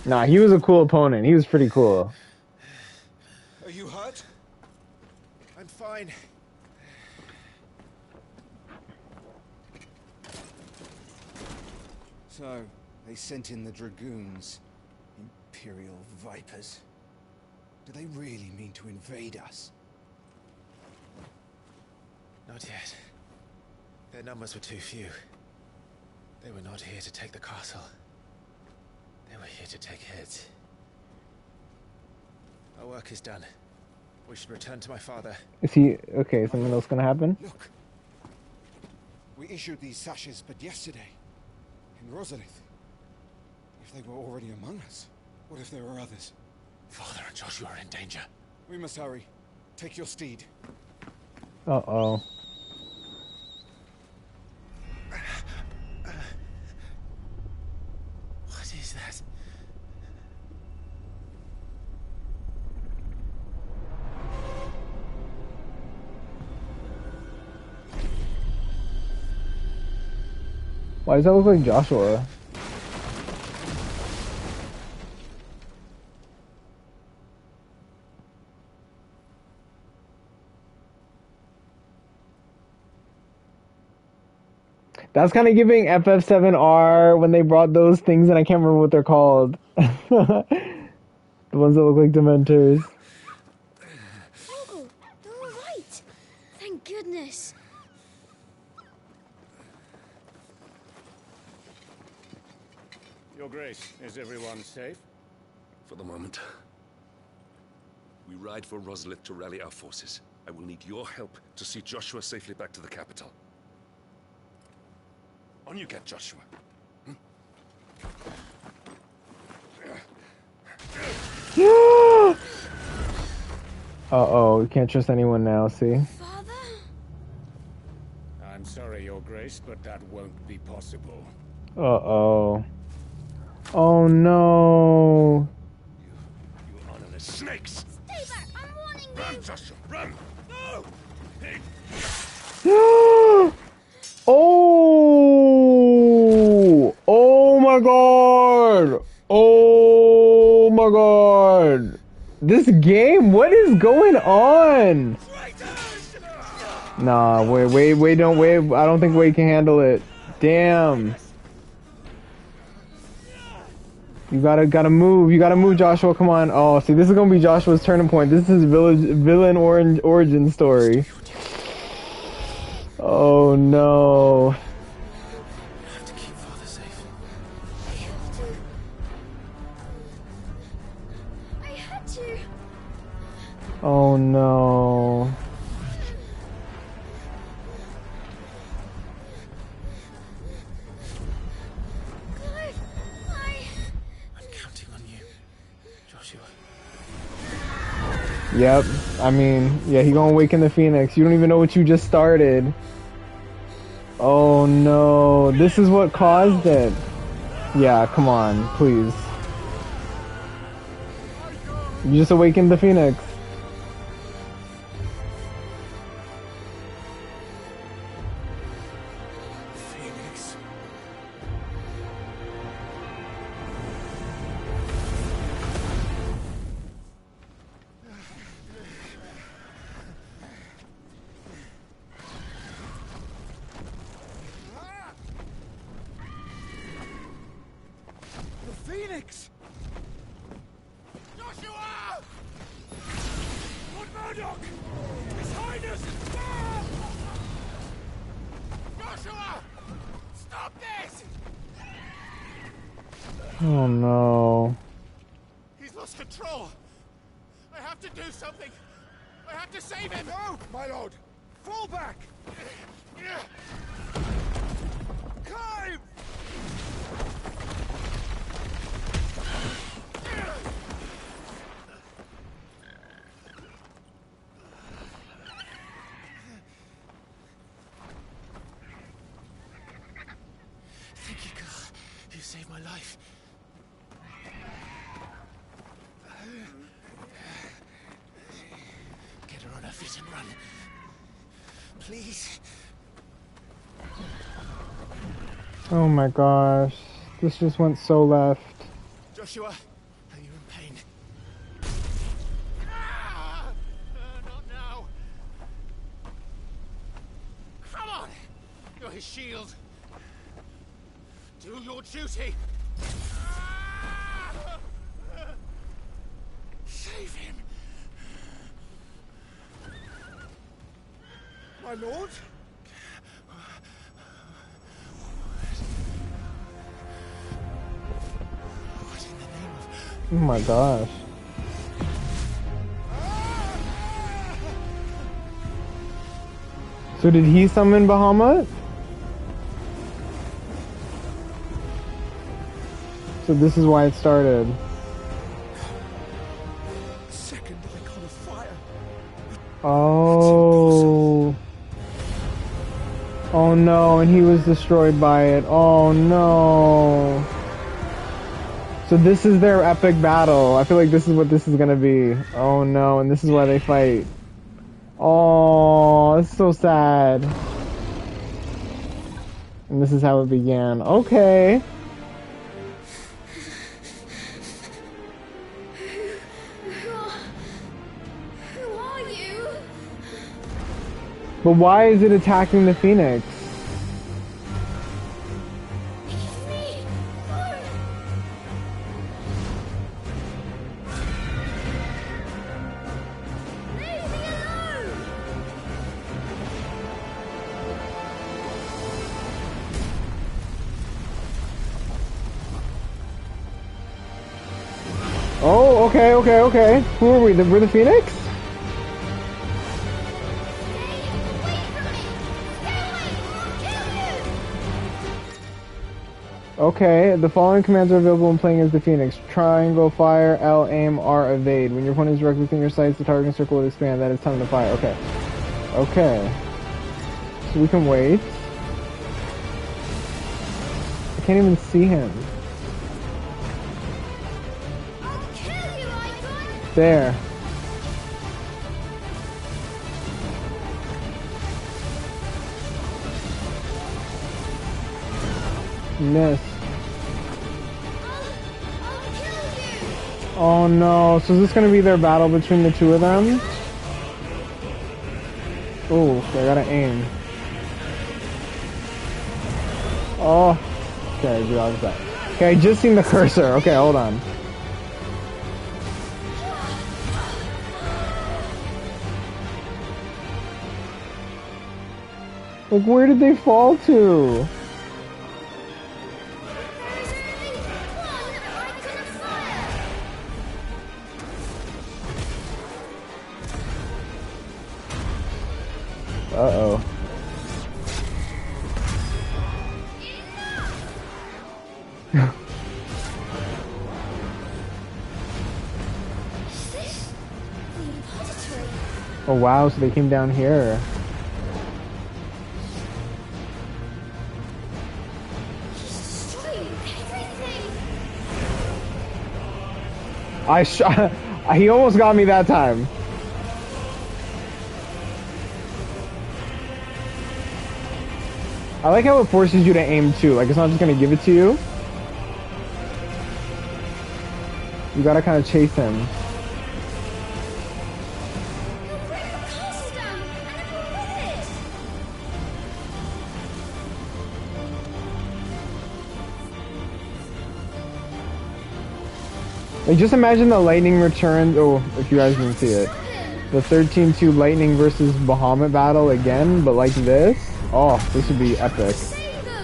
Nah, he was a cool opponent. He was pretty cool. Are you hurt? I'm fine. So, they sent in the dragoons. Imperial vipers. Do they really mean to invade us? Not yet. Their numbers were too few. They were not here to take the castle. They were here to take heads. Our work is done. We should return to my father. Is he okay? Is something else gonna happen? Look. We issued these sashes but yesterday. In Rosalith. If they were already among us, what if there were others? Father and Joshua are in danger. We must hurry. Take your steed. Uh-oh. What is that? Why does that look like Joshua? That's kind of giving FF7R when they brought those things, and I can't remember what they're called. The ones that look like Dementors. Uncle, you're all right. Thank goodness. Your Grace, is everyone safe? For the moment. We ride for Rosalith to rally our forces. I will need your help to see Joshua safely back to the capital. On you get, Joshua. Uh-oh, we can't trust anyone now, see? Father? I'm sorry, Your Grace, but that won't be possible. Uh-oh. Oh no. You honorless snakes! Stay back! I'm warning you! Run, Joshua, run! No! Oh! Oh my god! Oh my god! This game, what is going on? Nah, wait, don't wait. I don't think Wade can handle it. Damn. You gotta move. You gotta move, Joshua. Come on. Oh, see, this is gonna be Joshua's turning point. This is villain origin story. Oh no. I have to keep Father safe. I had to. Oh no. Clive, I'm counting on you, Joshua. Yep. I mean, yeah, he gonna awaken the Phoenix. You don't even know what you just started. Oh no. This is what caused it. Yeah, come on, please. You just awakened the Phoenix. Phoenix. The Phoenix! Joshua! Lord Murdoch! His Highness! Ah! Joshua! Stop this! Oh no. He's lost control. I have to do something. I have to save him. No, my lord. Fall back. Clive! You saved my life. Get her on her feet and run. Please. Oh my gosh. This just went so left. Joshua, are you in pain? Not now. Come on. You're his shield. Do your duty. Save him. My lord? Oh my gosh. So did he summon Bahamut? So this is why it started. Second icon of fire. Oh. Oh no, and he was destroyed by it. Oh no. So this is their epic battle. I feel like this is what this is gonna be. Oh no, and this is why they fight. Oh, it's so sad. And this is how it began. Okay. Who are you? But why is it attacking the Phoenix? Oh, okay, okay, okay. Who are we? We're the Phoenix? Okay, the following commands are available when playing as the Phoenix. Triangle, fire, L, aim, R, evade. When your opponent is directly within your sights, the target circle will expand. That is time to fire. Okay. Okay. So we can wait. I can't even see him. There. Missed. Oh no, so is this gonna be their battle between the two of them? Oh, okay, I gotta aim. Oh, okay, do all that. Okay, I just seen the cursor. Okay, hold on. Like, where did they fall to? Uh-oh. Oh wow, so they came down here. He almost got me that time. I like how it forces you to aim too. Like, it's not just gonna give it to you. You gotta kind of chase him. Like, just imagine the lightning returns. Oh, if you guys can see it. The 13-2 lightning versus Bahamut battle again, but like this. Oh, this would be epic.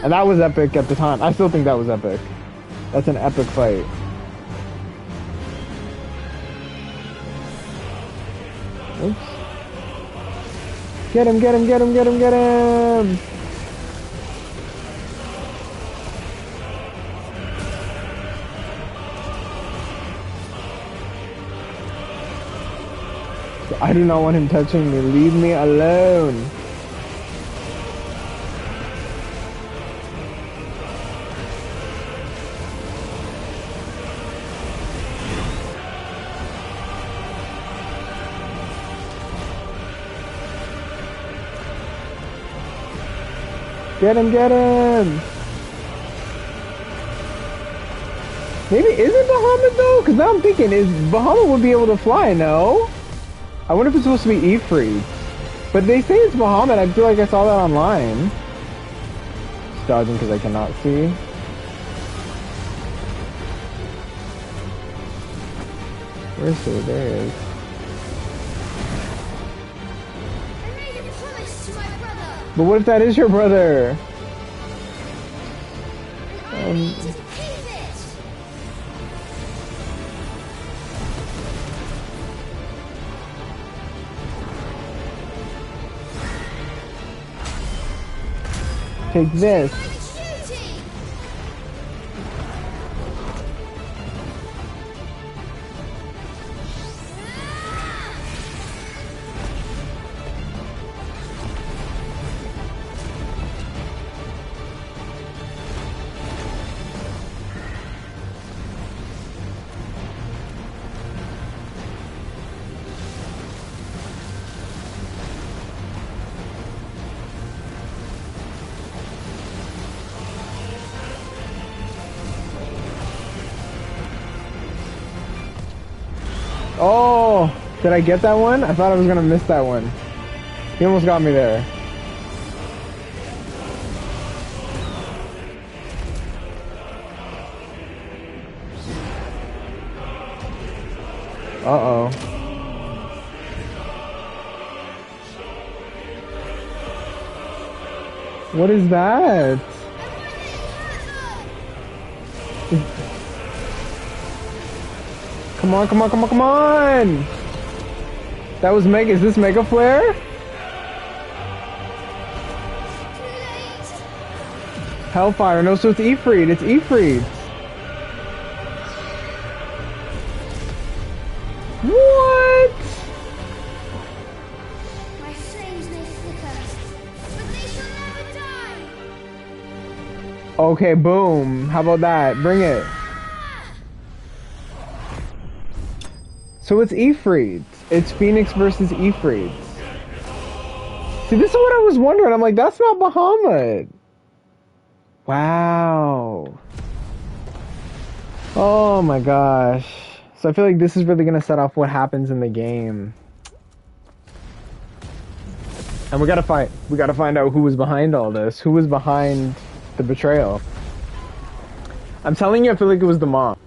And that was epic at the time. I still think that was epic. That's an epic fight. Oops. Get him, get him, get him, get him, get him! I do not want him touching me. Leave me alone. Get him, get him! Maybe, is it Bahamut though? Because now I'm thinking, is Bahamut would be able to fly, no? I wonder if it's supposed to be Ifrit. But they say it's Bahamut, I feel like I saw that online. Just dodging because I cannot see. Where's it? There it is. But what if that is your brother? Take this. Oh, did I get that one? I thought I was gonna miss that one. He almost got me there. Uh-oh. What is that? Come on, come on, come on, come on! That was Mega. Is this Mega Flare? Hellfire. No, so it's Ifrit. It's Ifrit. What? My flames may flicker, but they shall never die. Okay, boom. How about that? Bring it. So it's Ifrit. It's Phoenix versus Ifrit. See, this is what I was wondering. I'm like, that's not Bahamut. Wow. Oh my gosh. So I feel like this is really gonna set off what happens in the game. And we gotta find out who was behind all this. Who was behind the betrayal. I'm telling you, I feel like it was the mom.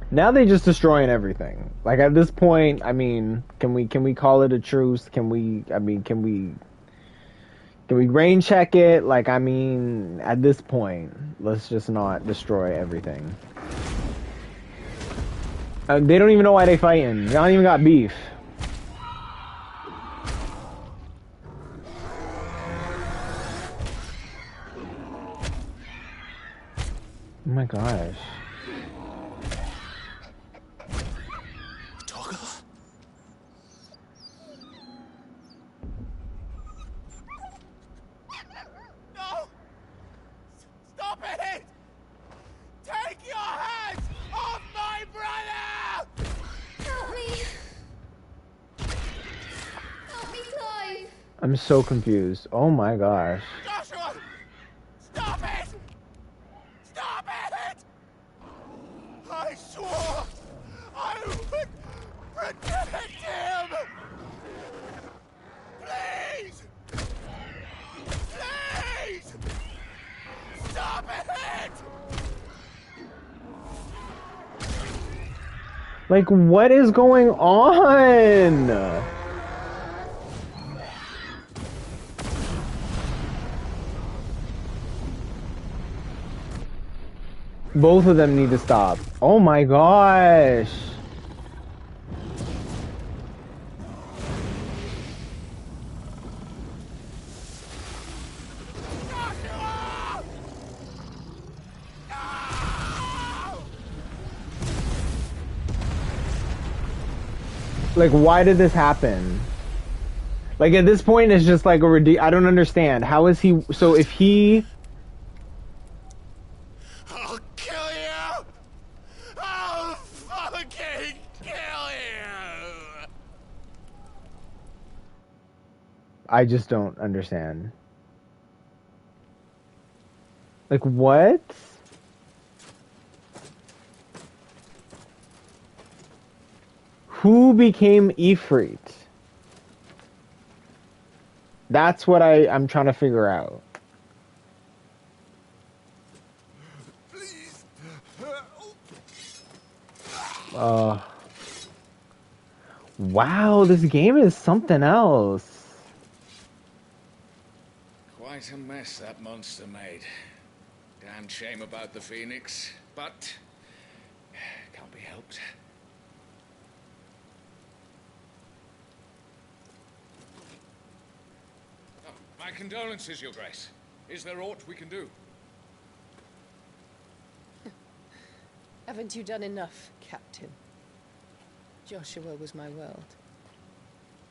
Now they just destroying everything. Like at this point, I mean, can we call it a truce? Can we rain check it? Like, I mean, at this point, let's just not destroy everything. They don't even know why they fighting. They don't even got beef. Oh my gosh. I'm so confused. Oh my gosh. Joshua! Stop it! Stop it! I swore I would protect him! Please! Please! Stop it! Like, what is going on? Both of them need to stop. Oh my gosh. Like, why did this happen? Like, at this point, it's just like a I don't understand. How is he... So if he... I'll kill you! I'll fucking kill you! I just don't understand. Like, what? Who became Ifrit? That's what I'm trying to figure out. Wow, this game is something else. Quite a mess that monster made. Damn shame about the Phoenix, but can't be helped. Oh, my condolences, Your Grace. Is there aught we can do? Haven't you done enough, Captain? Joshua was my world,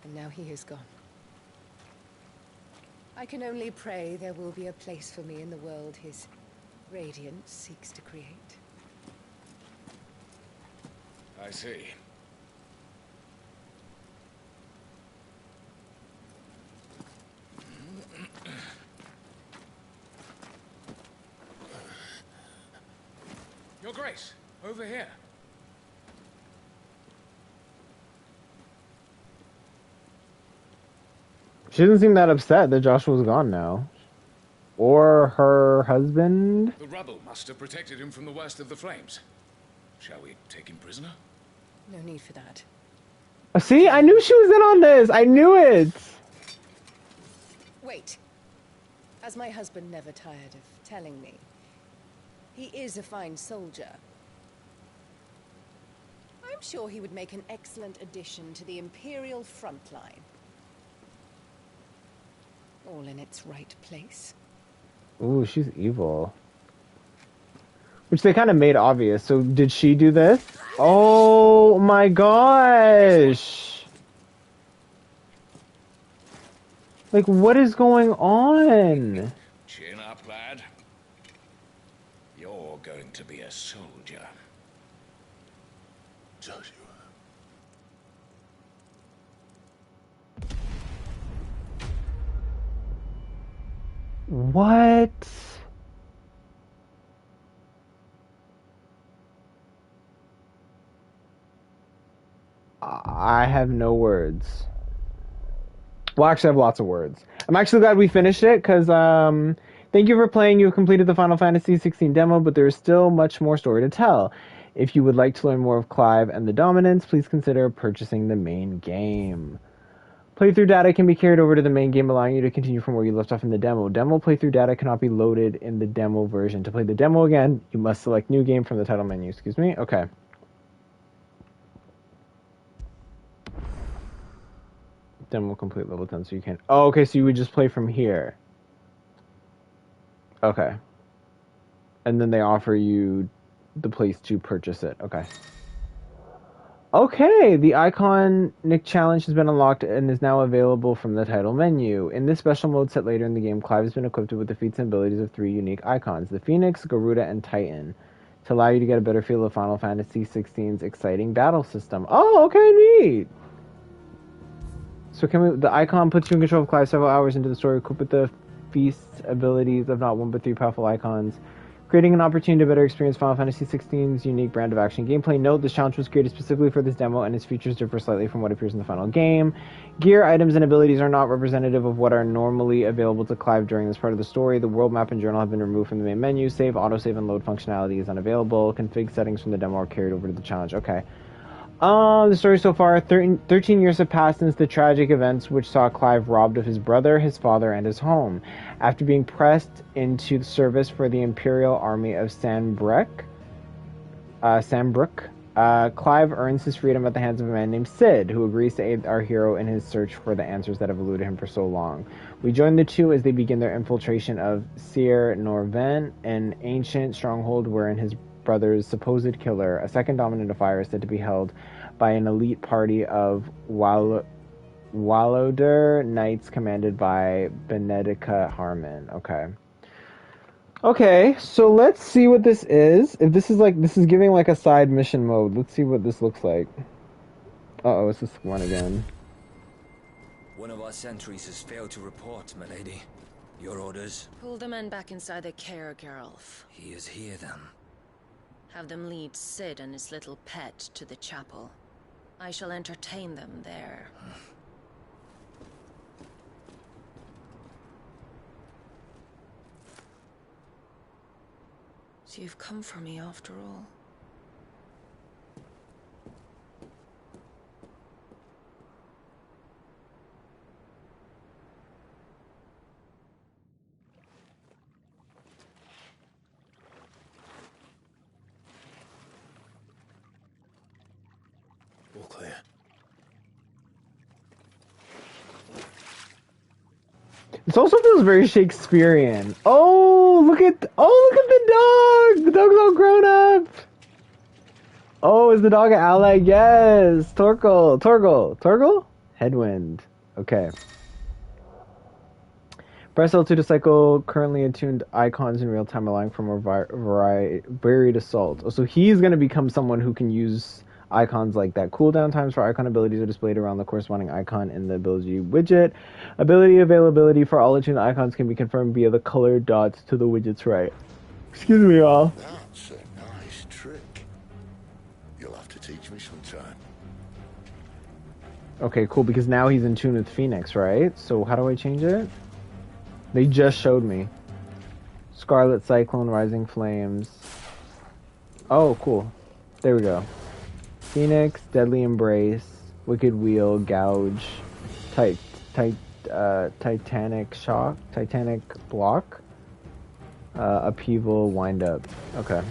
and now he is gone. I can only pray there will be a place for me in the world his radiance seeks to create. I see. Your Grace, over here. She doesn't seem that upset that Joshua's gone now. Or her husband? The rubble must have protected him from the worst of the flames. Shall we take him prisoner? No need for that. See, I knew she was in on this. I knew it. Wait. As my husband never tired of telling me, he is a fine soldier. I'm sure he would make an excellent addition to the Imperial front line. All in its right place. Ooh, she's evil. Which they kind of made obvious. So did she do this? Oh my gosh! Like, what is going on? Chin up, lad. You're going to be a soldier. Joshua. What? I have no words. Well, actually, I have lots of words. I'm actually glad we finished it, because, thank you for playing. You have completed the Final Fantasy XVI demo, but there is still much more story to tell. If you would like to learn more of Clive and the Dominants, please consider purchasing the main game. Playthrough data can be carried over to the main game, allowing you to continue from where you left off in the demo. Demo playthrough data cannot be loaded in the demo version. To play the demo again, you must select New Game from the title menu. Excuse me? Okay. Demo complete level 10, so you can... Oh, okay, so you would just play from here. Okay. And then they offer you the place to purchase it. Okay. Okay, the Iconic Challenge has been unlocked and is now available from the title menu. In this special mode set later in the game, Clive has been equipped with the feats and abilities of 3 unique icons, the Phoenix, Garuda, and Titan, to allow you to get a better feel of Final Fantasy XVI's exciting battle system. Oh, okay, neat! So the icon puts you in control of Clive several hours into the story, equipped with the feast abilities of not one but 3 powerful icons, creating an opportunity to better experience Final Fantasy XVI's unique brand of action gameplay. Note, this challenge was created specifically for this demo, and its features differ slightly from what appears in the final game. Gear, items, and abilities are not representative of what are normally available to Clive during this part of the story. The world map and journal have been removed from the main menu. Save, autosave, and load functionality is unavailable. Config settings from the demo are carried over to the challenge. Okay. The story so far, 13 years have passed since the tragic events which saw Clive robbed of his brother, his father, and his home. After being pressed into service for the Imperial Army of Sandbrook, Clive earns his freedom at the hands of a man named Sid, who agrees to aid our hero in his search for the answers that have eluded him for so long. We join the two as they begin their infiltration of Sir Norven, an ancient stronghold wherein his brother's supposed killer, a second dominant of fire, is said to be held by an elite party of Wallowder Knights commanded by Benedica Harmon. Okay. Okay, so let's see what this is. If this is like, this is giving like a side mission mode. Let's see what this looks like. Uh-oh, it's this one again. One of our sentries has failed to report, milady. Your orders? Pull the men back inside their care, Geralf. He is here, then. Have them lead Sid and his little pet to the chapel. I shall entertain them there. So you've come for me after all. All clear. This also feels very Shakespearean. Oh, look at the dog! The dog's all grown up! Oh, is the dog an ally? Yes! Torgal? Headwind. Okay. Press L2 to cycle currently attuned icons in real time, allowing for more varied assault. Oh, so he's going to become someone who can use icons like that. Cooldown times for icon abilities are displayed around the corresponding icon in the ability widget. Ability availability for all attuned icons can be confirmed via the colored dots to the widget's right. Excuse me, all. That's a nice trick. You'll have to teach me sometime. Okay, cool, because now he's in tune with Phoenix, right? So how do I change it? They just showed me. Scarlet Cyclone, Rising Flames. Oh, cool. There we go. Phoenix, Deadly Embrace, Wicked Wheel, Gouge, Titanic Shock, Titanic Block, Upheaval, Wind Up. Okay.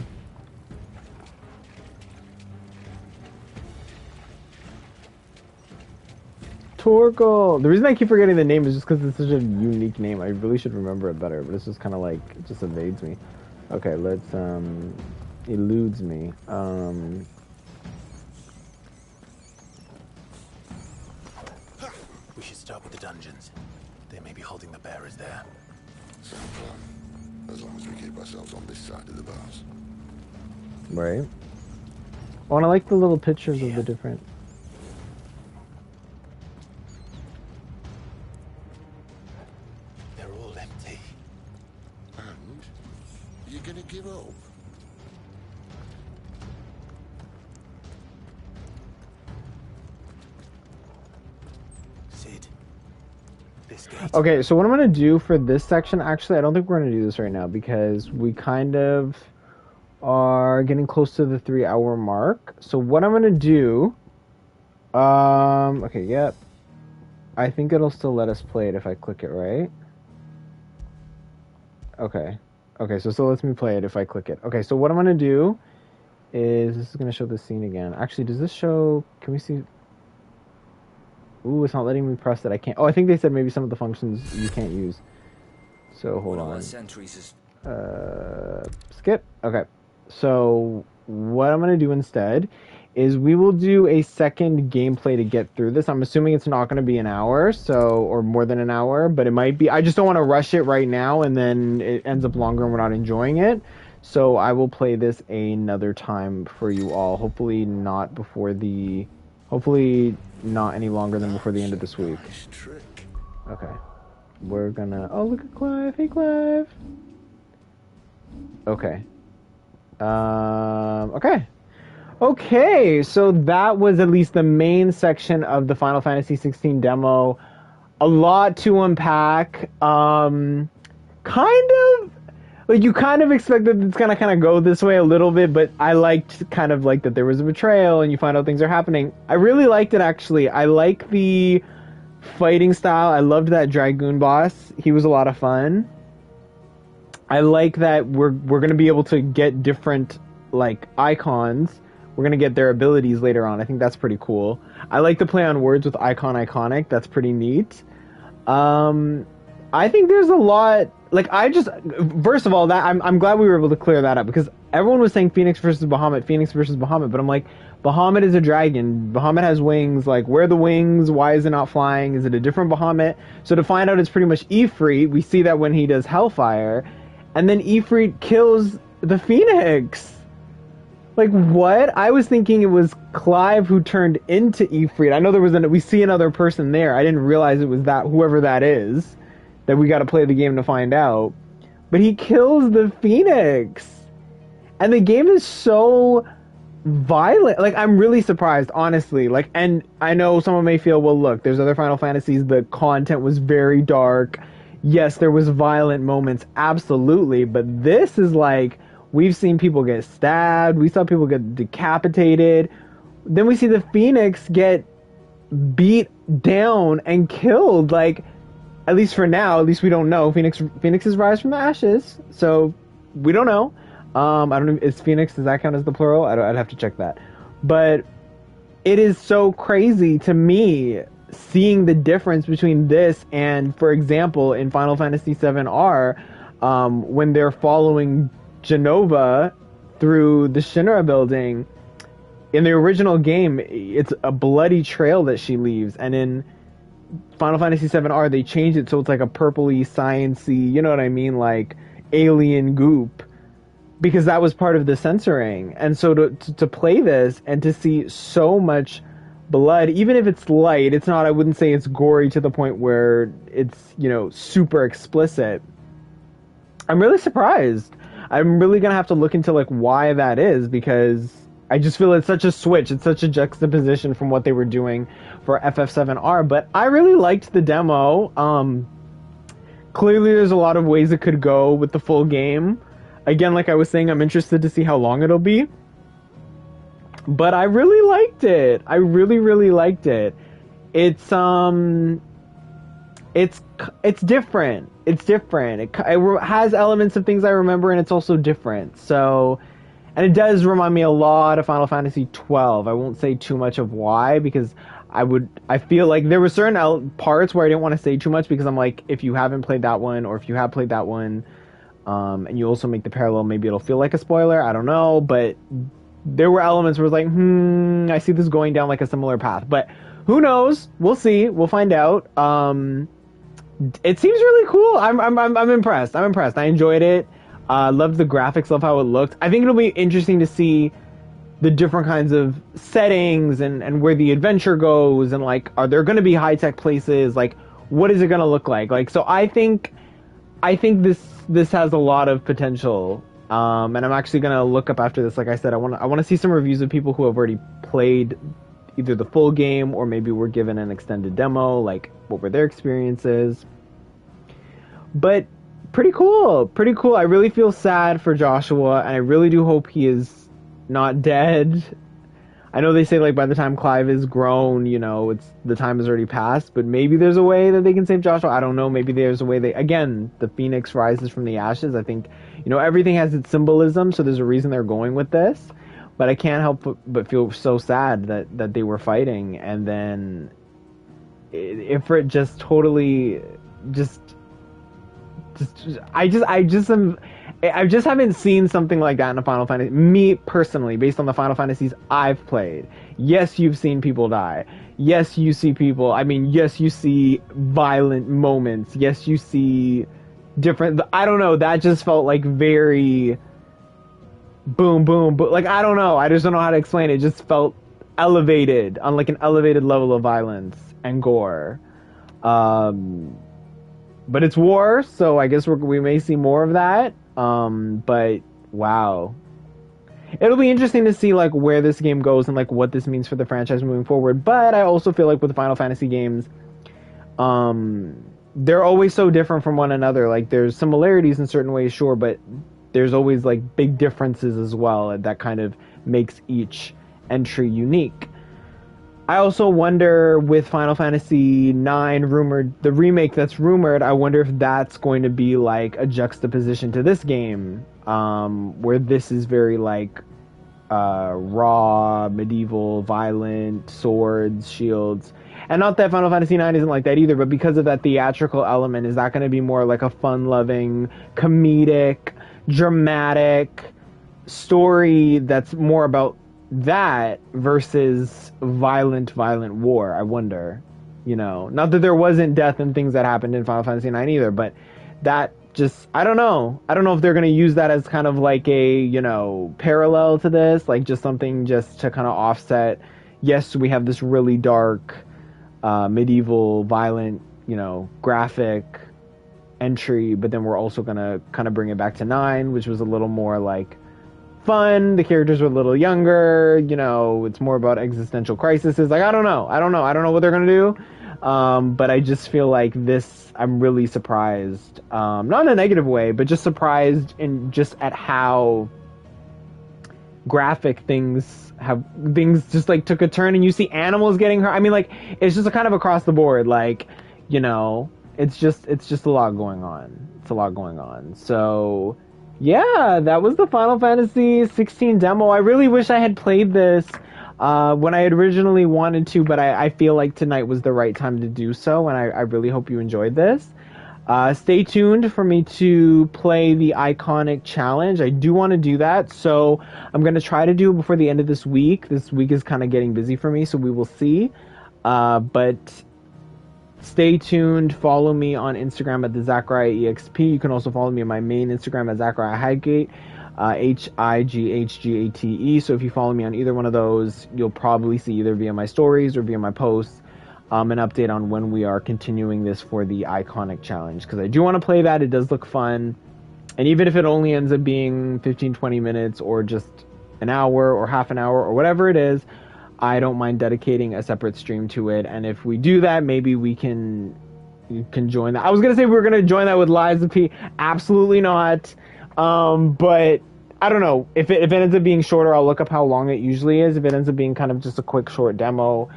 Torgal! The reason I keep forgetting the name is just because it's such a unique name. I really should remember it better, but it's just kind of like, it just evades me. Okay, let's, eludes me. We should start with the dungeons. They may be holding the bearers there. Same plan. As long as we keep ourselves on this side of the bars. Right. Oh, and I like the little pictures of the different... They're all empty. And? You're gonna give up? Sid. This gate. Okay, so what I'm going to do for this section, actually, I don't think we're going to do this right now because we kind of are getting close to the 3-hour mark. So what I'm going to do, okay, yep. I think it'll still let us play it if I click it, right? Okay. Okay, so still lets me play it if I click it. Okay, so what I'm going to do is, this is going to show the scene again. Actually, does this show, can we see? Ooh, it's not letting me press it. I can't. Oh, I think they said maybe some of the functions you can't use. So hold on. Skip. Okay. So what I'm gonna do instead is we will do a second gameplay to get through this. I'm assuming it's not gonna be an hour, or more than an hour, but it might be. I just don't want to rush it right now, and then it ends up longer and we're not enjoying it. So I will play this another time for you all. Hopefully not before the. Hopefully not any longer than before the end of this week. Nice trick. Okay. We're gonna... Oh, look at Clive. Hey, Clive. Okay. Okay. Okay, so that was at least the main section of the Final Fantasy XVI demo. A lot to unpack. Kind of... Like, you kind of expect that it's gonna kind of go this way a little bit, but I liked kind of like that there was a betrayal and you find out things are happening. I really liked it, actually. I like the fighting style. I loved that Dragoon boss. He was a lot of fun. I like that we're gonna be able to get different, like, icons. We're gonna get their abilities later on. I think that's pretty cool. I like the play on words with icon iconic. That's pretty neat. I think there's a lot. Like, first of all, that I'm glad we were able to clear that up, because everyone was saying Phoenix versus Bahamut, but I'm like, Bahamut is a dragon. Bahamut has wings. Like, where are the wings? Why is it not flying? Is it a different Bahamut? So to find out, it's pretty much Ifrit. We see that when he does Hellfire, and then Ifrit kills the Phoenix. Like, what? I was thinking it was Clive who turned into Ifrit. I know we see another person there. I didn't realize it was whoever that is, that we got to play the game to find out. But he kills the Phoenix. And the game is so violent. Like, I'm really surprised, honestly. Like, and I know someone may feel, well, look, there's other Final Fantasies, the content was very dark. Yes, there was violent moments, absolutely. But this is like, we've seen people get stabbed. We saw people get decapitated. Then we see the Phoenix get beat down and killed. Like, at least for now, at least we don't know. Phoenixes rise from the ashes. So, we don't know. I don't know, is Phoenix, does that count as the plural? I'd have to check that. But it is so crazy to me seeing the difference between this and, for example, in Final Fantasy VII R, when they're following Genova through the Shinra building. In the original game, it's a bloody trail that she leaves, and in Final Fantasy VII R, they changed it so it's like a purpley, sciencey, you know what I mean, like alien goop, because that was part of the censoring. And so to play this and to see so much blood, even if it's light, it's not, I wouldn't say it's gory to the point where it's, you know, super explicit. I'm really surprised. I'm really gonna have to look into like why that is, because I just feel it's such a switch. It's such a juxtaposition from what they were doing for FF7R. But I really liked the demo. Clearly there's a lot of ways it could go with the full game. Again, like I was saying, I'm interested to see how long it'll be. But I really liked it. I really, really liked it. It's different. It's different. It has elements of things I remember, and it's also different. So, and it does remind me a lot of Final Fantasy XII. I won't say too much of why, because I feel like there were certain parts where I didn't want to say too much, because I'm like, if you haven't played that one, or if you have played that one, and you also make the parallel, maybe it'll feel like a spoiler. I don't know, but there were elements where it was like, I see this going down like a similar path. But who knows? We'll see. We'll find out. It seems really cool. I'm impressed. I'm impressed. I enjoyed it. Loved the graphics. Love how it looked. I think it'll be interesting to see the different kinds of settings and where the adventure goes, and like, are there going to be high-tech places? Like, what is it going to look like? Like, so I think this has a lot of potential. And I'm actually going to look up after this. Like I said, I want to see some reviews of people who have already played either the full game or maybe were given an extended demo, like what were their experiences. But pretty cool. I really feel sad for Joshua, and I really do hope he is not dead. I know they say like by the time Clive is grown, you know, the time has already passed, but maybe there's a way that they can save Joshua. I don't know. Maybe there's a way again, the Phoenix rises from the ashes. I think, you know, everything has its symbolism, so there's a reason they're going with this. But I can't help but feel so sad that they were fighting, and then Ifrit just totally I just haven't seen something like that in a Final Fantasy. Me personally, based on the Final Fantasies I've played. Yes, you've seen people die. Yes, you see people. I mean, yes, you see violent moments. Yes, you see different. I don't know. That just felt like very boom, boom, boom. Like, I don't know. I just don't know how to explain it. It just felt elevated, on like an elevated level of violence and gore. But it's war, so I guess we may see more of that. But wow. It'll be interesting to see like where this game goes and like what this means for the franchise moving forward. But I also feel like with the Final Fantasy games, they're always so different from one another. Like, there's similarities in certain ways, sure, but there's always like big differences as well that kind of makes each entry unique. I also wonder, with Final Fantasy IX the remake that's rumored, I wonder if that's going to be like a juxtaposition to this game, where this is very like raw, medieval, violent, swords, shields, And not that Final Fantasy IX isn't like that either, but because of that theatrical element, is that going to be more like a fun-loving, comedic, dramatic story that's more about that versus violent war? I wonder. You know, not that there wasn't death and things that happened in Final Fantasy IX either, but that just, I don't know if they're going to use that as kind of like a, you know, parallel to this, like just something just to kind of offset. Yes, we have this really dark, medieval, violent, you know, graphic entry, but then we're also going to kind of bring it back to 9, which was a little more like fun. The characters were a little younger, you know, it's more about existential crises. Like, I don't know what they're going to do. But I just feel like this, I'm really surprised, not in a negative way, but just surprised in just at how graphic things just like took a turn, and you see animals getting hurt. I mean, like, it's just a kind of across the board, like, you know, it's just a lot going on. It's a lot going on. So yeah, that was the Final Fantasy 16 demo. I really wish I had played this when I had originally wanted to, but I feel like tonight was the right time to do so, and I really hope you enjoyed this. Stay tuned for me to play the Iconic Challenge. I do want to do that, so I'm going to try to do it before the end of this week. This week is kind of getting busy for me, so we will see. But stay tuned. Follow me on Instagram at the ZachariahEXP. You can also follow me on my main Instagram at Zachariah Highgate. Highgate. So if you follow me on either one of those, you'll probably see either via my stories or via my posts an update on when we are continuing this for the Iconic Challenge, because I do want to play that. It does look fun, and even if it only ends up being 15-20 minutes or just an hour or half an hour or whatever it is, I don't mind dedicating a separate stream to it. And if we do that, maybe you can join that. I was gonna say we were gonna join that with Liza P. Absolutely not. But I don't know. If it ends up being shorter, I'll look up how long it usually is. If it ends up being kind of just a quick short demo,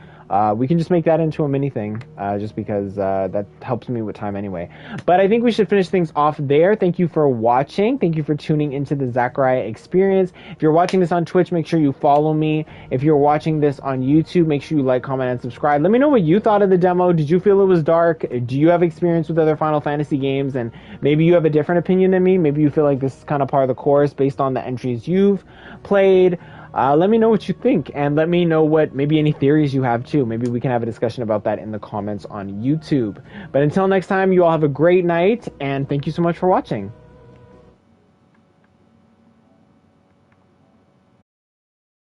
we can just make that into a mini thing, just because that helps me with time anyway. But I think we should finish things off there. Thank you for watching. Thank you for tuning into the Zachariah Experience. If you're watching this on Twitch, make sure you follow me. If you're watching this on YouTube, make sure you like, comment, and subscribe. Let me know what you thought of the demo. Did you feel it was dark? Do you have experience with other Final Fantasy games? And maybe you have a different opinion than me. Maybe you feel like this is kind of part of the course based on the entries you've played. Let me know what you think, and let me know what maybe any theories you have too. Maybe we can have a discussion about that in the comments on YouTube. But until next time, you all have a great night, and thank you so much for watching.